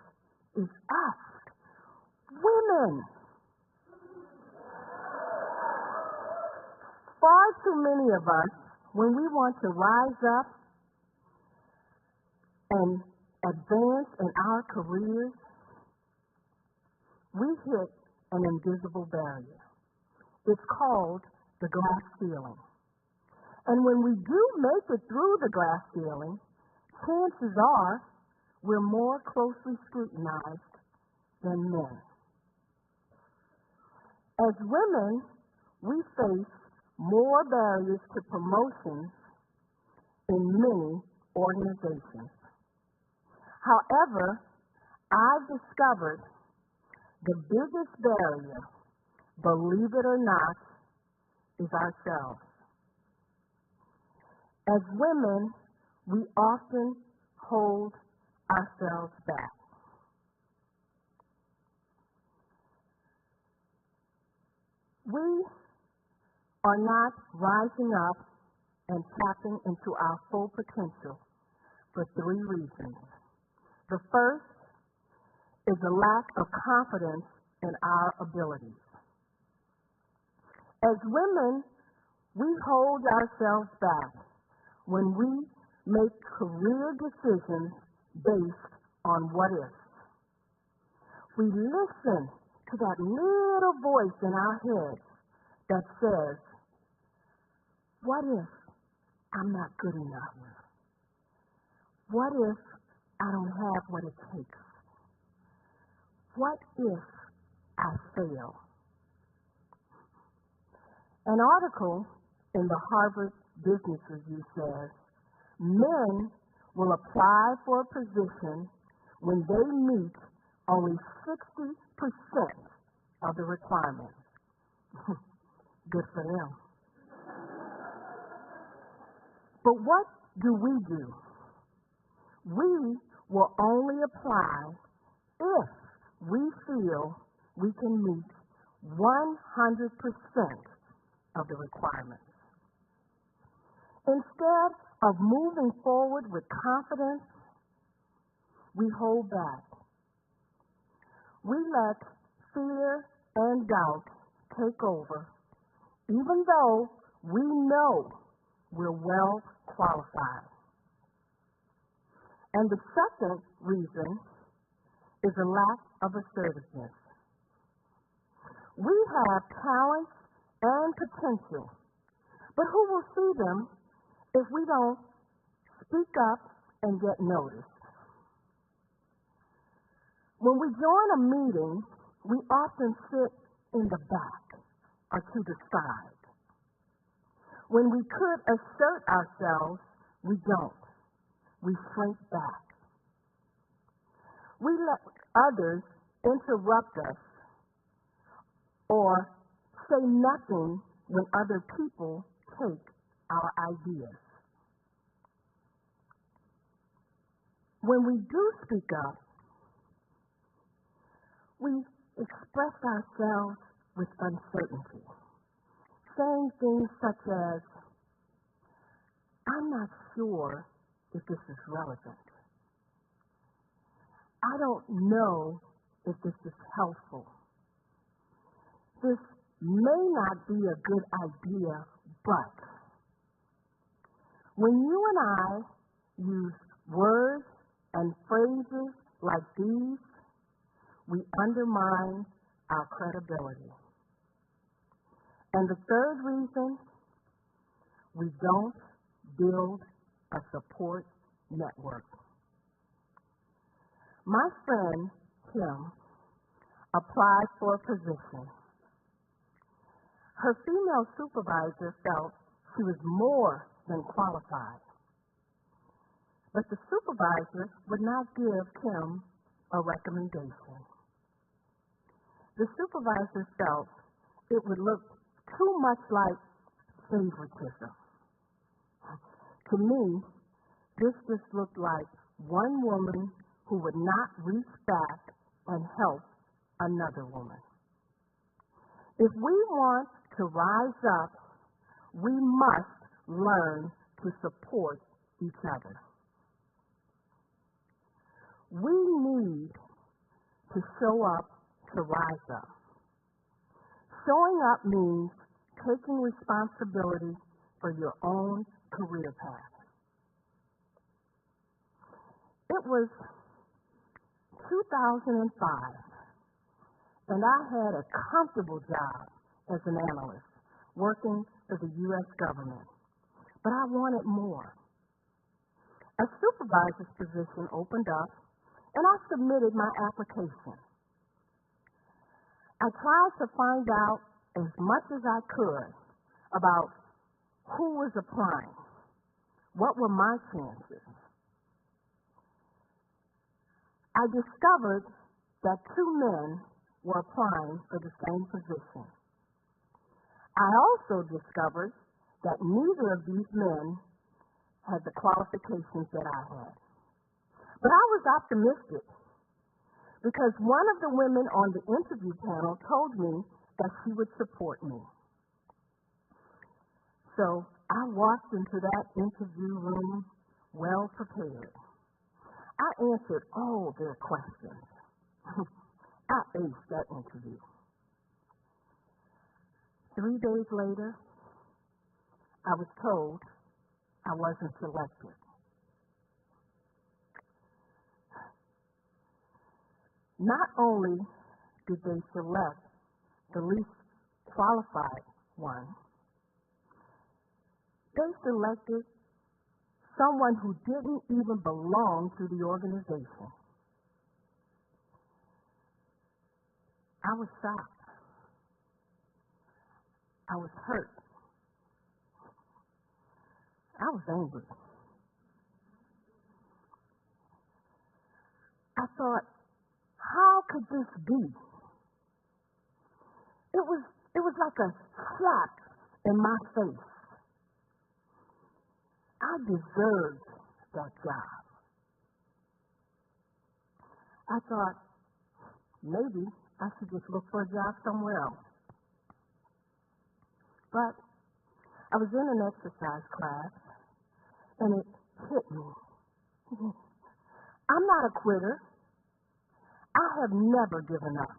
is us, women. Far too many of us, when we want to rise up and advance in our careers, we hit an invisible barrier. It's called the glass ceiling. And when we do make it through the glass ceiling, chances are we're more closely scrutinized than men. As women, we face more barriers to promotion in many organizations. However, I've discovered the biggest barrier, believe it or not, is ourselves. As women, we often hold ourselves back. We are not rising up and tapping into our full potential for 3 reasons. The first is a lack of confidence in our abilities. As women, we hold ourselves back when we make career decisions based on what ifs. We listen to that little voice in our heads that says, what if I'm not good enough? What if I don't have what it takes? What if I fail? An article in the Harvard Business Review says, men will apply for a position when they meet only 60% of the requirements. Good for them. But what do? We will only apply if we feel we can meet 100% of the requirements. Instead of moving forward with confidence, we hold back. We let fear and doubt take over, even though we know we're well qualified. And the second reason is a lack of assertiveness. We have talents and potential, but who will see them if we don't speak up and get noticed? When we join a meeting, we often sit in the back or to the side. When we could assert ourselves, we don't. We shrink back. We let others interrupt us or say nothing when other people take our ideas. When we do speak up, we express ourselves with uncertainty, saying things such as, I'm not sure if this is relevant. I don't know if this is helpful. This may not be a good idea, but when you and I use words and phrases like these, we undermine our credibility. And the third reason, we don't build a support network. My friend, Kim, applied for a position. Her female supervisor felt she was more than qualified. But the supervisor would not give Kim a recommendation. The supervisor felt it would look too much like favoritism. To me, this just looked like one woman who would not reach back and help another woman. If we want to rise up, we must learn to support each other. We need to show up to rise up. Showing up means taking responsibility for your own career path. It was 2005, and I had a comfortable job as an analyst working for the U.S. government, but I wanted more. A supervisor's position opened up, and I submitted my application. I tried to find out as much as I could about who was applying, what were my chances. I discovered that 2 men were applying for the same position. I also discovered that neither of these men had the qualifications that I had. But I was optimistic because one of the women on the interview panel told me that she would support me. So I walked into that interview room well prepared. I answered all their questions. I aced that interview. 3 days later, I was told I wasn't selected. Not only did they select the least qualified one, they selected someone who didn't even belong to the organization. I was shocked. I was hurt. I was angry. I thought, how could this be? It was like a slap in my face. I deserved that job. I thought, maybe I should just look for a job somewhere else. But I was in an exercise class, and it hit me. I'm not a quitter. I have never given up.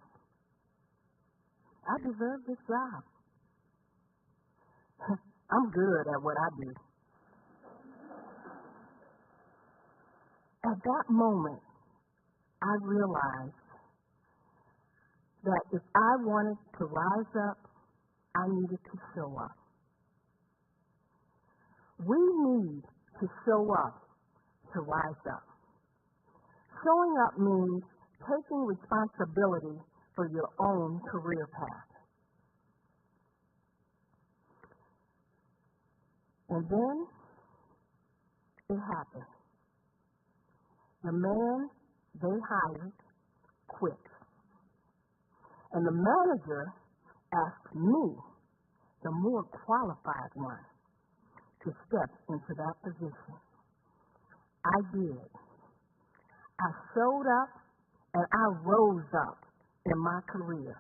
I deserve this job. I'm good at what I do. At that moment, I realized that if I wanted to rise up, I needed to show up. We need to show up to rise up. Showing up means taking responsibility for your own career path. And then it happened. The man they hired quit. And the manager asked me, the more qualified one, to step into that position. I did. I showed up and I rose up in my career.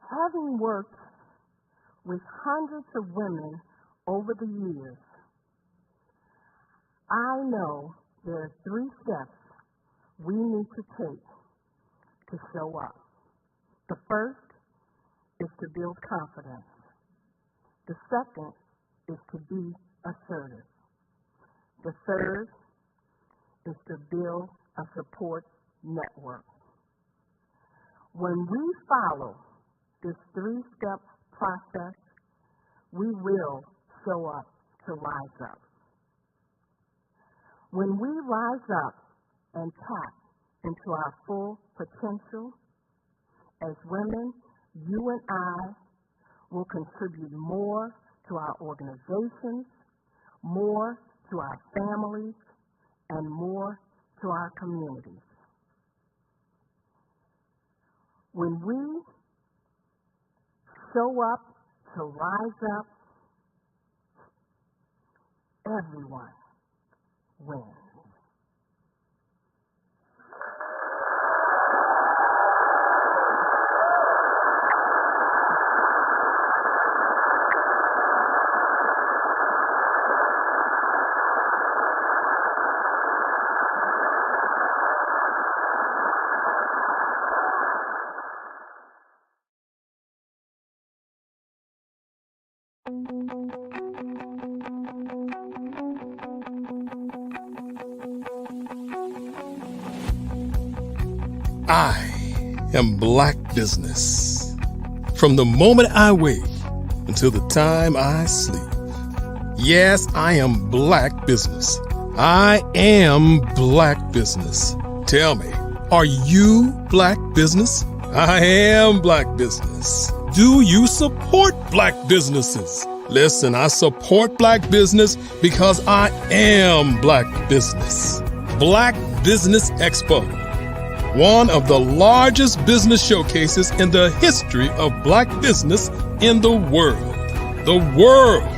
Having worked with hundreds of women over the years, I know there are 3 steps we need to take to show up. The first is to build confidence. The second is to be assertive. The third is to build a support network. When we follow this 3-step process, we will show up to rise up. When we rise up and tap into our full potential, as women, you and I will contribute more to our organizations, more to our families, and more to to our communities. When we show up to rise up, everyone wins. I am Black business. From the moment I wake until the time I sleep. Yes, I am Black business. I am Black business. Tell me, are you Black business? I am Black business. Do you support Black businesses? Listen, I support Black business because I am Black business. Black Business Expo, one of the largest business showcases in the history of Black business in the world. The world!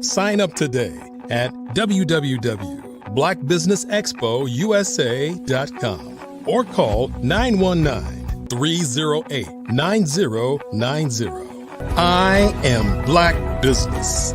Sign up today at www.blackbusinessexpousa.com or call 919-308-9090. I am Black business.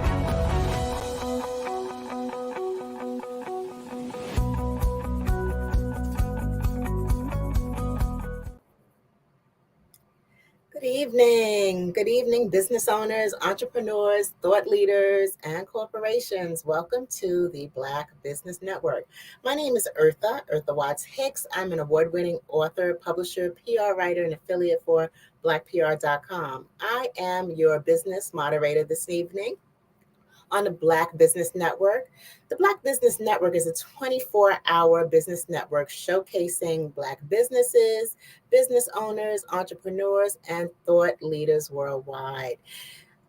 Good evening, business owners, entrepreneurs, thought leaders, and corporations. Welcome to the Black Business Network. My name is Eartha Watts Hicks. I'm an award-winning author, publisher, PR writer, and affiliate for blackpr.com. I am your business moderator this evening on the Black Business Network. The Black Business Network is a 24-hour business network showcasing Black businesses, business owners, entrepreneurs, and thought leaders worldwide.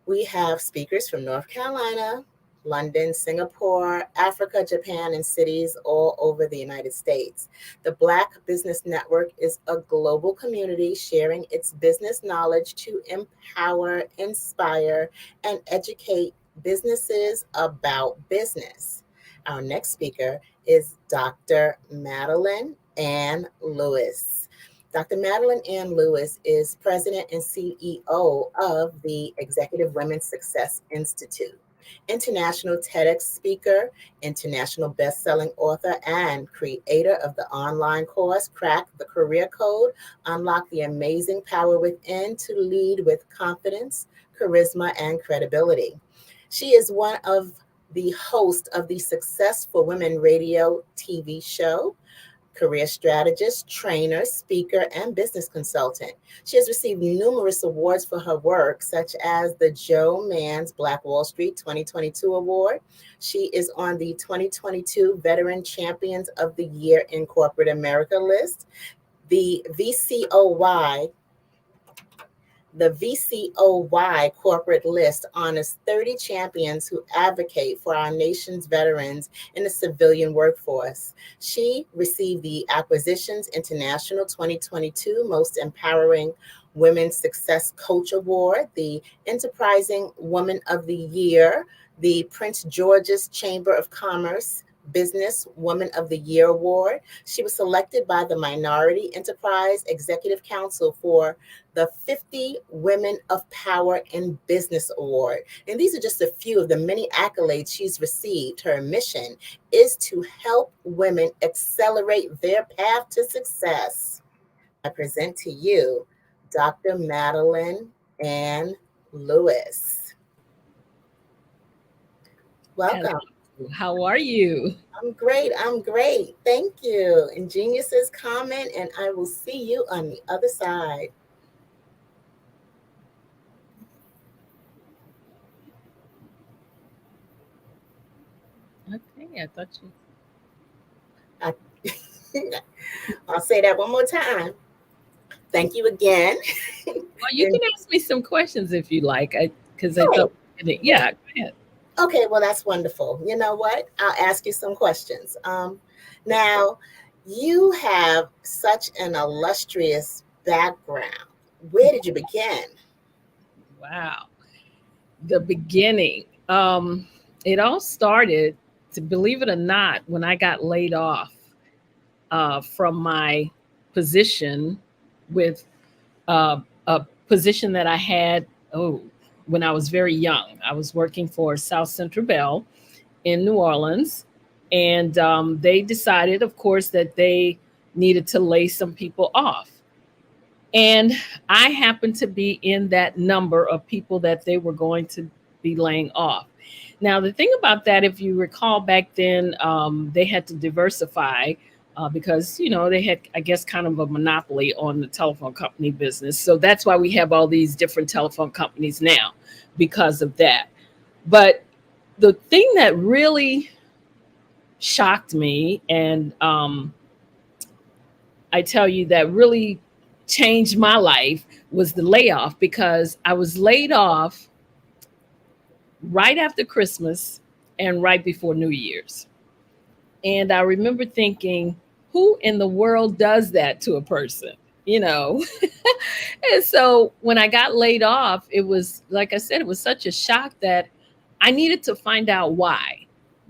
We have speakers from North Carolina, London, Singapore, Africa, Japan, and cities all over the United States. The Black Business Network is a global community sharing its business knowledge to empower, inspire, and educate businesses about business. Our next speaker is Dr. Madeline Ann Lewis. Dr. Madeline Ann Lewis is president and CEO of the Executive Women's Success Institute, international TEDx speaker, international best-selling author, and creator of the online course, Crack the Career Code, Unlock the Amazing Power Within to Lead with Confidence, Charisma, and Credibility. She is one of the hosts of the Successful Women radio TV show, career strategist, trainer, speaker, and business consultant. She has received numerous awards for her work, such as the Joe Mann's Black Wall Street 2022 Award. She is on the 2022 Veteran Champions of the Year in Corporate America list, the VCOY corporate list honors 30 champions who advocate for our nation's veterans in the civilian workforce. She received the Acquisitions International 2022 Most Empowering Women Success Coach Award, the Enterprising Woman of the Year, the Prince George's Chamber of Commerce Business Woman of the Year Award. She was selected by the Minority Enterprise Executive Council for the 50 Women of Power in Business Award. And these are just a few of the many accolades she's received. Her mission is to help women accelerate their path to success. I present to you Dr. Madeline Ann Lewis. Welcome. Hello. How are you? I'm great. Thank you. And geniuses, comment, and I will see you on the other side. Okay, I thought you. I'll say that one more time. Thank you again. Well, you can ask me some questions if you like, because I thought, yeah, go ahead. Okay, well, that's wonderful. You know what? I'll ask you some questions. Now, You have such an illustrious background. Where did you begin? Wow. The beginning. It all started, to believe it or not, when I got laid off from my position with a position that I had, when I was very young. I was working for South Central Bell in New Orleans. And they decided, of course, that they needed to lay some people off. And I happened to be in that number of people that they were going to be laying off. Now, the thing about that, if you recall back then, they had to diversify because, they had, I guess, kind of a monopoly on the telephone company business. So that's why we have all these different telephone companies now because of that. But the thing that really shocked me, and I tell you, that really changed my life, was the layoff, because I was laid off right after Christmas and right before New Year's. And I remember thinking, who in the world does that to a person? And so when I got laid off, it was, like I said, it was such a shock that I needed to find out why.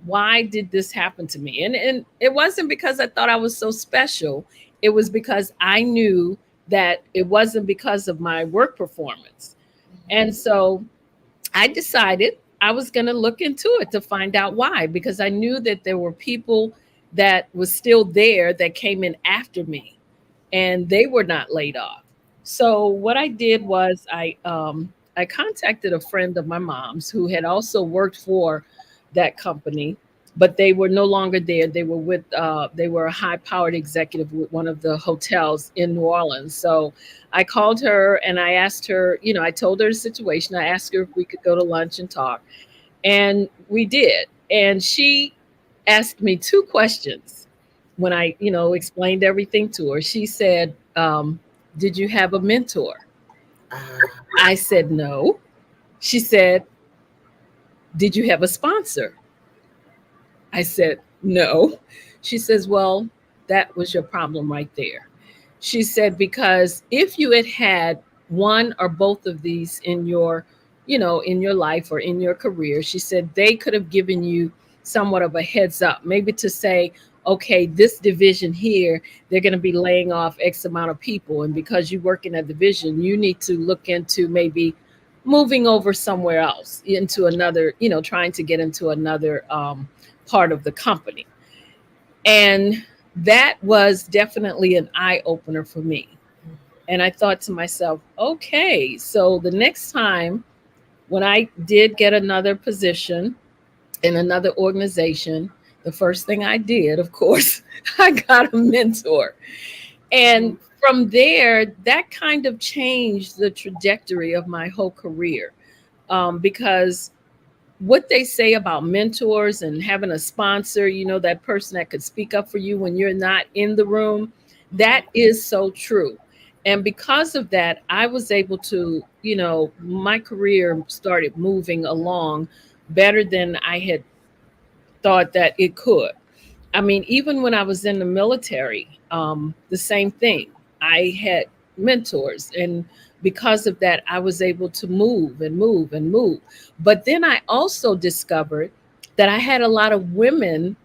Why did this happen to me? And it wasn't because I thought I was so special. It was because I knew that it wasn't because of my work performance. And so I decided I was going to look into it to find out why, because I knew that there were people that was still there that came in after me, and they were not laid off. So what I did was I contacted a friend of my mom's who had also worked for that company, but they were no longer there. They were with they were a high-powered executive with one of the hotels in New Orleans. So I called her and I asked her, I told her the situation. I asked her if we could go to lunch and talk. And we did. And she asked me two questions when I, explained everything to her. She said, did you have a mentor? I said, no. She said, did you have a sponsor? I said, no. She says, well, that was your problem right there. She said, because if you had one or both of these in your, in your life or in your career, she said they could have given you somewhat of a heads up, maybe to say, okay, this division here, they're going to be laying off X amount of people. And because you work in a division, you need to look into maybe moving over somewhere else, into another, trying to get into another part of the company. And that was definitely an eye opener for me. And I thought to myself, okay, so the next time when I did get another position in another organization, the first thing I did, of course, I got a mentor. And from there, that kind of changed the trajectory of my whole career, because what they say about mentors and having a sponsor, that person that could speak up for you when you're not in the room, that is so true. And because of that, I was able to, my career started moving along better than I had thought that it could. I mean, even when I was in the military, the same thing. I had mentors, and because of that, I was able to move and move and move. But then I also discovered that I had a lot of women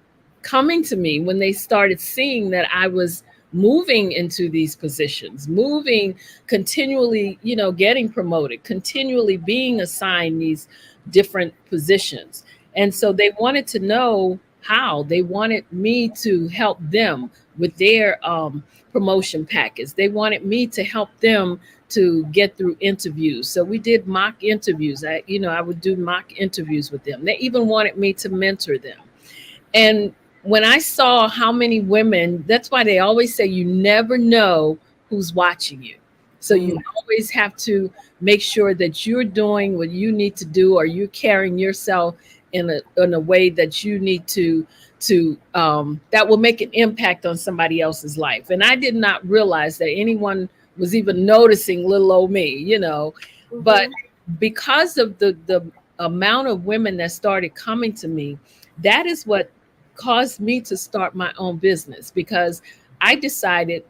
coming to me when they started seeing that I was moving into these positions, moving continually, getting promoted, continually being assigned these different positions. And so they wanted to know how. They wanted me to help them with their promotion package. They wanted me to help them to get through interviews. So we did mock interviews. I would do mock interviews with them. They even wanted me to mentor them. And when I saw how many women, that's why they always say you never know who's watching you. So you always have to make sure that you're doing what you need to do, or you're carrying yourself in a way that you need to that will make an impact on somebody else's life. And I did not realize that anyone was even noticing little old me, but because of the amount of women that started coming to me, that is what caused me to start my own business, because I decided,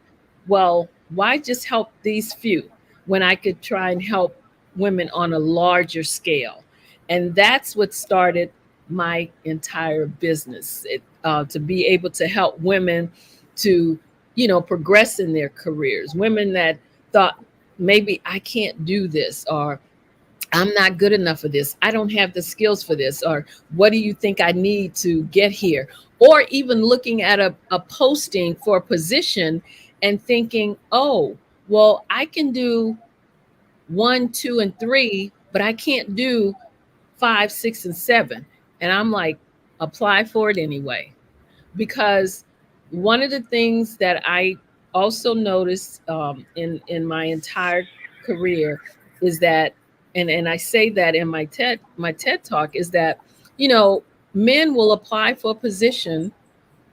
well, why just help these few when I could try and help women on a larger scale? And that's what started my entire business, to be able to help women to, progress in their careers. Women that thought, maybe I can't do this, or I'm not good enough for this. I don't have the skills for this. Or what do you think I need to get here? Or even looking at a posting for a position and thinking, oh, well, I can do 1, 2, and 3, but I can't do 5, 6, and 7. And I'm like, apply for it anyway. Because one of the things that I also noticed in my entire career is that, and I say that in my TED talk, is that, men will apply for a position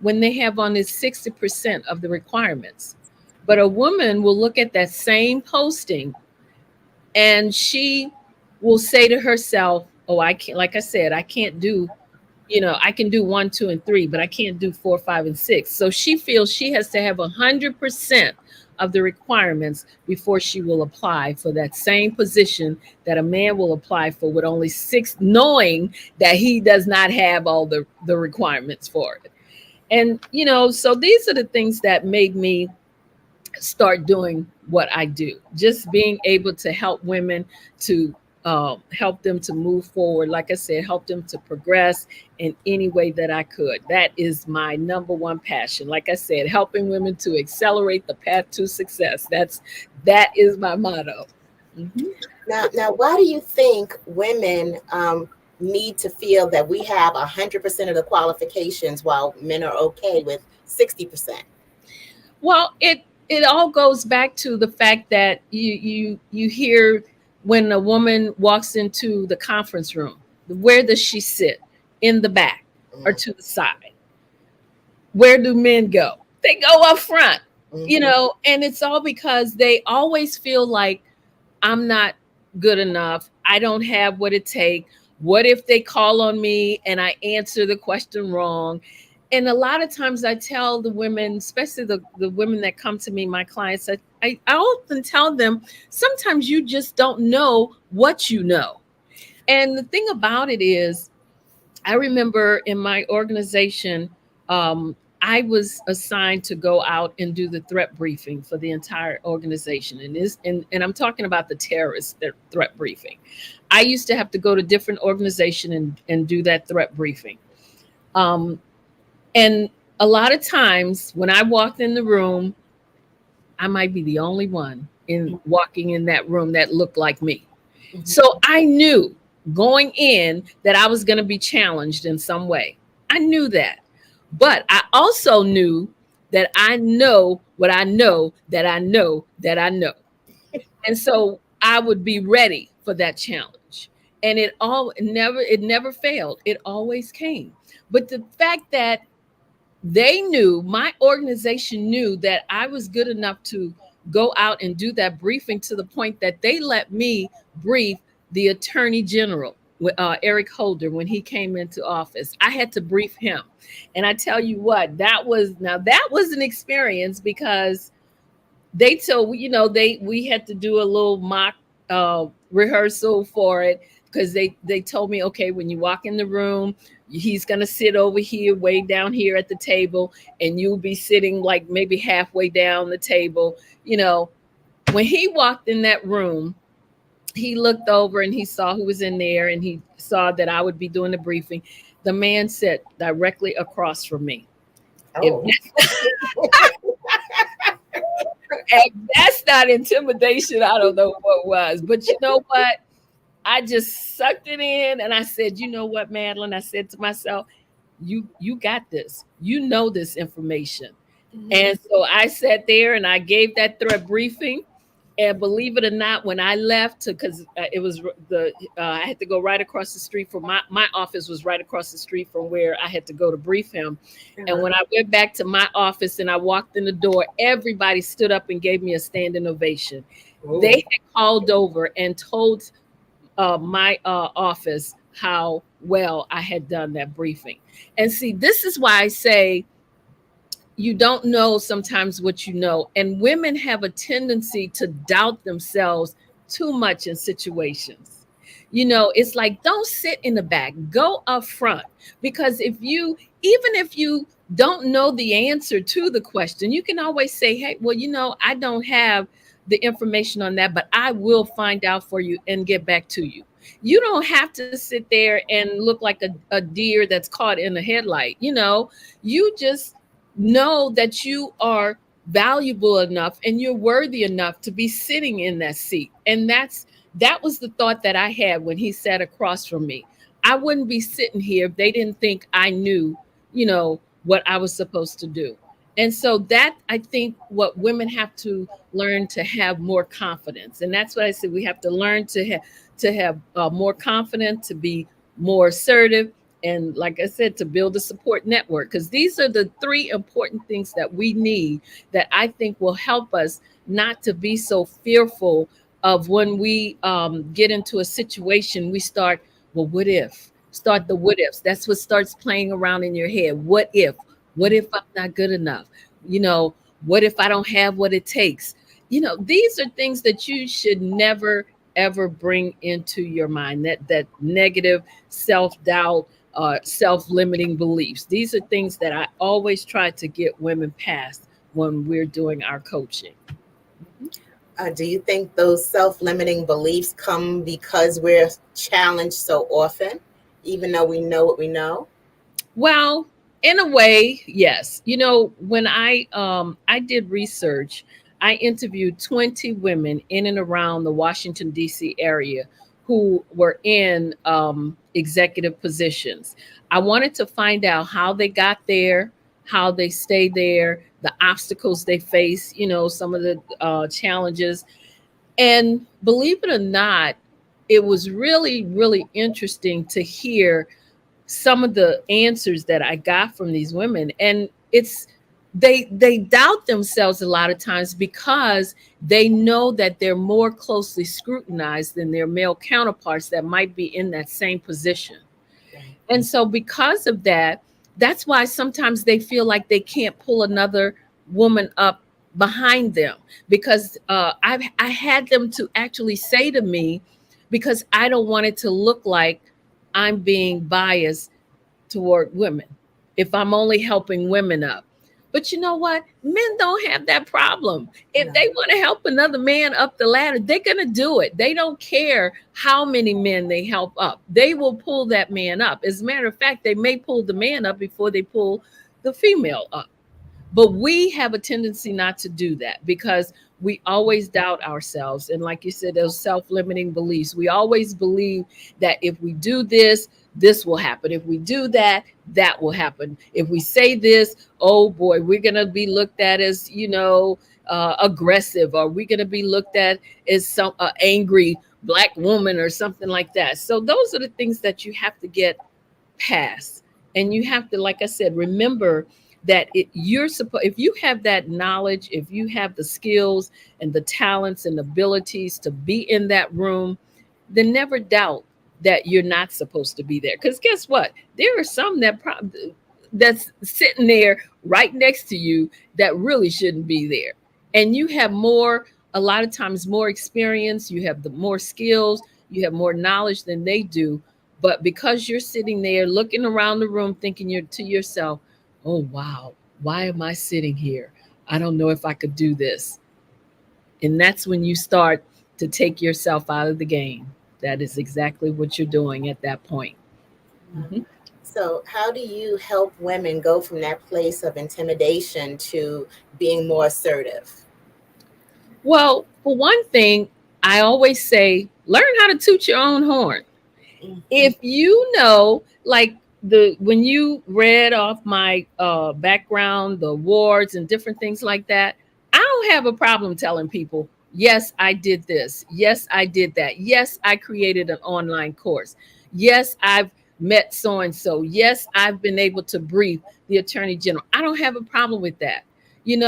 when they have on this 60% of the requirements. But a woman will look at that same posting and she will say to herself, oh, I can't, like I said, I can't do, I can do 1, 2, and 3, but I can't do 4, 5, and 6. So she feels she has to have 100% of the requirements before she will apply for that same position that a man will apply for with only 6, knowing that he does not have all the requirements for it. And, so these are the things that made me start doing what I do, just being able to help women to help them to move forward. Like I said, help them to progress in any way that I could. That is my number one passion. Like I said, helping women to accelerate the path to success. That is my motto. Mm-hmm. Now, why do you think women need to feel that we have 100% of the qualifications while men are okay with 60%? Well, it all goes back to the fact that you hear when a woman walks into the conference room, where does she sit? In the back or to the side? Where do men go? They go up front, and it's all because they always feel like, I'm not good enough. I don't have what it takes. What if they call on me and I answer the question wrong? And a lot of times I tell the women, especially the women that come to me, my clients, I often tell them, sometimes you just don't know what you know. And the thing about it is, I remember in my organization, I was assigned to go out and do the threat briefing for the entire organization. And I'm talking about the terrorist threat briefing. I used to have to go to different organizations and do that threat briefing. And a lot of times when I walked in the room, I might be the only one walking in that room that looked like me. Mm-hmm. So I knew going in that I was going to be challenged in some way. I knew that. But I also knew that I know what I know that I know that I know. And so I would be ready for that challenge. And it never failed. It always came. But the fact that they knew, my organization knew that I was good enough to go out and do that briefing, to the point that they let me brief the Attorney General, Eric Holder, when he came into office. I had to brief him. And I tell you what, that was an experience, because they told, we had to do a little mock rehearsal for it, because they told me, okay, when you walk in the room, he's going to sit over here, way down here at the table, and you'll be sitting like maybe halfway down the table. When he walked in that room, he looked over and he saw who was in there, and he saw that I would be doing the briefing. The man sat directly across from me. Oh. If that's not intimidation, I don't know what was. But you know what? I just sucked it in, and I said, you know what, Madeline? I said to myself, you got this. You know this information. Mm-hmm. And so I sat there and I gave that threat briefing. And believe it or not, when I left, because it was I had to go right across the street from my office was right across the street from where I had to go to brief him. Uh-huh. And when I went back to my office and I walked in the door, everybody stood up and gave me a standing ovation. Ooh. They had called over and told my office how well I had done that briefing. And see, this is why I say, you don't know sometimes what you know. And women have a tendency to doubt themselves too much in situations. It's like, don't sit in the back, go up front. Because even if you don't know the answer to the question, you can always say, hey, well, I don't have the information on that, but I will find out for you and get back to you. You don't have to sit there and look like a deer that's caught in a headlight. You just know that you are valuable enough and you're worthy enough to be sitting in that seat. And that was the thought that I had when he sat across from me. I wouldn't be sitting here if they didn't think I knew, what I was supposed to do. And so that, I think, what women have to learn to have more confidence. And that's what I said. We have to learn to have more confidence, to be more assertive, and like I said, to build a support network, because these are the three important things that we need, that I think will help us not to be so fearful of when we get into a situation. We start, well, what if? Start the what ifs. That's what starts playing around in your head. What if? What if I'm not good enough? What if I don't have what it takes? These are things that you should never ever bring into your mind, that negative self-doubt, self-limiting beliefs. These are things that I always try to get women past when we're doing our coaching. Do you think those self-limiting beliefs come because we're challenged so often, even though we know what we know? Well, in a way, yes. When I did research, I interviewed 20 women in and around the Washington, D.C. area who were in executive positions. I wanted to find out how they got there, how they stayed there, the obstacles they face, some of the challenges. And believe it or not, it was really, really interesting to hear some of the answers that I got from these women. And they doubt themselves a lot of times because they know that they're more closely scrutinized than their male counterparts that might be in that same position. And so because of that, that's why sometimes they feel like they can't pull another woman up behind them, because I had them to actually say to me, because I don't want it to look like I'm being biased toward women if I'm only helping women up. But you know what? Men don't have that problem. If they want to help another man up the ladder, they're going to do it. They don't care how many men they help up. They will pull that man up. As a matter of fact, they may pull the man up before they pull the female up. But we have a tendency not to do that because we always doubt ourselves. And like you said, those self-limiting beliefs. We always believe that if we do this, this will happen. If we do that, that will happen. If we say this, oh boy, we're going to be looked at as, aggressive, or we're going to be looked at as some angry Black woman or something like that. So those are the things that you have to get past. And you have to, like I said, remember that if you have that knowledge, if you have the skills and the talents and abilities to be in that room, then never doubt that you're not supposed to be there. Because guess what? There are some that's sitting there right next to you that really shouldn't be there. And you have a lot of times more experience, you have the more skills, you have more knowledge than they do. But because you're sitting there looking around the room thinking to yourself, oh, wow, why am I sitting here? I don't know if I could do this. And that's when you start to take yourself out of the game. That is exactly what you're doing at that point. Mm-hmm. So how do you help women go from that place of intimidation to being more assertive? Well, for one thing, I always say, learn how to toot your own horn. Mm-hmm. If you know, like when you read off my background, the awards and different things like that, I don't have a problem telling people, yes, I did this. Yes, I did that. Yes, I created an online course. Yes, I've met so-and-so. Yes, I've been able to brief the Attorney General. I don't have a problem with that, and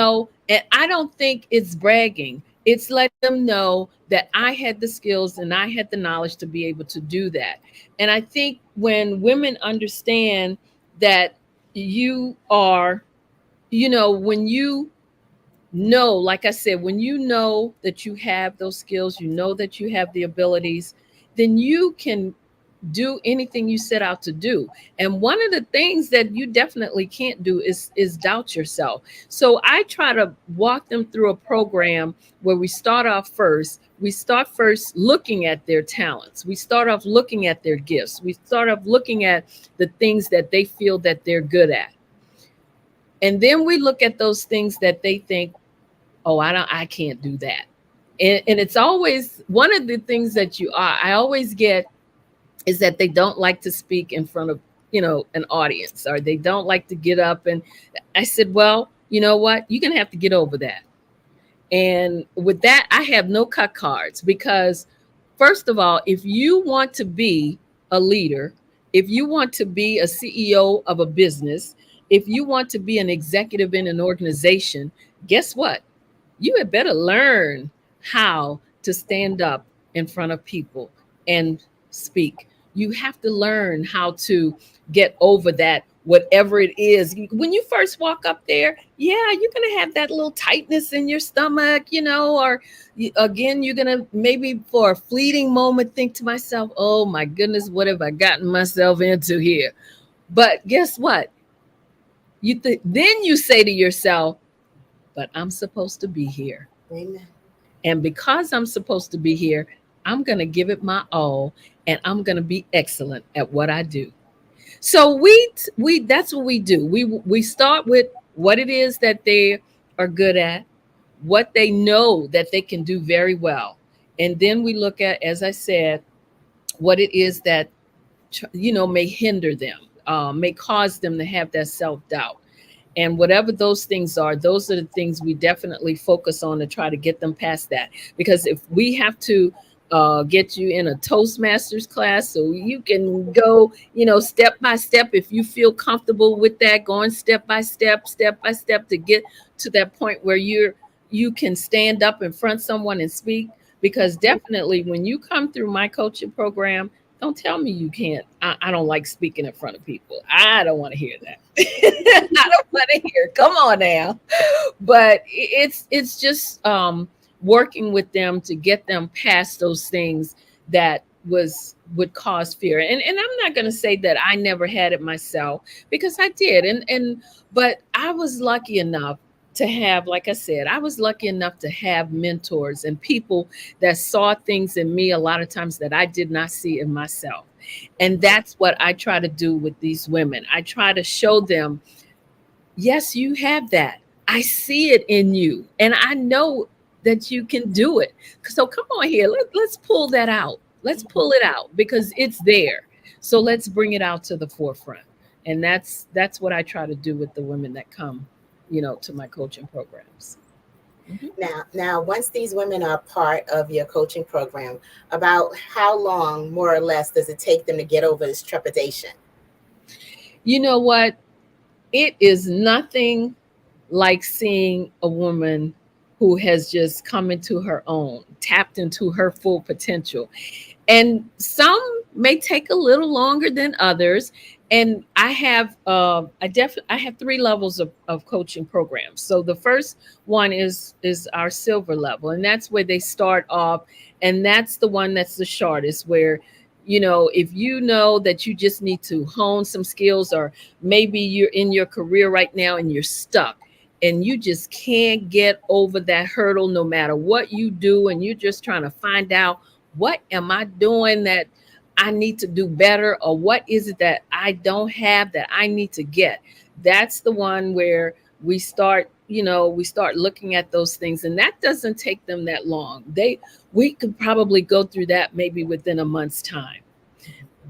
I don't think it's bragging. It's letting them know that I had the skills and I had the knowledge to be able to do that. And I think when women understand that you are when you know, like I said, when you know that you have those skills, you know that you have the abilities, then you can do anything you set out to do. And one of the things that you definitely can't do is doubt yourself. So I try to walk them through a program where we start off first. We start first looking at their talents. We start off looking at their gifts. We start off looking at the things that they feel that they're good at. And then we look at those things that they think, oh, I can't do that. And it's always one of the things that I always get is that they don't like to speak in front of, an audience, or they don't like to get up. And I said, well, you know what? You're going to have to get over that. And with that, I have no cut cards, because first of all, if you want to be a leader, if you want to be a CEO of a business, if you want to be an executive in an organization, guess what? You had better learn how to stand up in front of people and speak. You have to learn how to get over that, whatever it is. When you first walk up there, yeah, you're going to have that little tightness in your stomach, or again, you're going to maybe for a fleeting moment think to myself, oh my goodness, what have I gotten myself into here? But guess what? Then you say to yourself, but I'm supposed to be here. Amen. And because I'm supposed to be here, I'm going to give it my all, and I'm going to be excellent at what I do. So we that's what we do. We start with what it is that they are good at, what they know that they can do very well. And then we look at, as I said, what it is that may hinder them, may cause them to have that self-doubt. And whatever those things are the things we definitely focus on to try to get them past that. Because if we have to get you in a Toastmasters class so you can go, step by step, if you feel comfortable with that, going step by step to get to that point where you can stand up in front of someone and speak. Because definitely when you come through my coaching program, don't tell me you can't. I don't like speaking in front of people. I don't want to hear that. I don't want to hear. Come on now. But it's just working with them to get them past those things that would cause fear. And I'm not going to say that I never had it myself, because I did. But I was lucky enough to have, like I said, I was lucky enough to have mentors and people that saw things in me a lot of times that I did not see in myself. And that's what I try to do with these women. I try to show them, yes, you have that. I see it in you. And I know that you can do it. So come on here. Let's pull that out. Let's pull it out, because it's there. So let's bring it out to the forefront. And that's what I try to do with the women that come to my coaching programs. Now, once these women are part of your coaching program, about how long, more or less, does it take them to get over this trepidation? You know what? It is nothing like seeing a woman who has just come into her own, tapped into her full potential. And some may take a little longer than others. And I have I have 3 levels of coaching programs. So the first one is our silver level, and that's where they start off, and that's the one that's the shortest, where if you know that you just need to hone some skills, or maybe you're in your career right now and you're stuck and you just can't get over that hurdle no matter what you do, and you're just trying to find out, what am I doing that I need to do better, or what is it that I don't have that I need to get? That's the one where we start looking at those things, and that doesn't take them that long. We could probably go through that maybe within a month's time.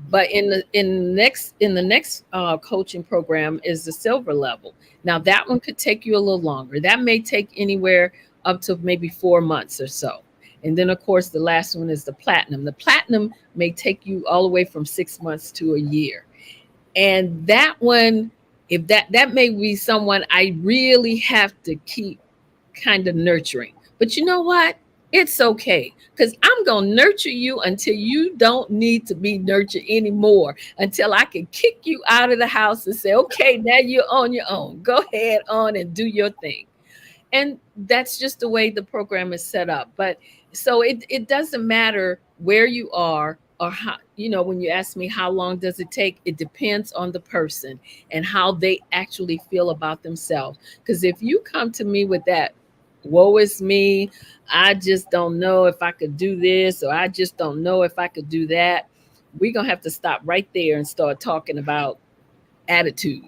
But in the next coaching program is the silver level. Now that one could take you a little longer. That may take anywhere up to maybe 4 months or so. And then, of course, the last one is the platinum. The platinum may take you all the way from 6 months to a year. And that one, if that may be someone I really have to keep kind of nurturing. But you know what? It's okay, because I'm going to nurture you until you don't need to be nurtured anymore, until I can kick you out of the house and say, okay, now you're on your own. Go ahead on and do your thing. And that's just the way the program is set up. But so it doesn't matter where you are or how, when you ask me how long does it take, it depends on the person and how they actually feel about themselves. Because if you come to me with that, woe is me, I just don't know if I could do this, or I just don't know if I could do that, we're going to have to stop right there and start talking about attitude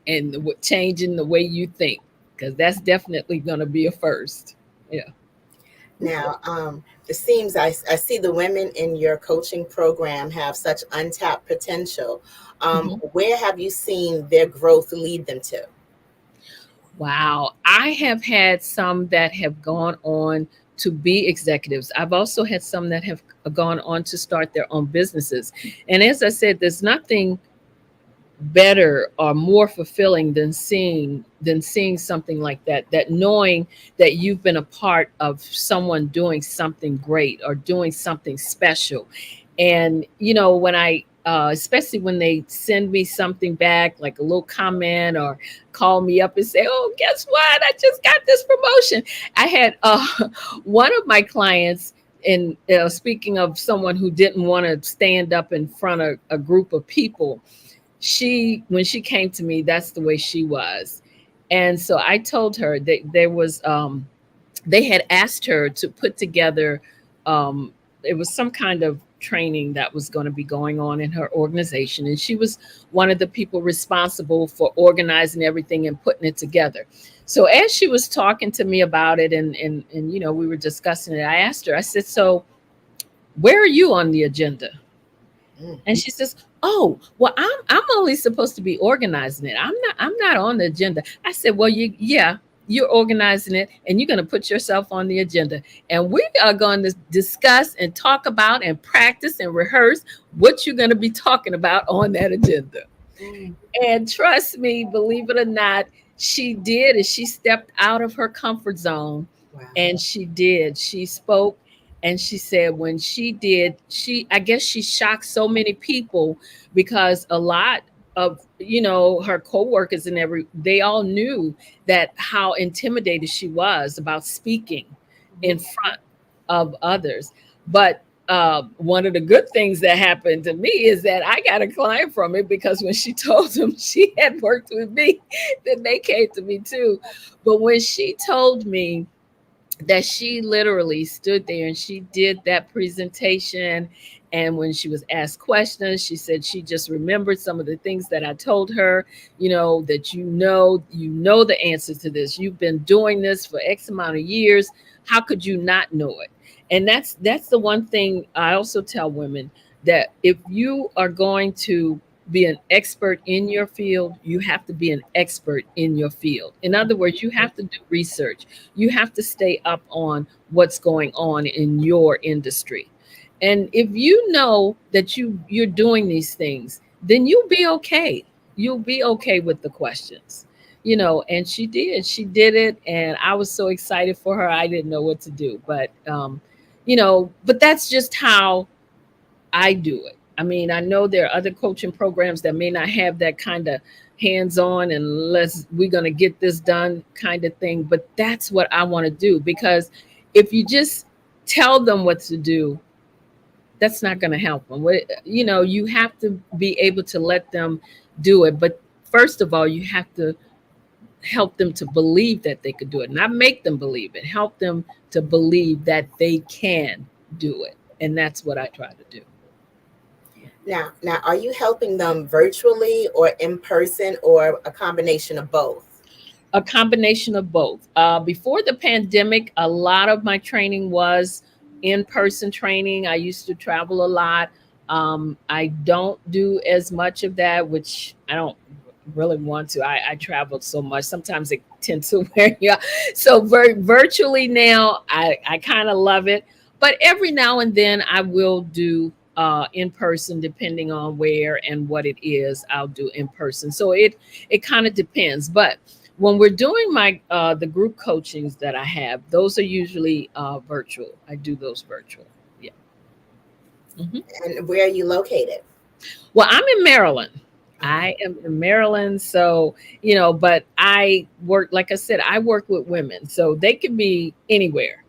and changing the way you think, because that's definitely going to be a first. Yeah. Now, it seems I see the women in your coaching program have such untapped potential. Where have you seen their growth lead them to? Wow. I have had some that have gone on to be executives. I've also had some that have gone on to start their own businesses. And as I said, there's nothing better or more fulfilling than seeing something like that knowing that you've been a part of someone doing something great or doing something special. And when I especially when they send me something back, like a little comment, or call me up and say, oh, guess what, I just got this promotion. I had one of my clients, and speaking of someone who didn't want to stand up in front of a group of people, when she came to me, that's the way she was. And so I told her that they had asked her to put together, it was some kind of training that was going to be going on in her organization, and she was one of the people responsible for organizing everything and putting it together. So as she was talking to me about it, and we were discussing it, I asked her, I said, so where are you on the agenda? And she says, oh, well, I'm only supposed to be organizing it. I'm not on the agenda. I said, well, you're organizing it, and you're going to put yourself on the agenda. And we are going to discuss and talk about and practice and rehearse what you're going to be talking about on that agenda. And trust me, believe it or not, she did. And she stepped out of her comfort zone. Wow. And she spoke. And she said when she did, I guess she shocked so many people, because a lot of, her coworkers and they all knew that how intimidated she was about speaking in front of others. But one of the good things that happened to me is that I got a client from it, because when she told them she had worked with me, then they came to me too. But when she told me that she literally stood there and she did that presentation, and when she was asked questions, she said she just remembered some of the things that I told her, that the answer to this. You've been doing this for X amount of years. How could you not know it? And that's the one thing I also tell women, that if you are going to be an expert in your field, you have to be an expert in your field. In other words, you have to do research. You have to stay up on what's going on in your industry. And if you know that you're doing these things, then you'll be okay. You'll be okay with the questions. And she did it, and I was so excited for her. I didn't know what to do, but but that's just how I do it. I mean, I know there are other coaching programs that may not have that kind of hands-on, unless we're going to get this done kind of thing. But that's what I want to do, because if you just tell them what to do, that's not going to help them. You have to be able to let them do it. But first of all, you have to help them to believe that they could do it, not make them believe it. Help them to believe that they can do it. And that's what I try to do. Now, are you helping them virtually or in person, or a combination of both? A combination of both. Before the pandemic, a lot of my training was in-person training. I used to travel a lot. I don't do as much of that, which I don't really want to. I traveled so much. Sometimes it tends to wear you out. So virtually now, I kind of love it. But every now and then I will do in person, depending on where and what it is. I'll do in person. So it kind of depends. But When we're doing my the group coachings that I have, those are usually virtual. I do those virtual. Yeah. And where are you located? Well, I'm in Maryland. I am in Maryland, so but I work, like I said, I work with women, so they can be anywhere.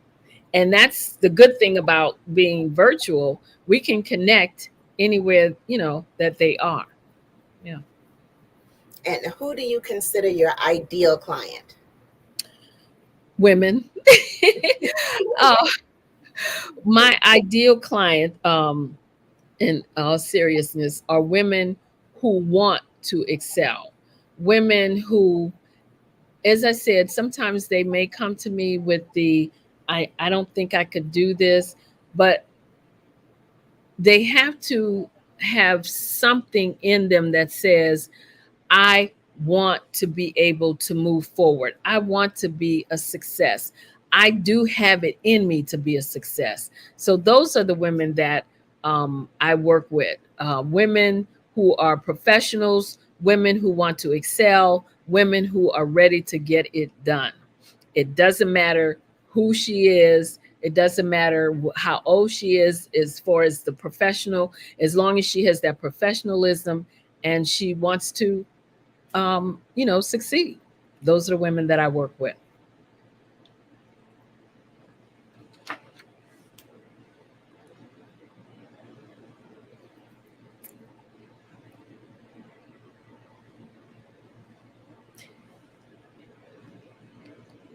And that's the good thing about being virtual. We can connect anywhere, that they are. Yeah. And who do you consider your ideal client? Women. uh, my ideal client, in all seriousness, are women who want to excel. Women who, as I said, sometimes they may come to me with I don't think I could do this, but they have to have something in them that says, I want to be able to move forward. I want to be a success. I do have it in me to be a success. So those are the women that I work with. Women who are professionals, women who want to excel, women who are ready to get it done. It doesn't matter who she is. It doesn't matter how old she is, as far as the professional, as long as she has that professionalism and she wants to succeed. Those are the women that I work with.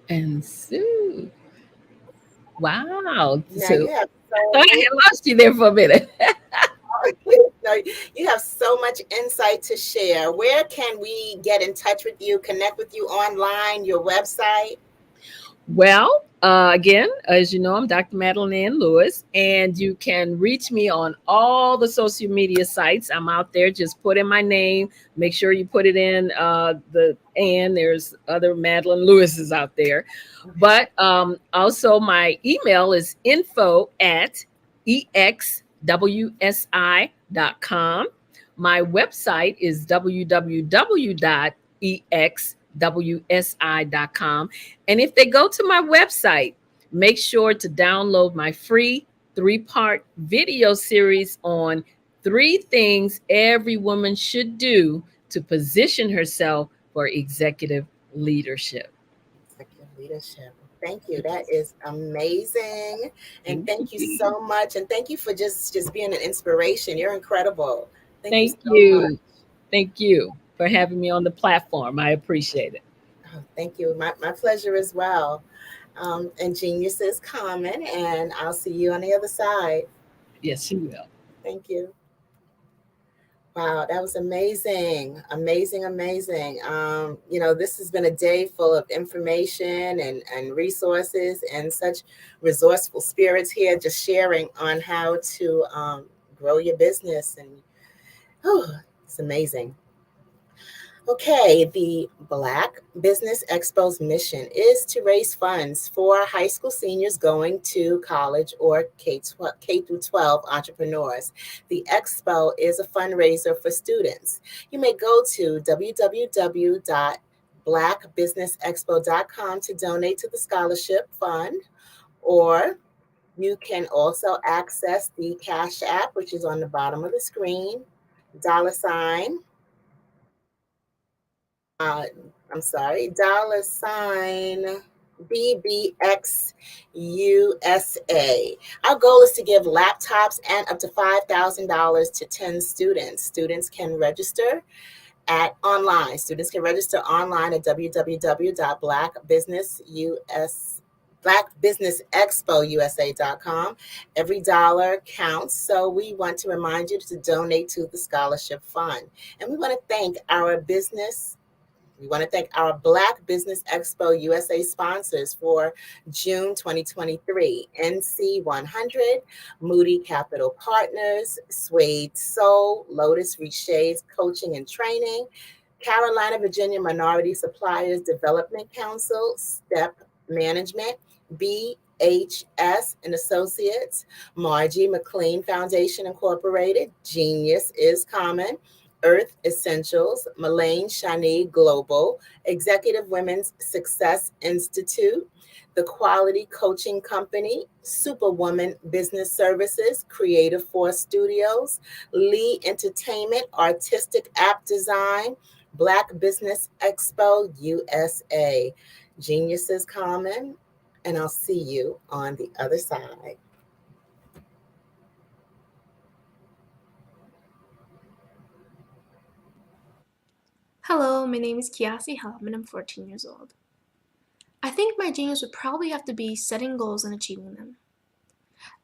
And Sue. Wow. Now So you have I thought I had lost you there for a minute. no, you have so much insight to share. Where can we get in touch with you, connect with you online, your website? Well, again, as you know, I'm Dr. Madeline Ann Lewis, and you can reach me on all the social media sites. I'm out there. Just put in my name. Make sure you put it in there's other Madeline Lewises out there. But also my email is info@exwsi.com. My website is www.exwsi.com. And if they go to my website, make sure to download my free 3-part video series on 3 things every woman should do to position herself for executive leadership. Executive leadership. Thank you. That is amazing. And thank you so much. And thank you for just being an inspiration. You're incredible. Thank you so much. Thank you for having me on the platform. I appreciate it. Oh, thank you. My pleasure as well. And genius is common, and I'll see you on the other side. Yes, you will. Thank you. Wow, that was amazing. Amazing, amazing. This has been a day full of information and resources and such resourceful spirits here, just sharing on how to grow your business. And it's amazing. Okay, the Black Business Expo's mission is to raise funds for high school seniors going to college or K through 12 entrepreneurs. The expo is a fundraiser for students. You may go to www.blackbusinessexpo.com to donate to the scholarship fund, or you can also access the Cash App, which is on the bottom of the screen, $, $BBX USA. Our goal is to give laptops and up to $5,000 to 10 students. Students can register online. Students can register online at blackbusinessexpousa.com. Every dollar counts, so we want to remind you to donate to the scholarship fund. And we want to thank our Black Business Expo USA sponsors for June 2023: NC 100, Moody Capital Partners, Suede Soul, Lotus Reshades Coaching and Training, Carolina Virginia Minority Suppliers Development Council, STEP Management, BHS and Associates, Margie McLean Foundation Incorporated, Genius is Common, Earth Essentials, Malane Shani Global, Executive Women's Success Institute, The Quality Coaching Company, Superwoman Business Services, Creative Force Studios, Lee Entertainment, Artistic App Design, Black Business Expo USA. Genius is common, and I'll see you on the other side. Hello, my name is Kiasi Helm and I'm 14 years old. I think my genius would probably have to be setting goals and achieving them.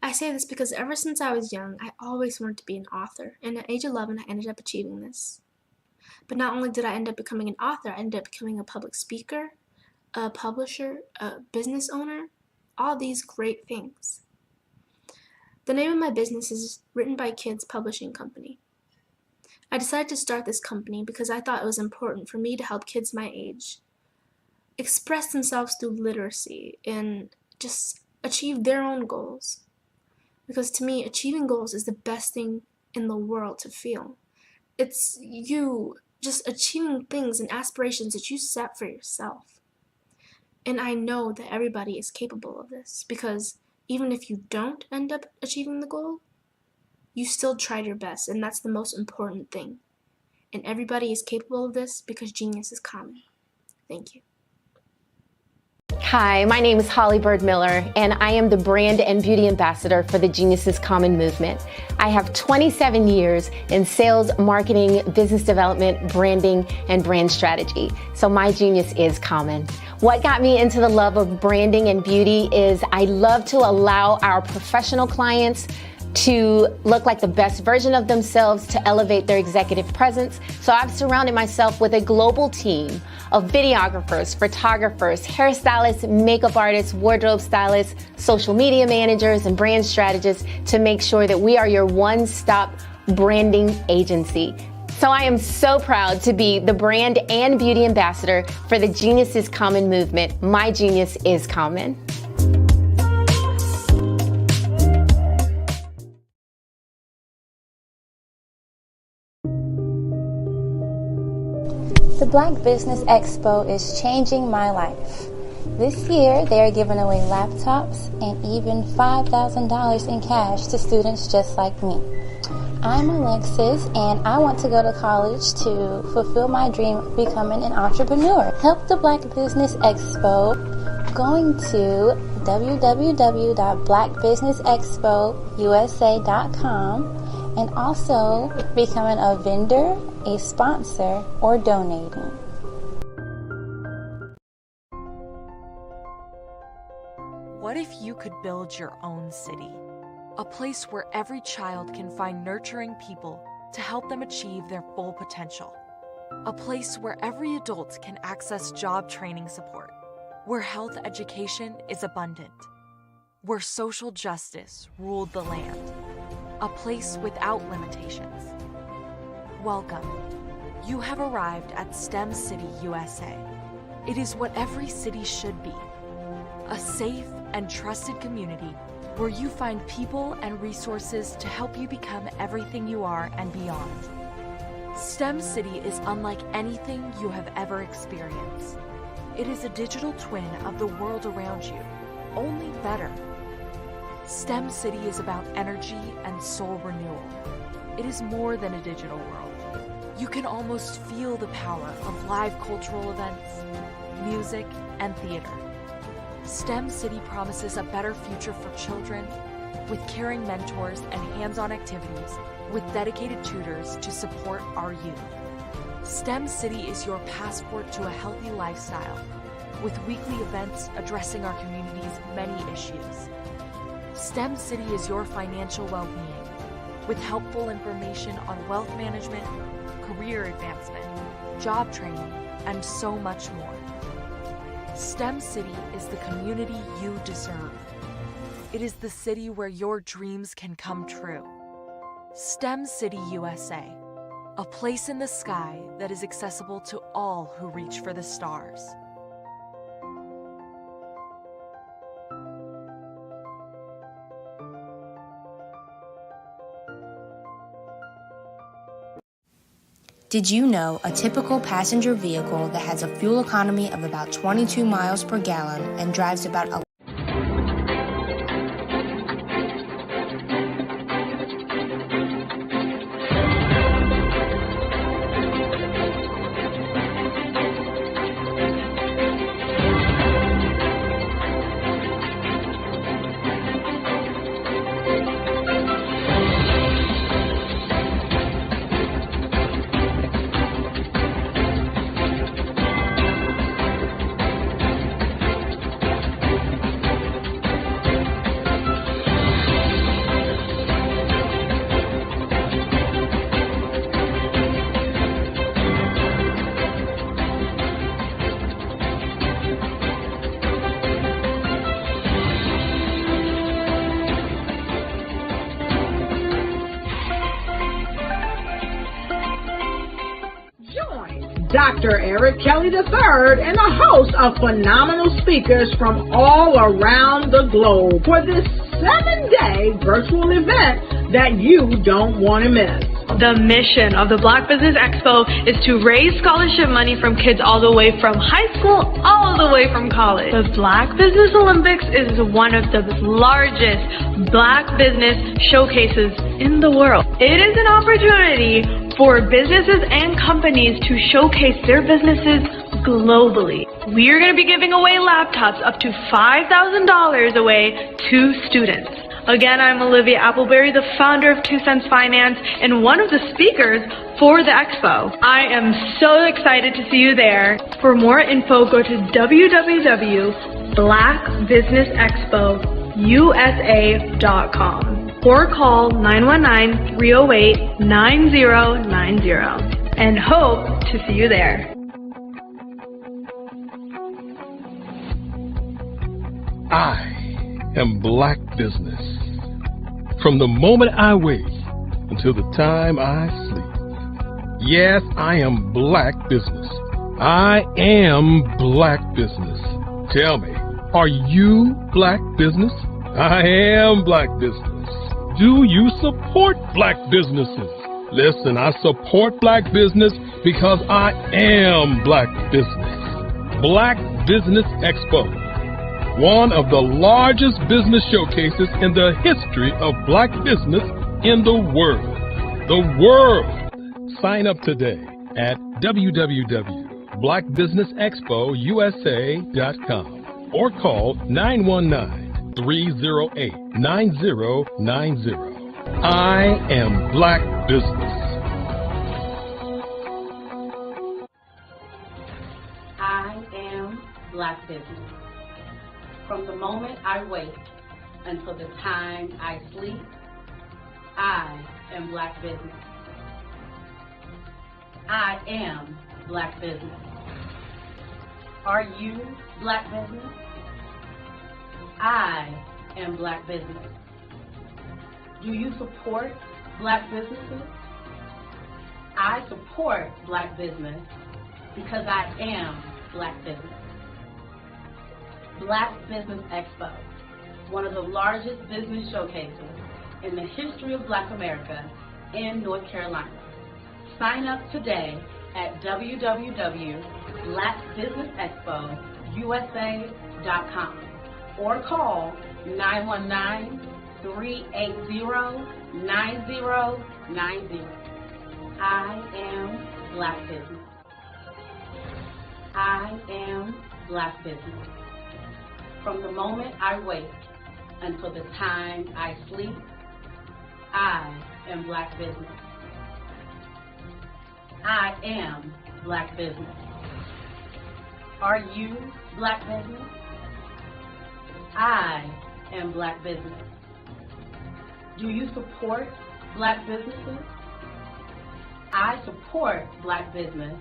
I say this because ever since I was young, I always wanted to be an author, and at age 11, I ended up achieving this. But not only did I end up becoming an author, I ended up becoming a public speaker, a publisher, a business owner, all these great things. The name of my business is Written by Kids Publishing Company. I decided to start this company because I thought it was important for me to help kids my age express themselves through literacy and just achieve their own goals. Because to me, achieving goals is the best thing in the world to feel. It's you just achieving things and aspirations that you set for yourself. And I know that everybody is capable of this because even if you don't end up achieving the goal, you still tried your best, and that's the most important thing. And everybody is capable of this because genius is common. Thank you. Hi, my name is Holly Bird Miller, and I am the brand and beauty ambassador for the Genius is Common movement. I have 27 years in sales, marketing, business development, branding, and brand strategy. So my genius is common. What got me into the love of branding and beauty is I love to allow our professional clients to look like the best version of themselves, to elevate their executive presence. So I've surrounded myself with a global team of videographers, photographers, hairstylists, makeup artists, wardrobe stylists, social media managers, and brand strategists to make sure that we are your one-stop branding agency. So I am so proud to be the brand and beauty ambassador for the Genius is Common movement. My genius is common. The Black Business Expo is changing my life. This year, they are giving away laptops and even $5,000 in cash to students just like me. I'm Alexis, and I want to go to college to fulfill my dream of becoming an entrepreneur. Help the Black Business Expo going to www.blackbusinessexpousa.com and also becoming a vendor, a sponsor, or donating. What if you could build your own city? A place where every child can find nurturing people to help them achieve their full potential. A place where every adult can access job training support. Where health education is abundant. Where social justice ruled the land. A place without limitations. Welcome. You have arrived at STEM City, USA. It is what every city should be. A safe and trusted community where you find people and resources to help you become everything you are and beyond. STEM City is unlike anything you have ever experienced. It is a digital twin of the world around you, only better. STEM City is about energy and soul renewal. It is more than a digital world. You can almost feel the power of live cultural events, music, and theater. STEM City promises a better future for children with caring mentors and hands-on activities with dedicated tutors to support our youth. STEM City is your passport to a healthy lifestyle with weekly events addressing our community's many issues. STEM City is your financial well-being with helpful information on wealth management, career advancement, job training, and so much more. STEM City is the community you deserve. It is the city where your dreams can come true. STEM City USA, a place in the sky that is accessible to all who reach for the stars. Did you know a typical passenger vehicle that has a fuel economy of about 22 miles per gallon and drives about Dr. Eric Kelly III and a host of phenomenal speakers from all around the globe for this 7-day virtual event that you don't want to miss. The mission of the Black Business Expo is to raise scholarship money from kids all the way from high school, all the way from college. The Black Business Olympics is one of the largest Black business showcases in the world. It is an opportunity for businesses and companies to showcase their businesses globally. We are going to be giving away laptops up to $5,000 away to students. Again, I'm Olivia Appleberry, the founder of 2 Cents Finance and one of the speakers for the expo. I am so excited to see you there. For more info, go to www.blackbusinessexpousa.com or call 919-308-9090 and hope to see you there. I am Black business. From the moment I wake until the time I sleep. Yes, I am Black business. I am Black business. Tell me, are you Black business? I am Black business. Do you support Black businesses? Listen, I support Black business because I am Black business. Black Business Expo, one of the largest business showcases in the history of Black business in the world. The world! Sign up today at www.blackbusinessexpousa.com or call 919-308-9090. I am Black business. I am Black business. From the moment I wake until the time I sleep, I am Black business. I am Black business. Are you Black business? I am Black business. Do you support Black businesses? I support Black business because I am Black business. Black Business Expo, one of the largest business showcases in the history of Black America in North Carolina. Sign up today at www.blackbusinessexpousa.com or call 919-380-9090. I am Black business. I am Black business. From the moment I wake until the time I sleep, I am Black business. I am Black business. Are you Black business? I am Black business. Do you support Black businesses? I support Black business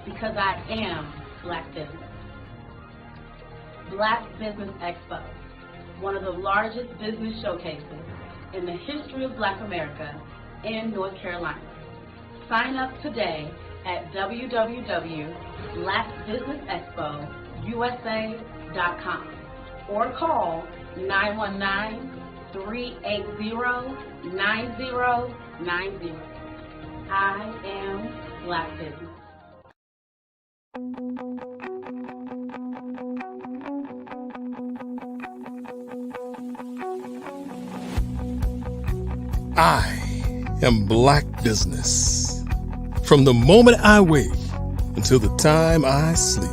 because I am Black business. Black Business Expo, one of the largest business showcases in the history of Black America in North Carolina. Sign up today at www.blackbusinessexpousa.com or call 919-380-9090. I am Black business. I am Black business. From the moment I wake until the time I sleep.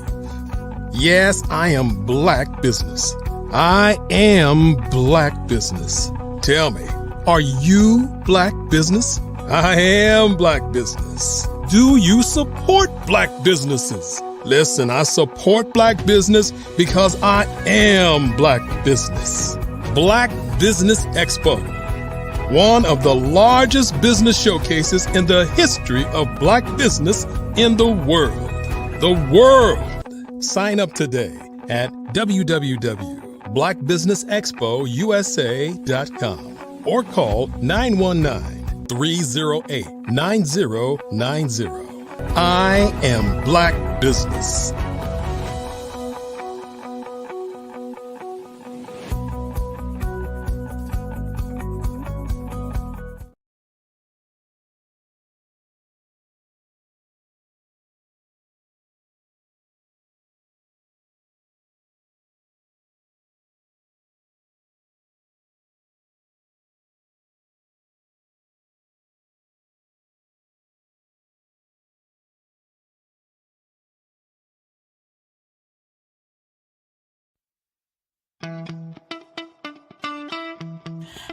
Yes, I am Black business. I am Black business. Tell me, are you Black business? I am Black business. Do you support Black businesses? Listen, I support Black business because I am Black business. Black Business Expo, one of the largest business showcases in the history of Black business in the world. The world! Sign up today at www.blackbusinessexpousa.com or call 919-308-9090. I am Black business.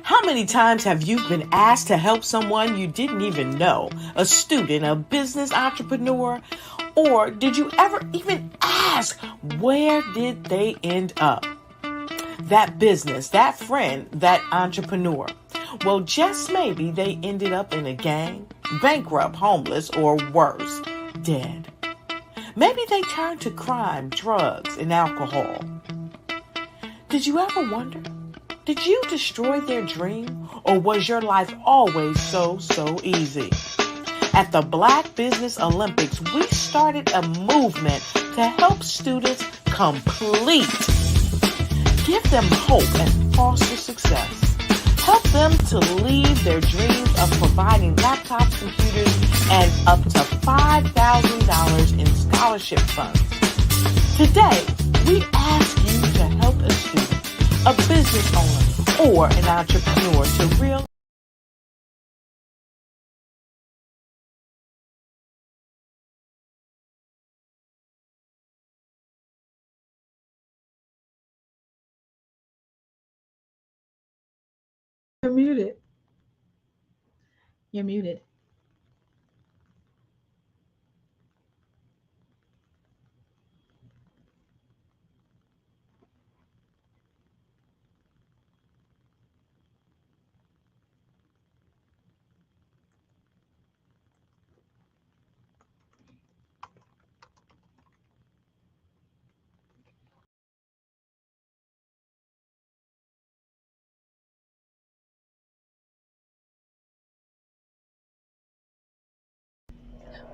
How many times have you been asked to help someone you didn't even know? A student, a business entrepreneur? Or did you ever even ask, where did they end up? That business, that friend, that entrepreneur. Well, just maybe they ended up in a gang, bankrupt, homeless, or worse, dead. Maybe they turned to crime, drugs, and alcohol. Did you ever wonder? Did you destroy their dream, or was your life always so easy? At the Black Business Olympics, we started a movement to help students complete. Give them hope and foster success. Help them to leave their dreams of providing laptops, computers, and up to $5,000 in scholarship funds. Today, we ask you to help a student, a business owner, or an entrepreneur to realize You're muted. You're muted.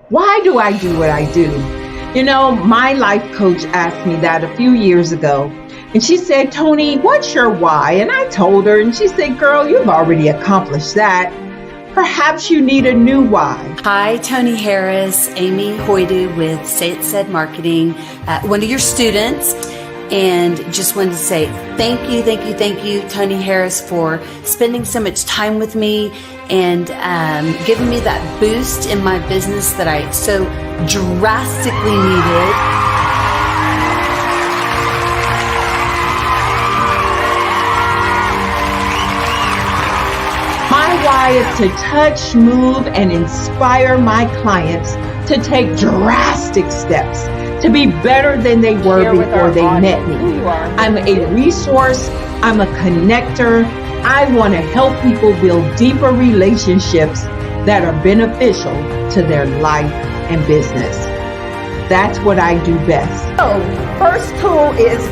Why do I do what I do? You know, my life coach asked me that a few years ago. And she said, Tony, what's your why? And I told her, and she said, girl, you've already accomplished that. Perhaps you need a new why. Hi, Tony Harris, Amy Hoydu with Say It Said Marketing, one of your students. And just wanted to say thank you, Tony Harris, for spending so much time with me and giving me that boost in my business that I so drastically needed. My why is to touch, move, and inspire my clients to take drastic steps to be better than they were before they met me. I'm a resource. I'm a connector. I want to help people build deeper relationships that are beneficial to their life and business. That's what I do best. So,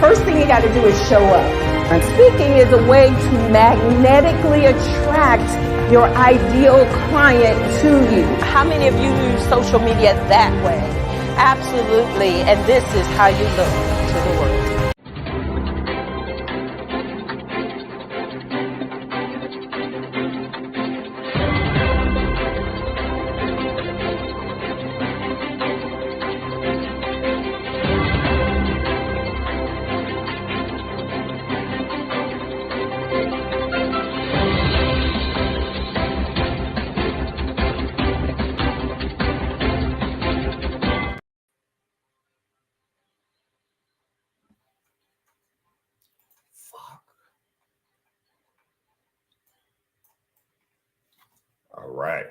first thing you got to do is show up. And speaking is a way to magnetically attract your ideal client to you. How many of you use social media that way? Absolutely. And this is how you look to the world. All right.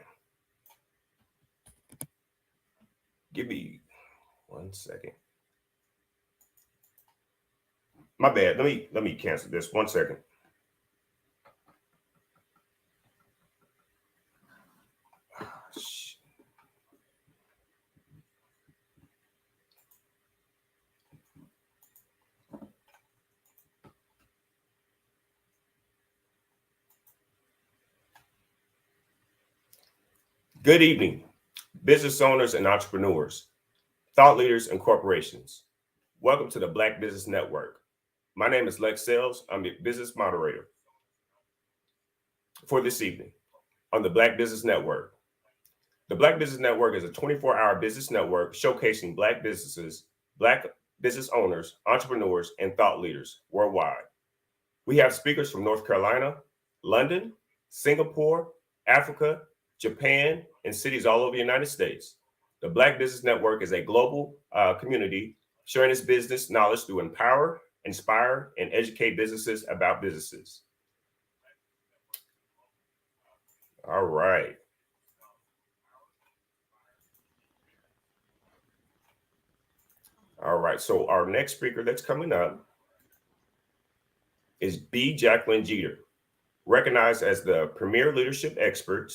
Give me 1 second. My bad. Let me cancel this. 1 second. Good evening, business owners and entrepreneurs, thought leaders and corporations. Welcome to the Black Business Network. My name is Lex Sales. I'm the business moderator for this evening on the Black Business Network. The Black Business Network is a 24-hour business network showcasing Black businesses, Black business owners, entrepreneurs, and thought leaders worldwide. We have speakers from North Carolina, London, Singapore, Africa, Japan, and cities all over the United States. The Black Business Network is a global community sharing its business knowledge to empower, inspire, and educate businesses about businesses. All right. All right. So our next speaker that's coming up is B. Jacqueline Jeter, recognized as the premier leadership expert.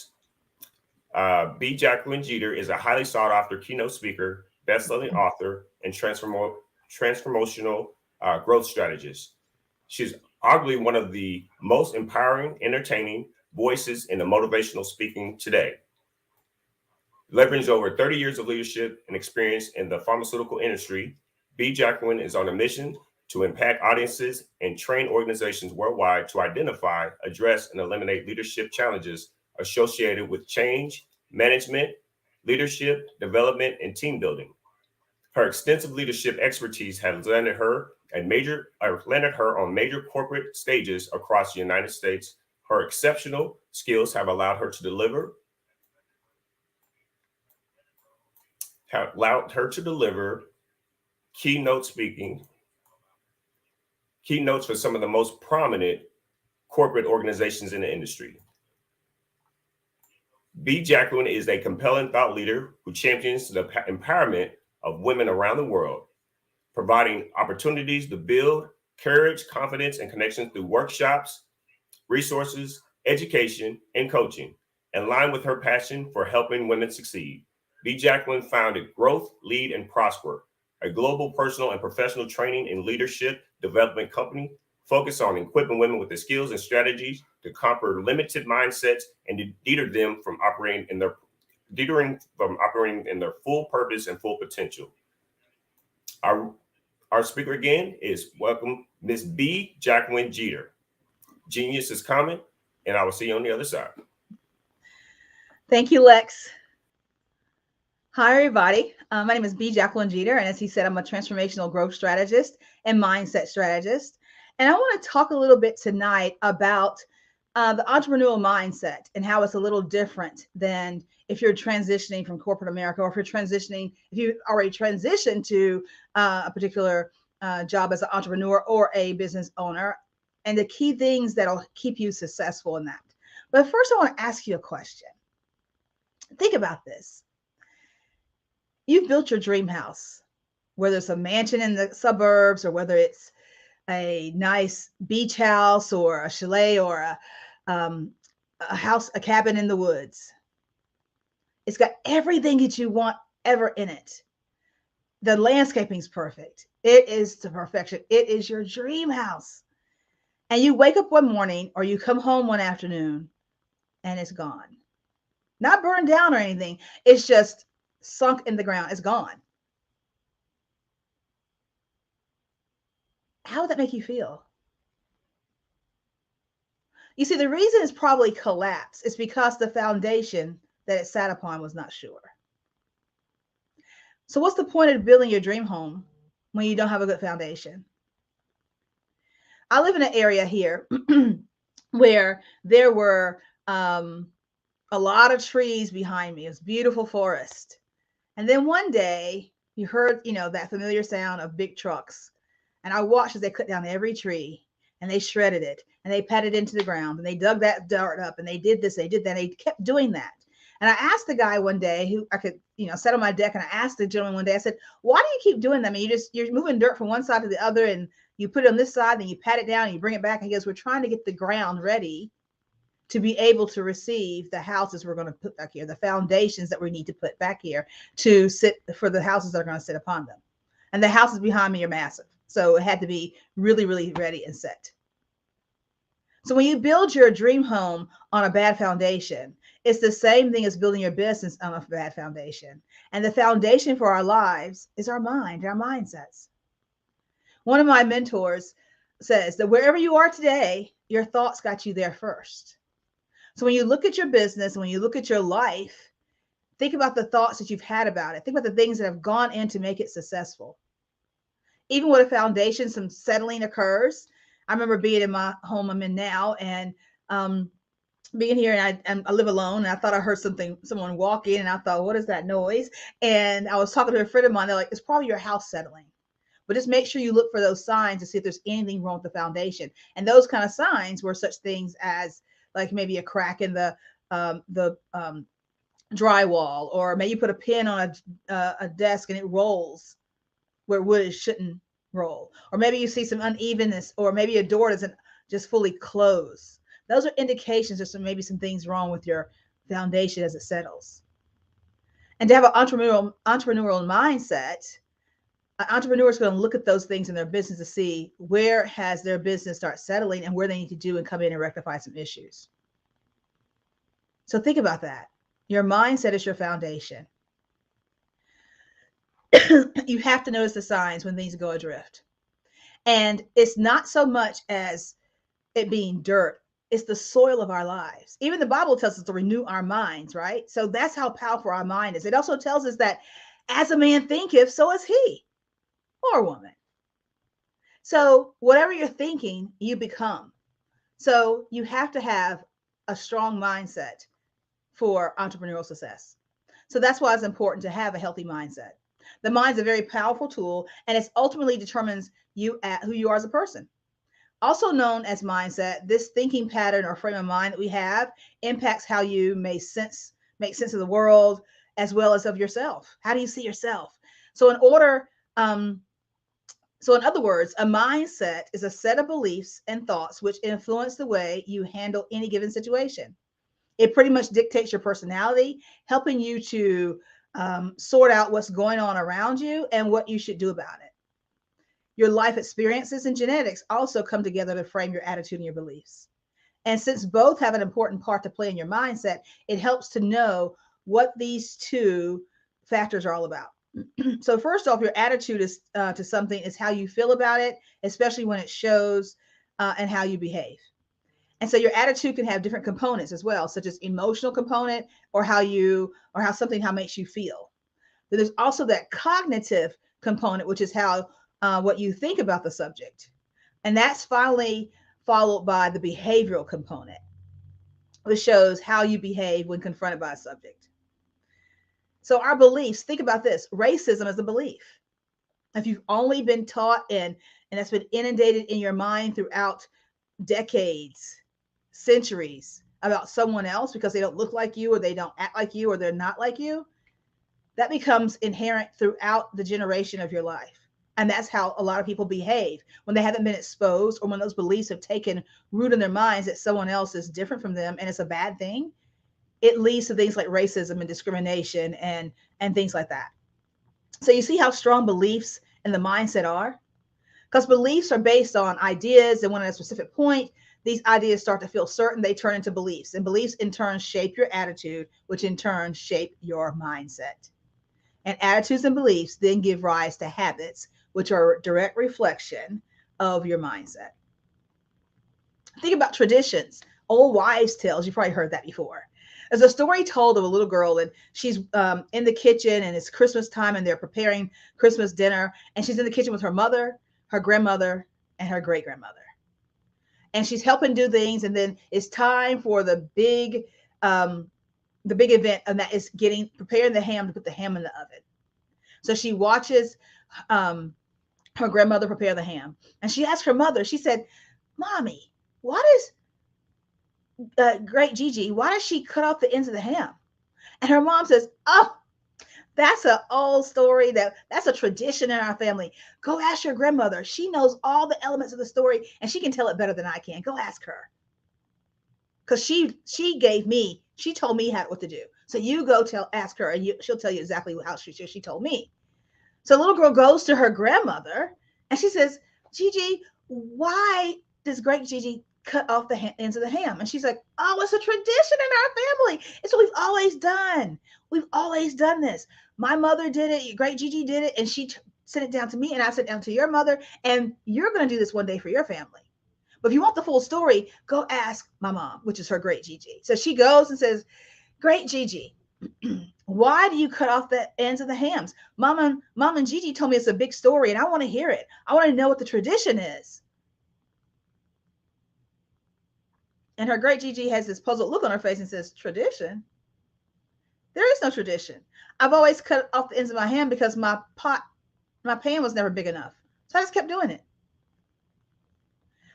B. Jacqueline Jeter is a highly sought after keynote speaker, best-selling author, and transformational growth strategist. She's arguably one of the most empowering, entertaining voices in the motivational speaking today. Leveraging over 30 years of leadership and experience in the pharmaceutical industry, B. Jacqueline is on a mission to impact audiences and train organizations worldwide to identify, address, and eliminate leadership challenges associated with change, management, leadership, development, and team building. Her extensive leadership expertise has landed her on major corporate stages across the United States. Her exceptional skills have allowed her to deliver keynotes for some of the most prominent corporate organizations in the industry. B. Jacqueline is a compelling thought leader who champions the empowerment of women around the world, providing opportunities to build courage, confidence, and connections through workshops, resources, education, and coaching. In line with her passion for helping women succeed, B. Jacqueline founded Growth, Lead, and Prosper, a global personal and professional training and leadership development company focused on equipping women with the skills and strategies to conquer limited mindsets and to deter them from operating in their full purpose and full potential. Our speaker again is welcome Miss B. Jacqueline Jeter. Genius is coming, and I will see you on the other side. Thank you, Lex. Hi, everybody. My name is B. Jacqueline Jeter, and as he said, I'm a transformational growth strategist and mindset strategist. And I want to talk a little bit tonight about the entrepreneurial mindset and how it's a little different than if you're transitioning from corporate America, or if you already transitioned to a particular job as an entrepreneur or a business owner, and the key things that'll keep you successful in that. But first, I want to ask you a question. Think about this. You've built your dream house, whether it's a mansion in the suburbs or whether it's a nice beach house or a chalet or a cabin in the woods. It's got everything that you want ever in it. The landscaping's perfect. It is to perfection. It is your dream house. And you wake up one morning or you come home one afternoon and it's gone. Not burned down or anything. It's just sunk in the ground. It's gone. How would that make you feel? You see, the reason it's probably collapsed is because the foundation that it sat upon was not sure. So what's the point of building your dream home when you don't have a good foundation? I live in an area here where there were a lot of trees behind me. It was a beautiful forest. And then one day you heard, that familiar sound of big trucks. And I watched as they cut down every tree and they shredded it and they patted it into the ground and they dug that dirt up and they did this, they did that. They kept doing that. And I asked the guy one day who I could, sat on my deck, and I asked the gentleman one day, I said, why do you keep doing that? I mean, you're moving dirt from one side to the other, and you put it on this side, then you pat it down and you bring it back. And he goes, we're trying to get the ground ready to be able to receive the houses we're going to put back here, the foundations that we need to put back here to sit for the houses that are going to sit upon them. And the houses behind me are massive. So it had to be really, really ready and set. So when you build your dream home on a bad foundation, it's the same thing as building your business on a bad foundation. And the foundation for our lives is our mind, our mindsets. One of my mentors says that wherever you are today, your thoughts got you there first. So when you look at your business, when you look at your life, think about the thoughts that you've had about it. Think about the things that have gone in to make it successful. Even with a foundation, some settling occurs. I remember being in my home I'm in now, and being here, and I live alone, and I thought I heard someone walk in, and I thought, what is that noise? And I was talking to a friend of mine. They're like, it's probably your house settling. But just make sure you look for those signs to see if there's anything wrong with the foundation. And those kind of signs were such things as like maybe a crack in the drywall, or maybe you put a pin on a desk and it rolls where wood shouldn't roll, or maybe you see some unevenness, or maybe a door doesn't just fully close. Those are indications there's maybe some things wrong with your foundation as it settles. And to have an entrepreneurial mindset, an entrepreneur is going to look at those things in their business to see where has their business start settling and where they need to do and come in and rectify some issues. So think about that. Your mindset is your foundation. You have to notice the signs when things go adrift. And it's not so much as it being dirt. It's the soil of our lives. Even the Bible tells us to renew our minds, right? So that's how powerful our mind is. It also tells us that as a man thinketh, so is he or woman. So whatever you're thinking, you become. So you have to have a strong mindset for entrepreneurial success. So that's why it's important to have a healthy mindset. The mind's a very powerful tool, and it ultimately determines who you are as a person. Also known as mindset, this thinking pattern or frame of mind that we have impacts how you make sense of the world as well as of yourself. How do you see yourself? So in other words, a mindset is a set of beliefs and thoughts which influence the way you handle any given situation. It pretty much dictates your personality, helping you to sort out what's going on around you and what you should do about it. Your life experiences and genetics also come together to frame your attitude and your beliefs. And since both have an important part to play in your mindset, it helps to know what these two factors are all about. So first off, your attitude is to something is how you feel about it, especially when it shows and how you behave. And so your attitude can have different components as well, such as emotional component or how makes you feel. But there's also that cognitive component, which is how what you think about the subject. And that's finally followed by the behavioral component, which shows how you behave when confronted by a subject. So our beliefs, think about this. Racism is a belief. If you've only been taught and that's been inundated in your mind throughout decades, centuries about someone else because they don't look like you or they don't act like you or they're not like you, that becomes inherent throughout the generation of your life. And that's how a lot of people behave when they haven't been exposed or when those beliefs have taken root in their minds that someone else is different from them and it's a bad thing. It leads to things like racism and discrimination and things like that. So you see how strong beliefs and the mindset are? Because beliefs are based on ideas, and when at a specific point, these ideas start to feel certain, they turn into beliefs. And beliefs in turn shape your attitude, which in turn shape your mindset. And attitudes and beliefs then give rise to habits, which are a direct reflection of your mindset. Think about traditions, old wives' tales. You've probably heard that before. There's a story told of a little girl, and she's in the kitchen, and it's Christmas time, and they're preparing Christmas dinner. And she's in the kitchen with her mother, her grandmother, and her great-grandmother. And she's helping do things, and then it's time for the big event, and that is preparing the ham to put the ham in the oven. So she watches her grandmother prepare the ham, and she asked her mother. She said, Mommy, why does great Gigi, why does she cut off the ends of the ham? And her mom says, oh, that's an old story. That's a tradition in our family. Go ask your grandmother. She knows all the elements of the story and she can tell it better than I can. Go ask her. Because she told me what to do. So you go ask her, and she'll tell you exactly how she told me. So the little girl goes to her grandmother and she says, Gigi, why does great Gigi cut off the ends of the ham? And she's like, oh, it's a tradition in our family. It's what we've always done. We've always done this. My mother did it. Great Gigi did it. And she sent it down to me, and I sent it down to your mother. And you're going to do this one day for your family. But if you want the full story, go ask my mom, which is her great Gigi. So she goes and says, great Gigi, why do you cut off the ends of the hams? Mom and Gigi told me it's a big story, and I want to hear it. I want to know what the tradition is. And her great Gigi has this puzzled look on her face and says, tradition? There is no tradition. I've always cut off the ends of my ham because my pan was never big enough. So I just kept doing it.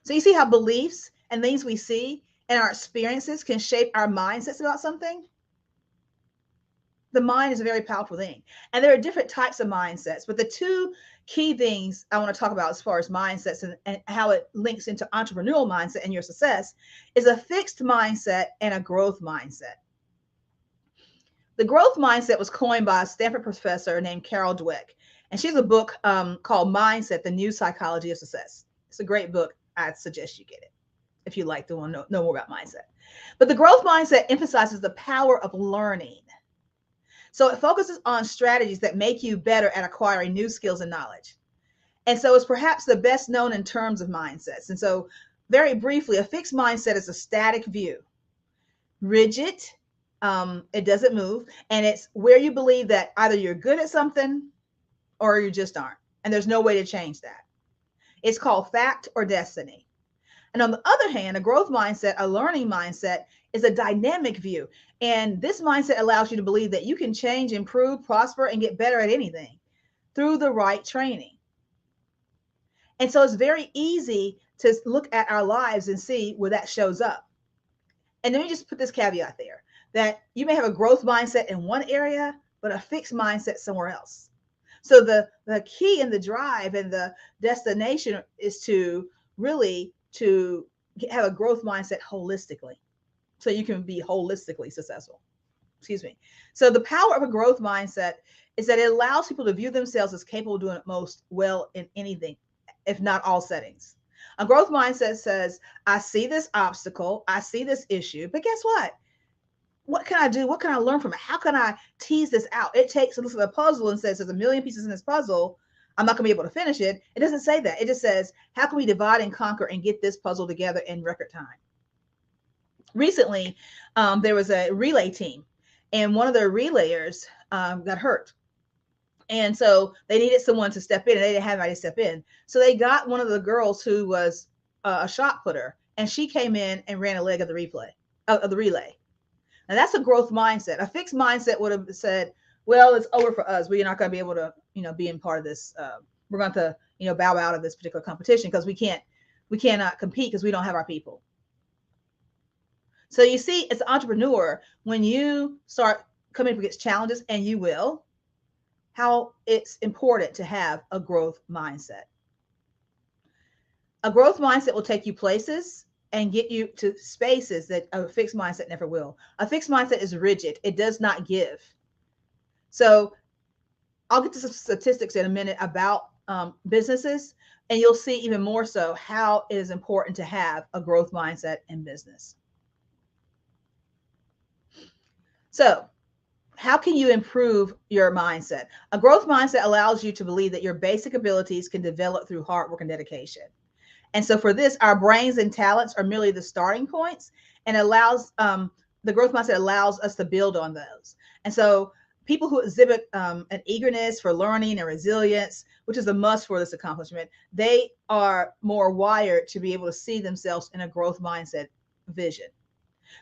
So you see how beliefs and things we see and our experiences can shape our mindsets about something? The mind is a very powerful thing. And there are different types of mindsets, but the two key things I want to talk about as far as mindsets and how it links into entrepreneurial mindset and your success is a fixed mindset and a growth mindset. The growth mindset was coined by a Stanford professor named Carol Dweck, and she has a book called Mindset, The New Psychology of Success. It's a great book. I'd suggest you get it if you'd like to know more about mindset. But the growth mindset emphasizes the power of learning. So it focuses on strategies that make you better at acquiring new skills and knowledge. And so it's perhaps the best known in terms of mindsets. And so very briefly, a fixed mindset is a static view, rigid, it doesn't move, and it's where you believe that either you're good at something or you just aren't, and there's no way to change that. It's called fact or destiny. And on the other hand, a growth mindset, a learning mindset, is a dynamic view. And this mindset allows you to believe that you can change, improve, prosper, and get better at anything through the right training. And so it's very easy to look at our lives and see where that shows up. And let me just put this caveat there, that you may have a growth mindset in one area, but a fixed mindset somewhere else. So the key and the drive and the destination is to really to have a growth mindset holistically, so you can be holistically successful. Excuse me. So the power of a growth mindset is that it allows people to view themselves as capable of doing it most well in anything, if not all settings. A growth mindset says, I see this obstacle, I see this issue, but guess what? What can I do? What can I learn from it? How can I tease this out? It takes a look at the puzzle and says, there's a million pieces in this puzzle. I'm not going to be able to finish it. It doesn't say that. It just says, how can we divide and conquer and get this puzzle together in record time? Recently, there was a relay team, and one of their relayers got hurt. And so they needed someone to step in, and they didn't have anybody to step in. So they got one of the girls who was a shot putter, and she came in and ran a leg of the relay. Now that's a growth mindset. A fixed mindset would have said, well, it's over for us. We're not going to be able to, be in part of this. We're going to, bow out of this particular competition because we cannot compete because we don't have our people. So you see, as an entrepreneur, when you start coming up against challenges, and you will, how it's important to have a growth mindset. A growth mindset will take you places and get you to spaces that a fixed mindset never will. A fixed mindset is rigid. It does not give. So I'll get to some statistics in a minute about businesses, and you'll see even more so how it is important to have a growth mindset in business. So how can you improve your mindset? A growth mindset allows you to believe that your basic abilities can develop through hard work and dedication. And so for this, our brains and talents are merely the starting points, and allows the growth mindset allows us to build on those. And so people who exhibit an eagerness for learning and resilience, which is a must for this accomplishment, they are more wired to be able to see themselves in a growth mindset vision.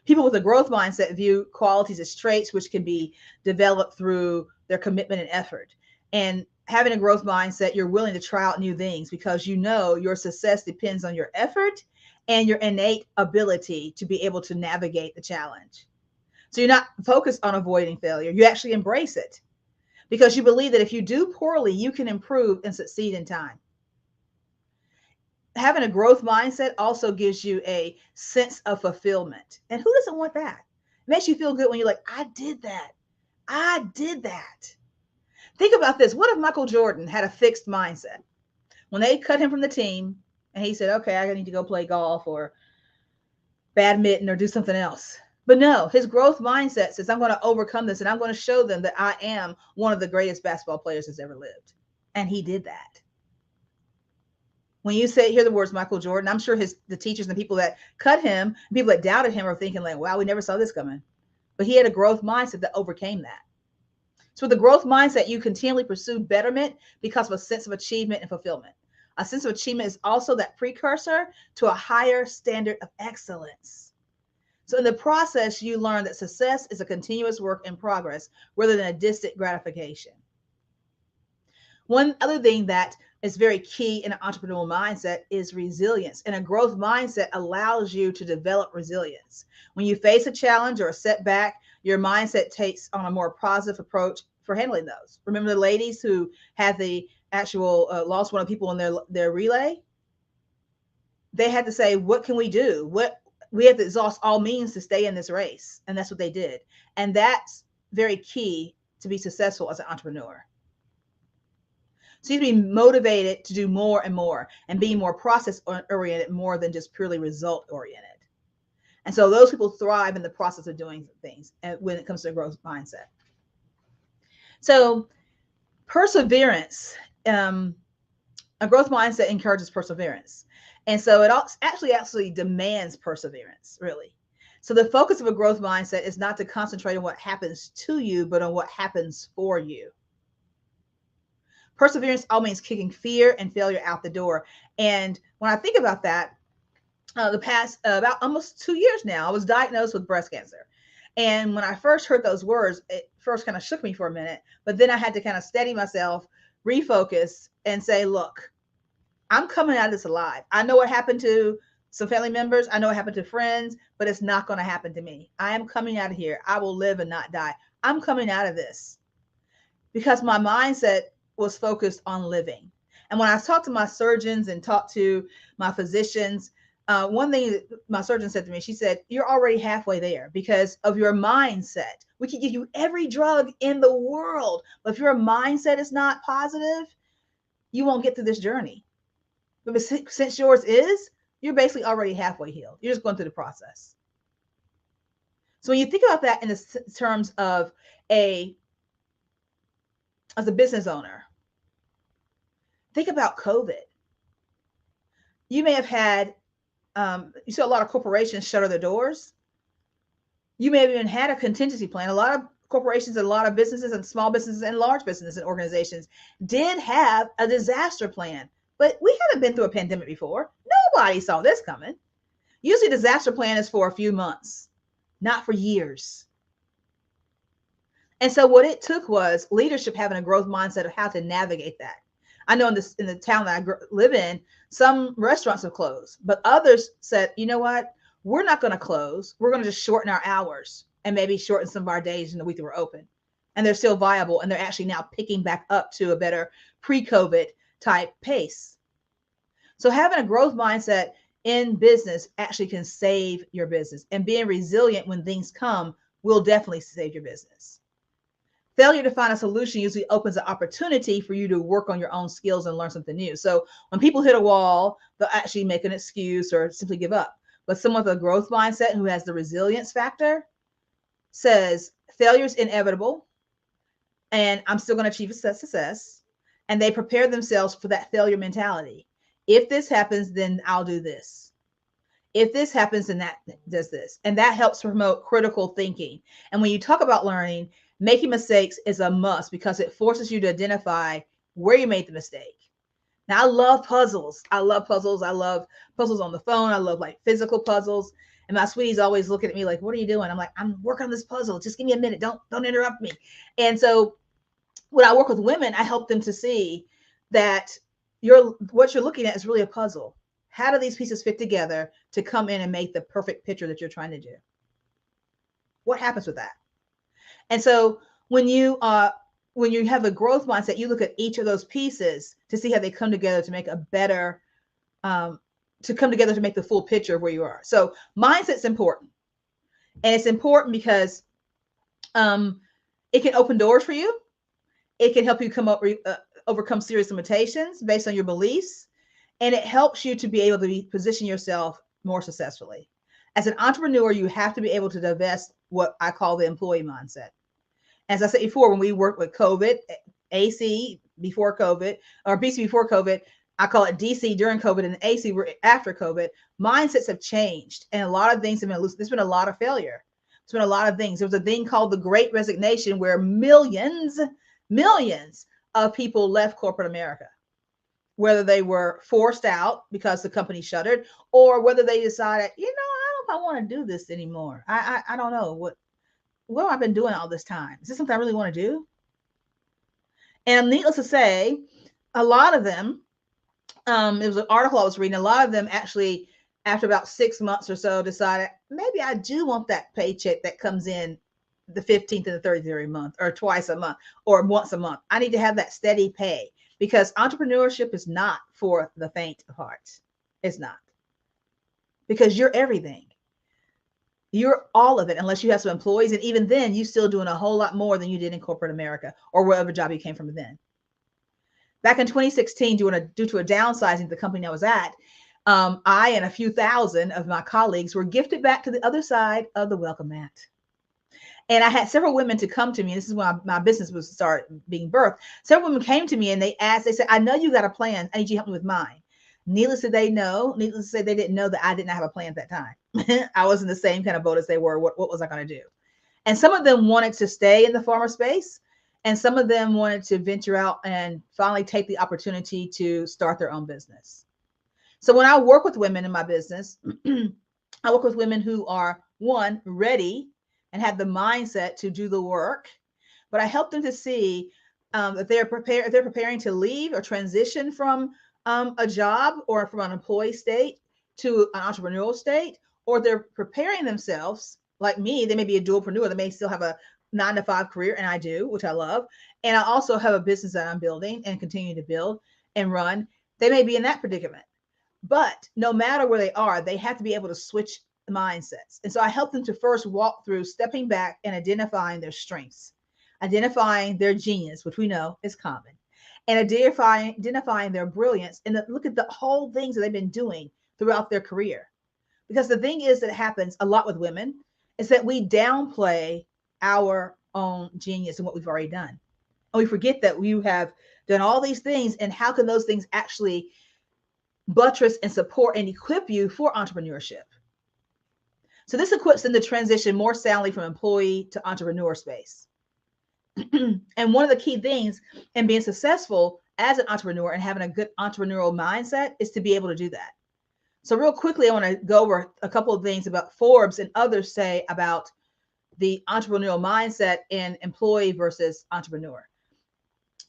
People with a growth mindset view qualities as traits which can be developed through their commitment and effort. And having a growth mindset, you're willing to try out new things because your success depends on your effort and your innate ability to be able to navigate the challenge. So you're not focused on avoiding failure. You actually embrace it because you believe that if you do poorly, you can improve and succeed in time. Having a growth mindset also gives you a sense of fulfillment. And who doesn't want that? It makes you feel good when you're like, I did that. I did that. Think about this. What if Michael Jordan had a fixed mindset? When they cut him from the team and he said, okay, I need to go play golf or badminton or do something else. But no, his growth mindset says, I'm going to overcome this and I'm going to show them that I am one of the greatest basketball players that's ever lived. And he did that. When you hear the words Michael Jordan, I'm sure the teachers and the people that cut him, people that doubted him are thinking like, wow, we never saw this coming. But he had a growth mindset that overcame that. So with the growth mindset, you continually pursue betterment because of a sense of achievement and fulfillment. A sense of achievement is also that precursor to a higher standard of excellence. So in the process, you learn that success is a continuous work in progress rather than a distant gratification. One other thing that is very key in an entrepreneurial mindset is resilience. And a growth mindset allows you to develop resilience. When you face a challenge or a setback, your mindset takes on a more positive approach for handling those. Remember the ladies who had the actual lost one of people in their relay? They had to say, what can we do? We have to exhaust all means to stay in this race. And that's what they did. And that's very key to be successful as an entrepreneur. So you have to be motivated to do more and more and be more process oriented more than just purely result oriented. And so those people thrive in the process of doing things when it comes to a growth mindset. So perseverance, a growth mindset encourages perseverance. And so it actually demands perseverance, really. So the focus of a growth mindset is not to concentrate on what happens to you, but on what happens for you. Perseverance all means kicking fear and failure out the door. And when I think about that, the past about almost 2 years now, I was diagnosed with breast cancer. And when I first heard those words, it first kind of shook me for a minute, but then I had to kind of steady myself, refocus, and say, look, I'm coming out of this alive. I know what happened to some family members. I know what happened to friends, but it's not going to happen to me. I am coming out of here. I will live and not die. I'm coming out of this because my mindset was focused on living. And when I talked to my surgeons and talked to my physicians, one thing that my surgeon said to me, she said, you're already halfway there because of your mindset. We can give you every drug in the world, but if your mindset is not positive, you won't get through this journey. But since yours is, you're basically already halfway healed. You're just going through the process. So when you think about that in the terms of as a business owner, think about COVID. You may have had, you saw a lot of corporations shutter their doors. You may have even had a contingency plan. A lot of corporations and a lot of businesses and small businesses and large businesses and organizations did have a disaster plan, but we haven't been through a pandemic before. Nobody saw this coming. Usually disaster plan is for a few months, not for years. And so what it took was leadership having a growth mindset of how to navigate that. I know in the town that I live in, some restaurants have closed, but others said, you know what? We're not going to close. We're going to just shorten our hours and maybe shorten some of our days in the week that we're open. And they're still viable. And they're actually now picking back up to a better pre-COVID type pace. So having a growth mindset in business actually can save your business. And being resilient when things come will definitely save your business. Failure to find a solution usually opens an opportunity for you to work on your own skills and learn something new. So when people hit a wall, they'll actually make an excuse or simply give up. But someone with a growth mindset who has the resilience factor says failure is inevitable and I'm still going to achieve success. And they prepare themselves for that failure mentality. If this happens, then I'll do this. If this happens, then that does this. And that helps promote critical thinking. And when you talk about learning, making mistakes is a must because it forces you to identify where you made the mistake. Now, I love puzzles. I love puzzles. I love puzzles on the phone. I love like physical puzzles. And my sweetie's always looking at me like, what are you doing? I'm like, I'm working on this puzzle. Just give me a minute. Don't interrupt me. And so when I work with women, I help them to see that what you're looking at is really a puzzle. How do these pieces fit together to come in and make the perfect picture that you're trying to do? What happens with that? And so when you have a growth mindset, you look at each of those pieces to see how they come together to make a better, to come together to make the full picture of where you are. So mindset's important. And it's important because it can open doors for you. It can help you overcome serious limitations based on your beliefs. And it helps you to be able to position yourself more successfully. As an entrepreneur, you have to be able to divest what I call the employee mindset. As I said before, when we worked with COVID, AC before COVID, or BC before COVID, I call it DC during COVID, and AC after COVID, mindsets have changed. And a lot of things have been loose. There's been a lot of failure. There's been a lot of things. There was a thing called the Great Resignation where millions of people left corporate America, whether they were forced out because the company shuttered, or whether they decided, I don't know if I want to do this anymore. I don't know what have I been doing all this time? Is this something I really want to do? And needless to say, a lot of them, it was an article I was reading, a lot of them actually, after about 6 months or so, decided, maybe I do want that paycheck that comes in the 15th and the 30th every month, or twice a month, or once a month. I need to have that steady pay, because entrepreneurship is not for the faint of heart. It's not. Because you're everything. You're all of it, unless you have some employees. And even then, you're still doing a whole lot more than you did in corporate America or whatever job you came from then. Back in 2016, due to a downsizing of the company I was at, I and a few thousand of my colleagues were gifted back to the other side of the welcome mat. And I had several women to come to me. This is when my business was start being birthed. Several women came to me and they said, I know you got a plan. I need you to help me with mine. Needless to say, they didn't know that I did not have a plan at that time. I was in the same kind of boat as they were. What was I going to do? And some of them wanted to stay in the pharma space, and some of them wanted to venture out and finally take the opportunity to start their own business. So when I work with women in my business, I work with women who are, one, ready and have the mindset to do the work, but I help them to see that they're prepared, if they're preparing to leave or transition from a job or from an employee state to an entrepreneurial state, or they're preparing themselves, like me. They may be a dualpreneur. They may still have a 9-to-5 career, and I do, which I love. And I also have a business that I'm building and continue to build and run. They may be in that predicament, but no matter where they are, they have to be able to switch mindsets. And so I help them to first walk through stepping back and identifying their strengths, identifying their genius, which we know is common, and identifying their brilliance, and look at the whole things that they've been doing throughout their career. Because the thing is that happens a lot with women is that we downplay our own genius and what we've already done. And we forget that we have done all these things, and how can those things actually buttress and support and equip you for entrepreneurship? So this equips them to transition more soundly from employee to entrepreneur space. And one of the key things in being successful as an entrepreneur and having a good entrepreneurial mindset is to be able to do that. So real quickly, I want to go over a couple of things about Forbes and others say about the entrepreneurial mindset in employee versus entrepreneur.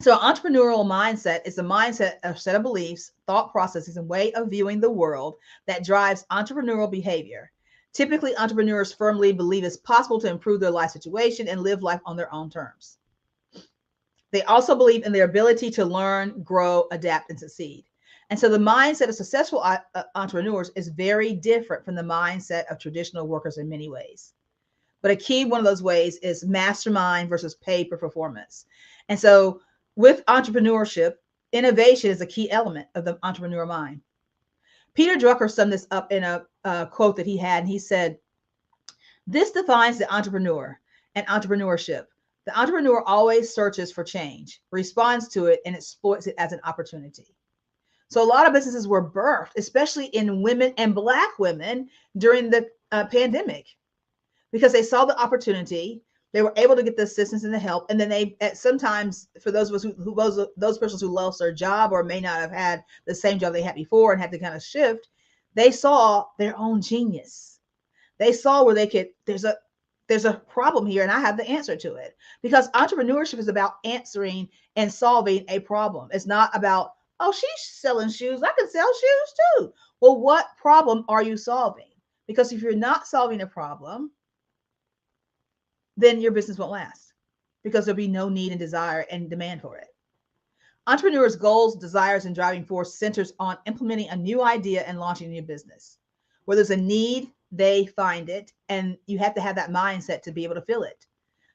So entrepreneurial mindset is a mindset, a set of beliefs, thought processes, and way of viewing the world that drives entrepreneurial behavior. Typically, entrepreneurs firmly believe it's possible to improve their life situation and live life on their own terms. They also believe in their ability to learn, grow, adapt, and succeed. And so the mindset of successful entrepreneurs is very different from the mindset of traditional workers in many ways. But a key one of those ways is mastermind versus pay per performance. And so with entrepreneurship, innovation is a key element of the entrepreneur mind. Peter Drucker summed this up in a quote that he had, and he said, "This defines the entrepreneur and entrepreneurship. The entrepreneur always searches for change, responds to it, and exploits it as an opportunity." So a lot of businesses were birthed, especially in women and Black women during the pandemic, because they saw the opportunity. They were able to get the assistance and the help. And then they, sometimes for those of us those persons who lost their job or may not have had the same job they had before and had to kind of shift, they saw their own genius. They saw where they could, there's a problem here and I have the answer to it, because entrepreneurship is about answering and solving a problem. It's not about, oh, she's selling shoes, I can sell shoes too. Well, what problem are you solving? Because if you're not solving a problem, then your business won't last because there'll be no need and desire and demand for it. Entrepreneurs' goals, desires, and driving force centers on implementing a new idea and launching a new business. Where there's a need, they find it, and you have to have that mindset to be able to fill it.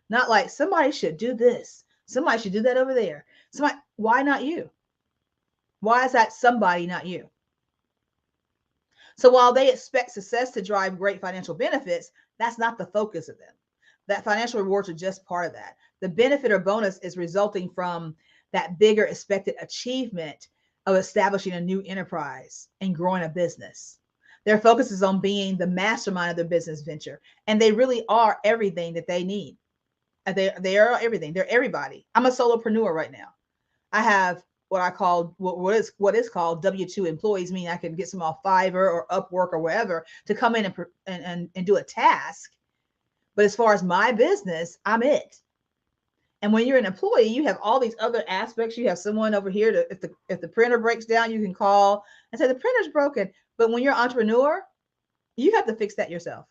Not like somebody should do this, somebody should do that over there. Somebody, why not you? Why is that somebody not you? So while they expect success to drive great financial benefits, that's not the focus of them. That financial rewards are just part of that. The benefit or bonus is resulting from that bigger expected achievement of establishing a new enterprise and growing a business. Their focus is on being the mastermind of their business venture, and they really are everything that they need. They are everything. They're everybody. I'm a solopreneur right now. I have what I call what is called W-2 employees, meaning I can get some off Fiverr or Upwork or wherever to come in and do a task. But as far as my business, I'm it. And when you're an employee, you have all these other aspects. You have someone over here to, if the printer breaks down, you can call and say the printer's broken. But when you're an entrepreneur, you have to fix that yourself.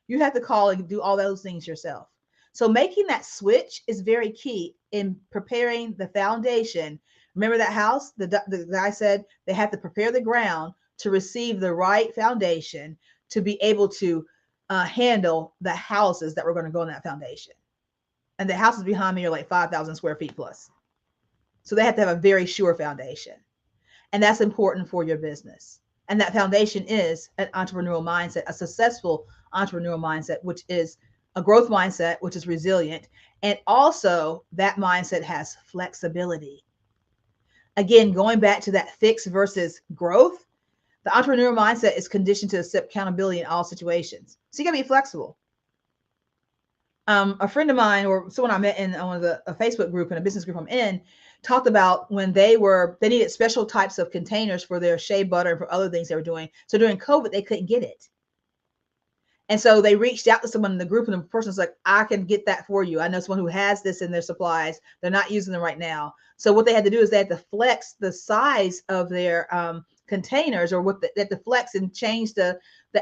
You have to call and do all those things yourself. So making that switch is very key in preparing the foundation. Remember that house? The guy said they have to prepare the ground to receive the right foundation to be able to handle the houses that were going to go in that foundation. And the houses behind me are like 5,000 square feet plus. So they have to have a very sure foundation. And that's important for your business. And that foundation is an entrepreneurial mindset, a successful entrepreneurial mindset, which is a growth mindset, which is resilient. And also that mindset has flexibility. Again, going back to that fixed versus growth, the entrepreneurial mindset is conditioned to accept accountability in all situations. So you got to be flexible. A friend of mine or someone I met in one of a Facebook group and a business group I'm in talked about when they needed special types of containers for their shea butter and for other things they were doing. So during COVID, they couldn't get it. And so they reached out to someone in the group and the person's like, I can get that for you. I know someone who has this in their supplies. They're not using them right now. So what they had to do is they had to flex the size of their containers, or they had to flex and change the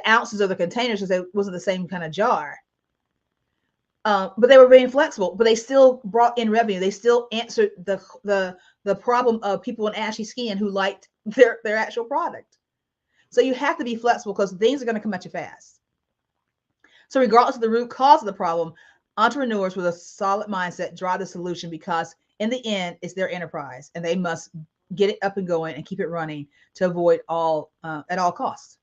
ounces of the containers because it wasn't the same kind of jar. But they were being flexible, but they still brought in revenue. They still answered the problem of people with ashy skin who liked their actual product. So you have to be flexible because things are going to come at you fast. So regardless of the root cause of the problem, entrepreneurs with a solid mindset drive the solution because in the end, it's their enterprise and they must get it up and going and keep it running to avoid at all costs.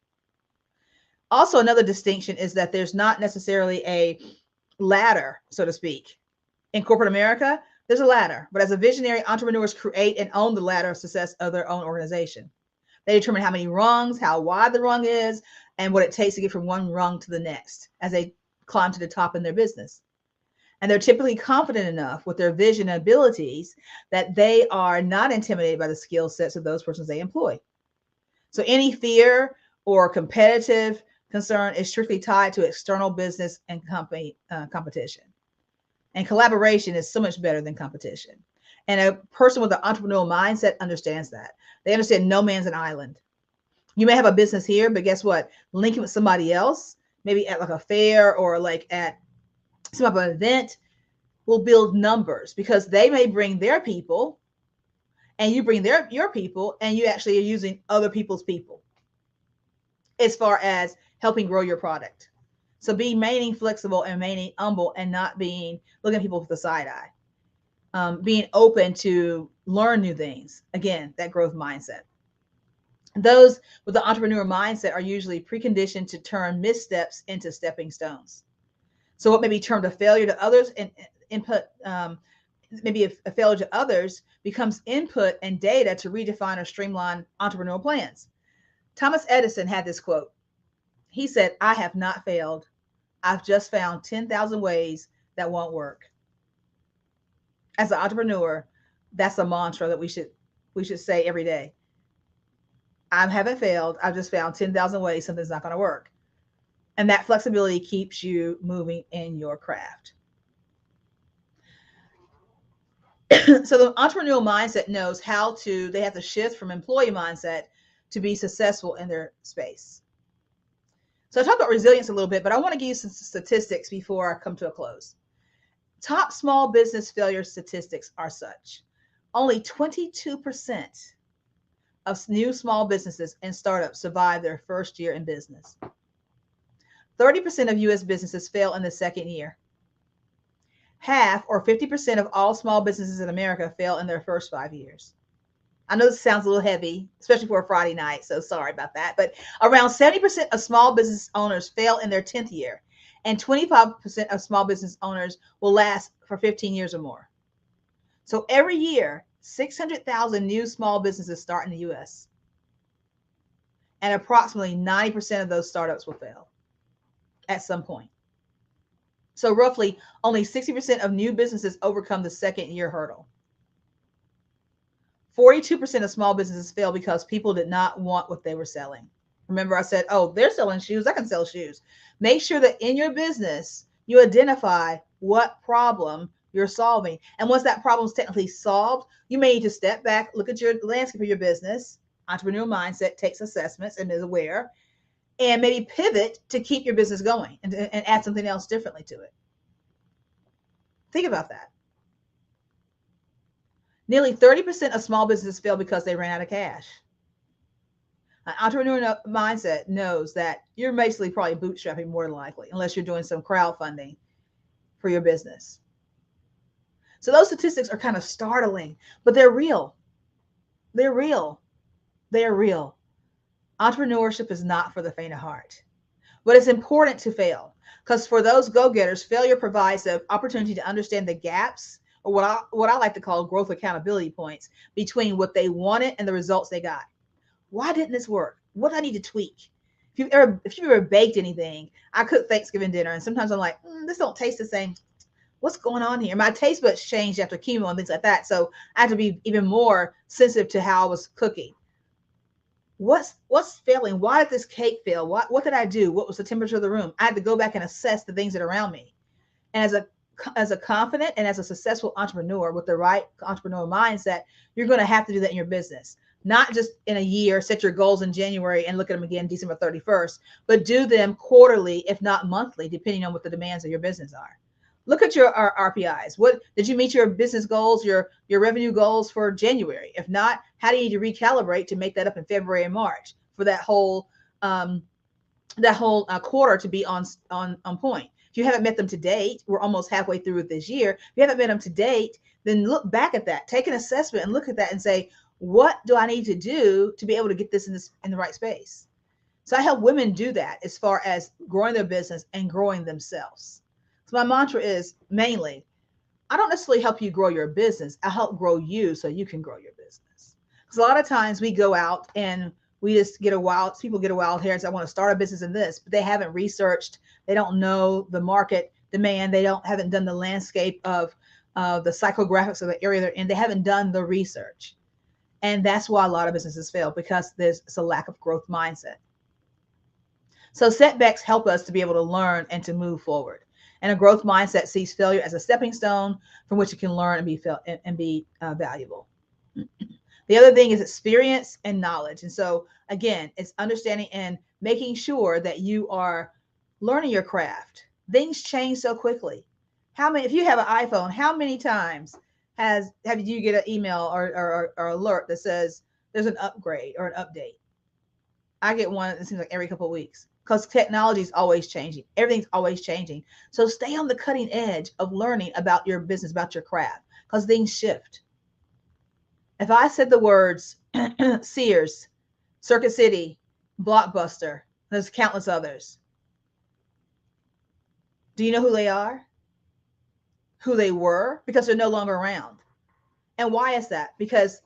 Also, another distinction is that there's not necessarily a ladder, so to speak. In corporate America, there's a ladder, but as a visionary, entrepreneurs create and own the ladder of success of their own organization. They determine how many rungs, how wide the rung is, and what it takes to get from one rung to the next as they climb to the top in their business. And they're typically confident enough with their vision and abilities that they are not intimidated by the skill sets of those persons they employ. So any fear or competitive concern is strictly tied to external business and company competition. And collaboration is so much better than competition. And a person with an entrepreneurial mindset understands that. They understand no man's an island. You may have a business here, but guess what? Linking with somebody else, maybe at like a fair or like at some type of event, will build numbers because they may bring their people and you bring your people, and you actually are using other people's people as far as helping grow your product. So remaining flexible and remaining humble and not looking at people with a side eye. Being open to learn new things. Again, that growth mindset. Those with the entrepreneur mindset are usually preconditioned to turn missteps into stepping stones. So what may be termed a failure to others and input, maybe a failure to others becomes input and data to redefine or streamline entrepreneurial plans. Thomas Edison had this quote. He said, "I have not failed. I've just found 10,000 ways that won't work." As an entrepreneur, that's a mantra that we should say every day. I haven't failed. I've just found 10,000 ways something's not going to work. And that flexibility keeps you moving in your craft. So the entrepreneurial mindset knows they have to shift from employee mindset to be successful in their space. So I talked about resilience a little bit, but I want to give you some statistics before I come to a close. Top small business failure statistics are such. Only 22% of new small businesses and startups survive their first year in business. 30% of U.S. businesses fail in the second year. Half, or 50% of all small businesses in America fail in their first 5 years. I know this sounds a little heavy, especially for a Friday night, so sorry about that. But around 70% of small business owners fail in their 10th year, and 25% of small business owners will last for 15 years or more. So every year, 600,000 new small businesses start in the U.S., and approximately 90% of those startups will fail at some point. So roughly only 60% of new businesses overcome the second year hurdle. 42% of small businesses fail because people did not want what they were selling. Remember I said, oh, they're selling shoes, I can sell shoes. Make sure that in your business, you identify what problem you're solving. And once that problem is technically solved, you may need to step back, look at your landscape of your business. Entrepreneurial mindset takes assessments and is aware, and maybe pivot to keep your business going and add something else differently to it. Think about that. Nearly 30% of small businesses fail because they ran out of cash. An entrepreneurial mindset knows that you're basically probably bootstrapping more than likely, unless you're doing some crowdfunding for your business. So those statistics are kind of startling, but they're real. They're real. They're real. Entrepreneurship is not for the faint of heart, but it's important to fail, because for those go-getters, failure provides the opportunity to understand the gaps, or what I like to call growth accountability points, between what they wanted and the results they got. Why didn't this work? What do I need to tweak? If you've ever baked anything, I cook Thanksgiving dinner, and sometimes I'm like, this don't taste the same. What's going on here? My taste buds changed after chemo and things like that, so I have to be even more sensitive to how I was cooking. What's failing? Why did this cake fail? What did I do? What was the temperature of the room? I had to go back and assess the things that are around me. And as a confident and as a successful entrepreneur with the right entrepreneurial mindset, you're going to have to do that in your business. Not just in a year, set your goals in January and look at them again December 31st, but do them quarterly, if not monthly, depending on what the demands of your business are. Look at your RPIs. What did you meet your business goals, your revenue goals for January? If not, how do you need to recalibrate to make that up in February and March for that whole quarter to be on point? If you haven't met them to date, we're almost halfway through with this year. If you haven't met them to date, then look back at that, take an assessment and look at that and say, what do I need to do to be able to get this in the right space? So I help women do that as far as growing their business and growing themselves. So my mantra is mainly, I don't necessarily help you grow your business. I help grow you so you can grow your business. Because a lot of times we go out and we just people get a wild hair and say, I want to start a business in this, but they haven't researched. They don't know the market demand. They haven't done the landscape of the psychographics of the area they're in. They haven't done the research. And that's why a lot of businesses fail, because there's a lack of growth mindset. So setbacks help us to be able to learn and to move forward. And a growth mindset sees failure as a stepping stone from which you can learn and be valuable. The other thing is experience and knowledge. And so again, it's understanding and making sure that you are learning your craft. Things change so quickly. If you have an iPhone, how many times have you get an email or alert that says there's an upgrade or an update? I get one, it seems like every couple of weeks, because technology is always changing. Everything's always changing. So stay on the cutting edge of learning about your business, about your craft, because things shift. If I said the words Sears, Circuit City, Blockbuster, there's countless others. Do you know who they are? Who they were? Because they're no longer around. And why is that? Because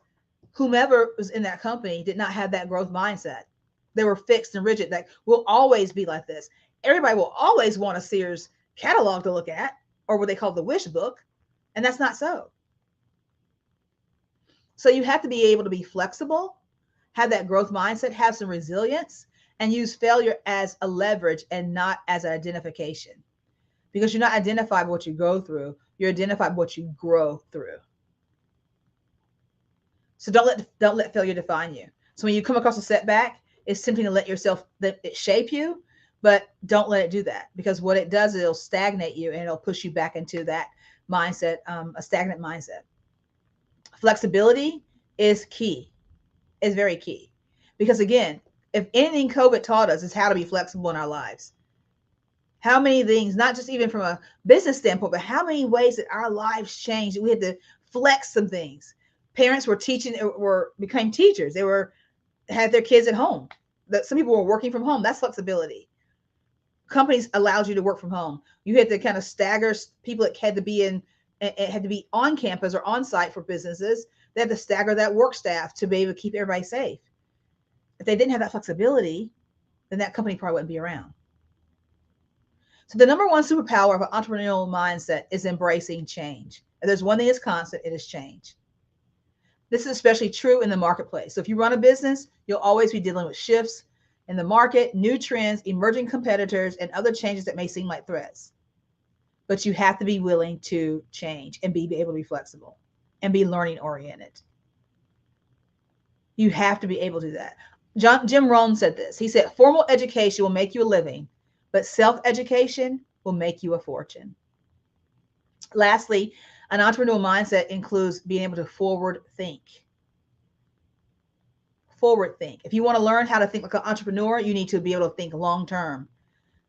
whomever was in that company did not have that growth mindset. They were fixed and rigid. That will always be like this. Everybody will always want a Sears catalog to look at, or what they call the wish book. And that's not so. So you have to be able to be flexible, have that growth mindset, have some resilience, and use failure as a leverage and not as an identification. Because you're not identified by what you go through, you're identified by what you grow through. So don't let failure define you. So when you come across a setback, it's tempting to let it shape you, but don't let it do that, because what it does is it'll stagnate you and it'll push you back into that mindset, a stagnant mindset. Flexibility is key, is very key. Because again, if anything COVID taught us is how to be flexible in our lives. How many things, not just even from a business standpoint, but how many ways that our lives changed. We had to flex some things. Parents were became teachers. They had their kids at home. Some people were working from home. That's flexibility. Companies allowed you to work from home. You had to kind of stagger people that had to be on campus or on site for businesses. They had to stagger that work staff to be able to keep everybody safe. If they didn't have that flexibility, then that company probably wouldn't be around. So the number one superpower of an entrepreneurial mindset is embracing change. If there's one thing that's constant, it is change. This is especially true in the marketplace. So if you run a business, you'll always be dealing with shifts in the market, new trends, emerging competitors, and other changes that may seem like threats. But you have to be willing to change and be able to be flexible and be learning oriented. You have to be able to do that. Jim Rohn said this. He said, formal education will make you a living, but self-education will make you a fortune. Lastly, an entrepreneurial mindset includes being able to forward think. Forward think. If you want to learn how to think like an entrepreneur, you need to be able to think long term,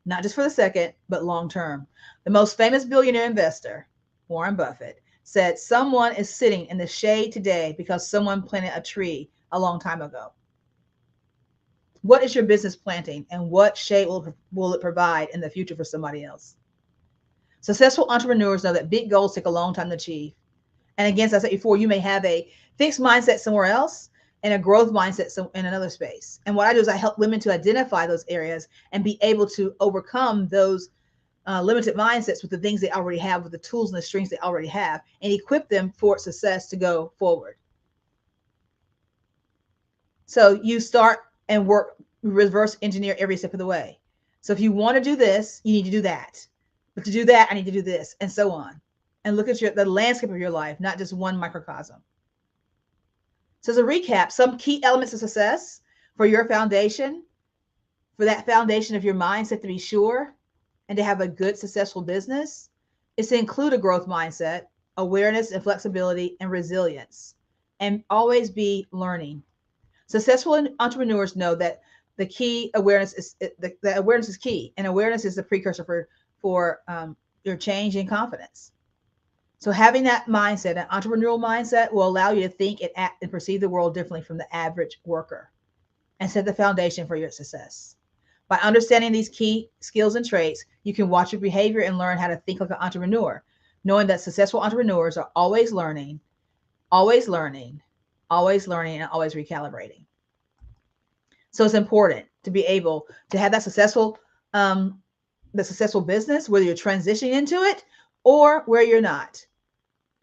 not just for the second, but long term. The most famous billionaire investor, Warren Buffett, said someone is sitting in the shade today because someone planted a tree a long time ago. What is your business planting, and what shade will it provide in the future for somebody else? Successful entrepreneurs know that big goals take a long time to achieve. And again, as I said before, you may have a fixed mindset somewhere else and a growth mindset in another space. And what I do is I help women to identify those areas and be able to overcome those limited mindsets with the things they already have, with the tools and the strengths they already have, and equip them for success to go forward. So you start and work, reverse engineer every step of the way. So if you want to do this, you need to do that. But to do that, I need to do this, and so on. And look at the landscape of your life, not just one microcosm. So as a recap, some key elements of success for your foundation, for that foundation of your mindset to be sure and to have a good, successful business, is to include a growth mindset, awareness and flexibility, and resilience, and always be learning. Successful entrepreneurs know that the key awareness is the awareness is key, and awareness is the precursor for your change and confidence. So having that mindset, an entrepreneurial mindset, will allow you to think and act and perceive the world differently from the average worker and set the foundation for your success. By understanding these key skills and traits, you can watch your behavior and learn how to think like an entrepreneur, knowing that successful entrepreneurs are always learning, always learning, always learning, and always recalibrating. So it's important to be able to have that successful business, whether you're transitioning into it or where you're not.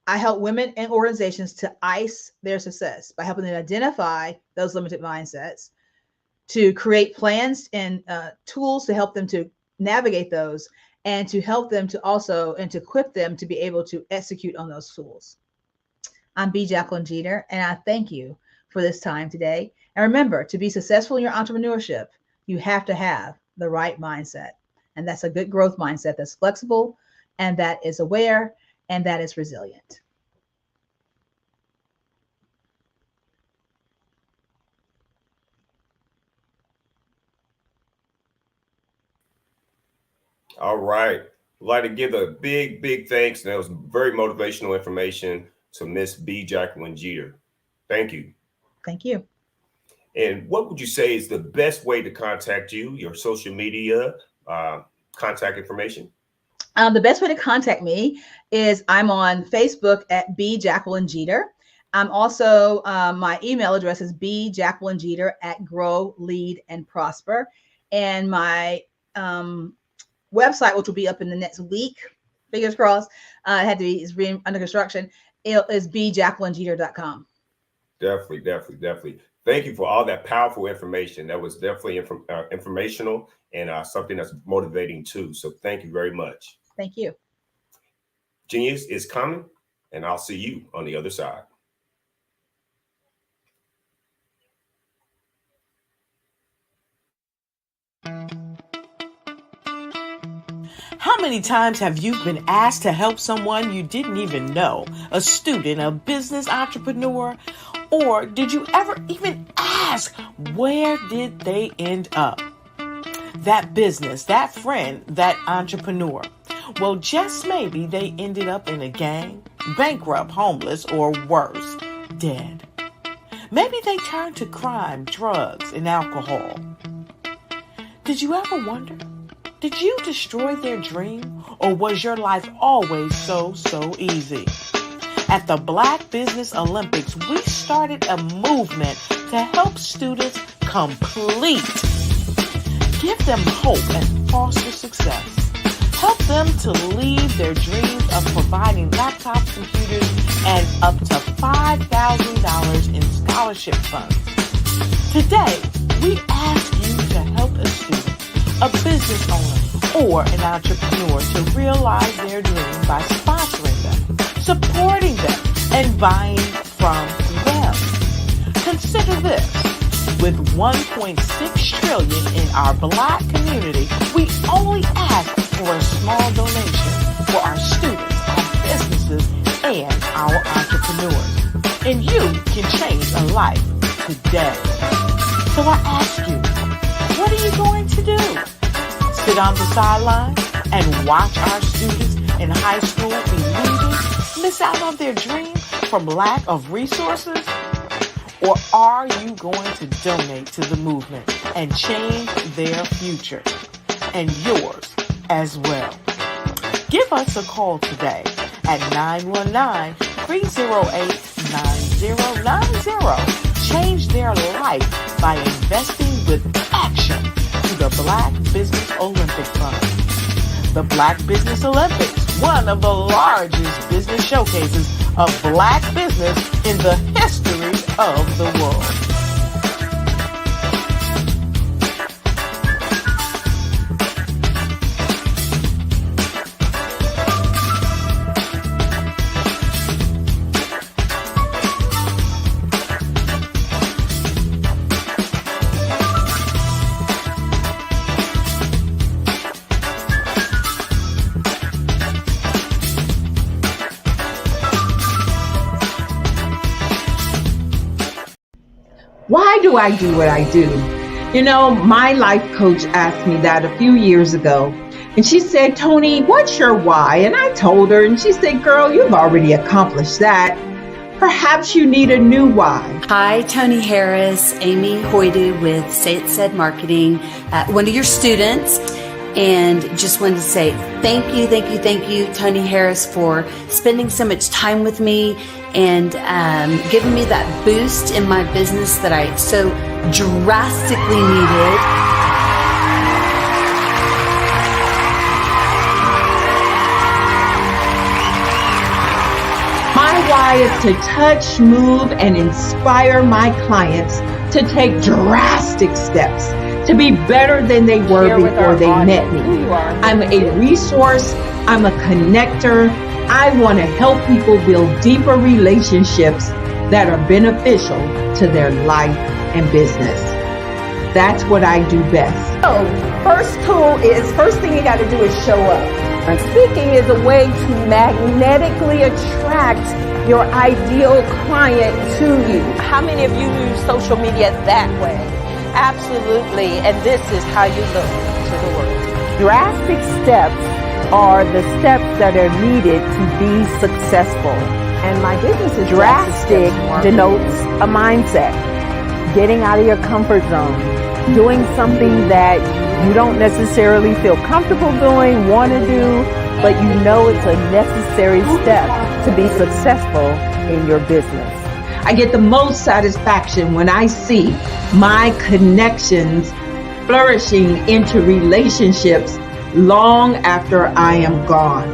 I help women and organizations to ice their success by helping them identify those limited mindsets, to create plans and tools to help them to navigate those, and to help them to also and to equip them to be able to execute on those tools. I'm B. Jacqueline Jeter, and I thank you for this time today. And remember, to be successful in your entrepreneurship, you have to have the right mindset. And that's a good growth mindset that's flexible, and that is aware, and that is resilient. All right. I'd like to give a big thanks. That was very motivational information to Miss B. Jacqueline Jeter. Thank you. Thank you. And what would you say is the best way to contact you, your social media, contact information? The best way to contact me is I'm on Facebook at B. Jacqueline Jeter. I'm also, my email address is bjacquelinejeter@Grow, Lead, and Prosper. And my website, which will be up in the next week, fingers crossed, is under construction. It is bjacquelinejeter.com. Definitely. Thank you for all that powerful information. That was definitely informational and something that's motivating too. So thank you very much. Thank you. Genius is coming, and I'll see you on the other side. How many times have you been asked to help someone you didn't even know? A student, a business entrepreneur? Or did you ever even ask, where did they end up? That business, that friend, that entrepreneur. Well, just maybe they ended up in a gang, bankrupt, homeless, or worse, dead. Maybe they turned to crime, drugs, and alcohol. Did you ever wonder? Did you destroy their dream, or was your life always so easy? At the Black Business Olympics, we started a movement to help students complete. Give them hope and foster success. Help them to leave their dreams of providing laptops, computers, and up to $5,000 in scholarship funds. Today, we ask you to help a student, a business owner, or an entrepreneur to realize their dreams by sponsoring them, supporting them, and buying from them. Consider this. With $1.6 trillion in our Black community, we only ask for a small donation for our students, our businesses, and our entrepreneurs. And you can change a life today. So I ask you, what are you going to do? Sit on the sideline and watch our students in high school be losers, miss out on their dream from lack of resources? Or are you going to donate to the movement and change their future and yours as well? Give us a call today at 919-308-9090. Change their life by investing with action to the Black Business Olympic Fund. The Black Business Olympics, one of the largest business showcases of Black business in the history of the world. Why do I do what I do? You know, my life coach asked me that a few years ago. And she said, Tony, what's your why? And I told her, and she said, girl, you've already accomplished that. Perhaps you need a new why. Hi, Tony Harris, Amy Hoyde with Say It Said Marketing, one of your students. And just wanted to say thank you, Tony Harris, for spending so much time with me and giving me that boost in my business that I so drastically needed. My why is to touch, move, and inspire my clients to take drastic steps to be better than they were before they met me. I'm a resource. I'm a connector. I want to help people build deeper relationships that are beneficial to their life and business. That's what I do best. So, first thing you got to do is show up. And speaking is a way to magnetically attract your ideal client to you. How many of you use social media that way? Absolutely, and this is how you look to the world. Drastic steps are the steps that are needed to be successful. And my business is drastic denotes a mindset. Getting out of your comfort zone. Doing something that you don't necessarily feel comfortable doing, want to do, but you know it's a necessary step to be successful in your business. I get the most satisfaction when I see my connections flourishing into relationships long after I am gone.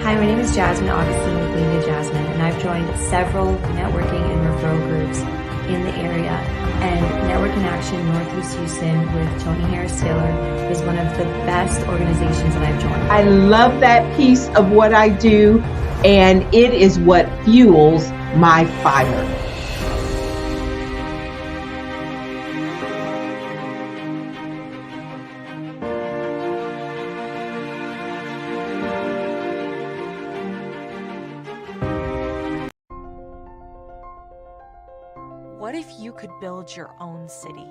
Hi, my name is Jasmine Augustine with Linda Jasmine, and I've joined several networking and referral groups in the area. And Network in Action Northeast Houston with Tony Harris Taylor is one of the best organizations that I've joined. I love that piece of what I do, and it is what fuels my fire. What if you could build your own city?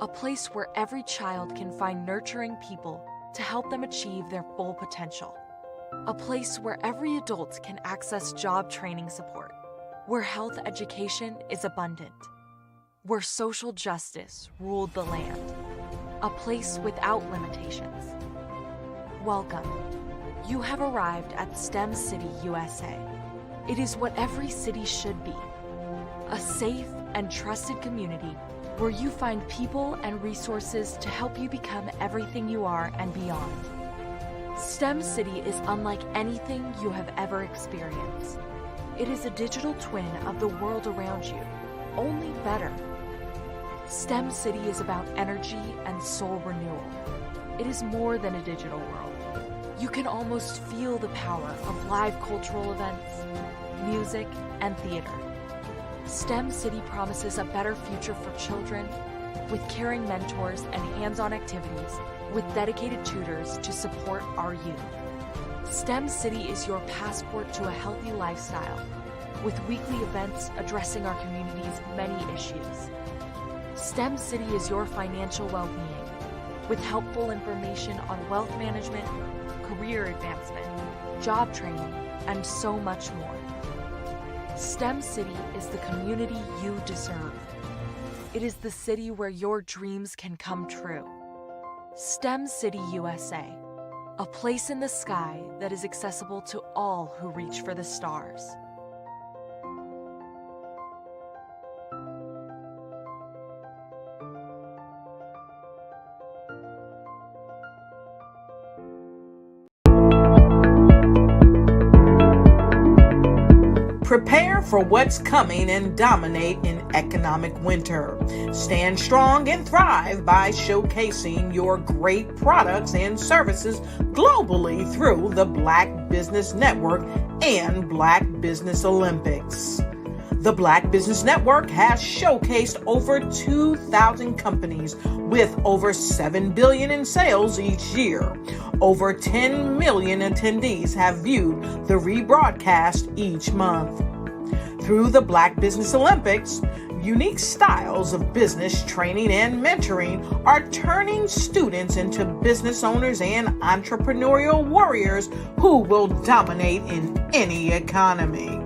A place where every child can find nurturing people to help them achieve their full potential. A place where every adult can access job training support, where health education is abundant, where social justice ruled the land. A place without limitations. Welcome. You have arrived at STEM City, USA. It is what every city should be. A safe and trusted community where you find people and resources to help you become everything you are and beyond. STEM City is unlike anything you have ever experienced. It is a digital twin of the world around you, only better. STEM City is about energy and soul renewal. It is more than a digital world. You can almost feel the power of live cultural events, music, and theater. STEM City promises a better future for children with caring mentors and hands-on activities with dedicated tutors to support our youth. STEM City is your passport to a healthy lifestyle with weekly events addressing our community's many issues. STEM City is your financial well-being with helpful information on wealth management, career advancement, job training, and so much more. STEM City is the community you deserve. It is the city where your dreams can come true. STEM City USA, a place in the sky that is accessible to all who reach for the stars. Prepare for what's coming and dominate in economic winter. Stand strong and thrive by showcasing your great products and services globally through the Black Business Network and Black Business Olympics. The Black Business Network has showcased over 2,000 companies with over $7 billion in sales each year. Over 10 million attendees have viewed the rebroadcast each month. Through the Black Business Olympics, unique styles of business training and mentoring are turning students into business owners and entrepreneurial warriors who will dominate in any economy.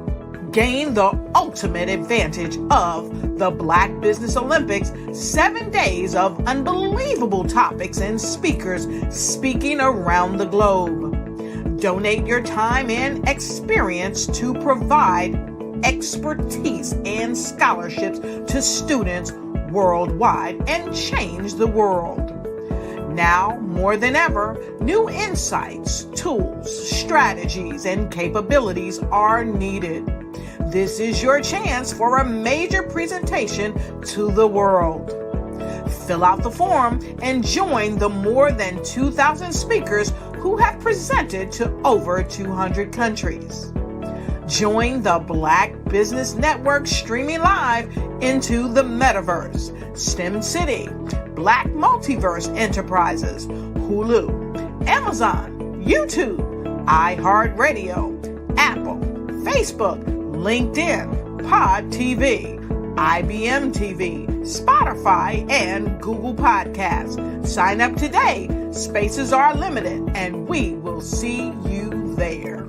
Gain the ultimate advantage of the Black Business Olympics, 7 days of unbelievable topics and speakers speaking around the globe. Donate your time and experience to provide expertise and scholarships to students worldwide and change the world. Now, more than ever, new insights, tools, strategies, and capabilities are needed. This is your chance for a major presentation to the world. Fill out the form and join the more than 2,000 speakers who have presented to over 200 countries. Join the Black Business Network streaming live into the metaverse, STEM City, Black Multiverse Enterprises, Hulu, Amazon, YouTube, iHeartRadio, Apple, Facebook, LinkedIn, Pod TV, IBM TV, Spotify, and Google Podcasts. Sign up today. Spaces are limited, and we will see you there.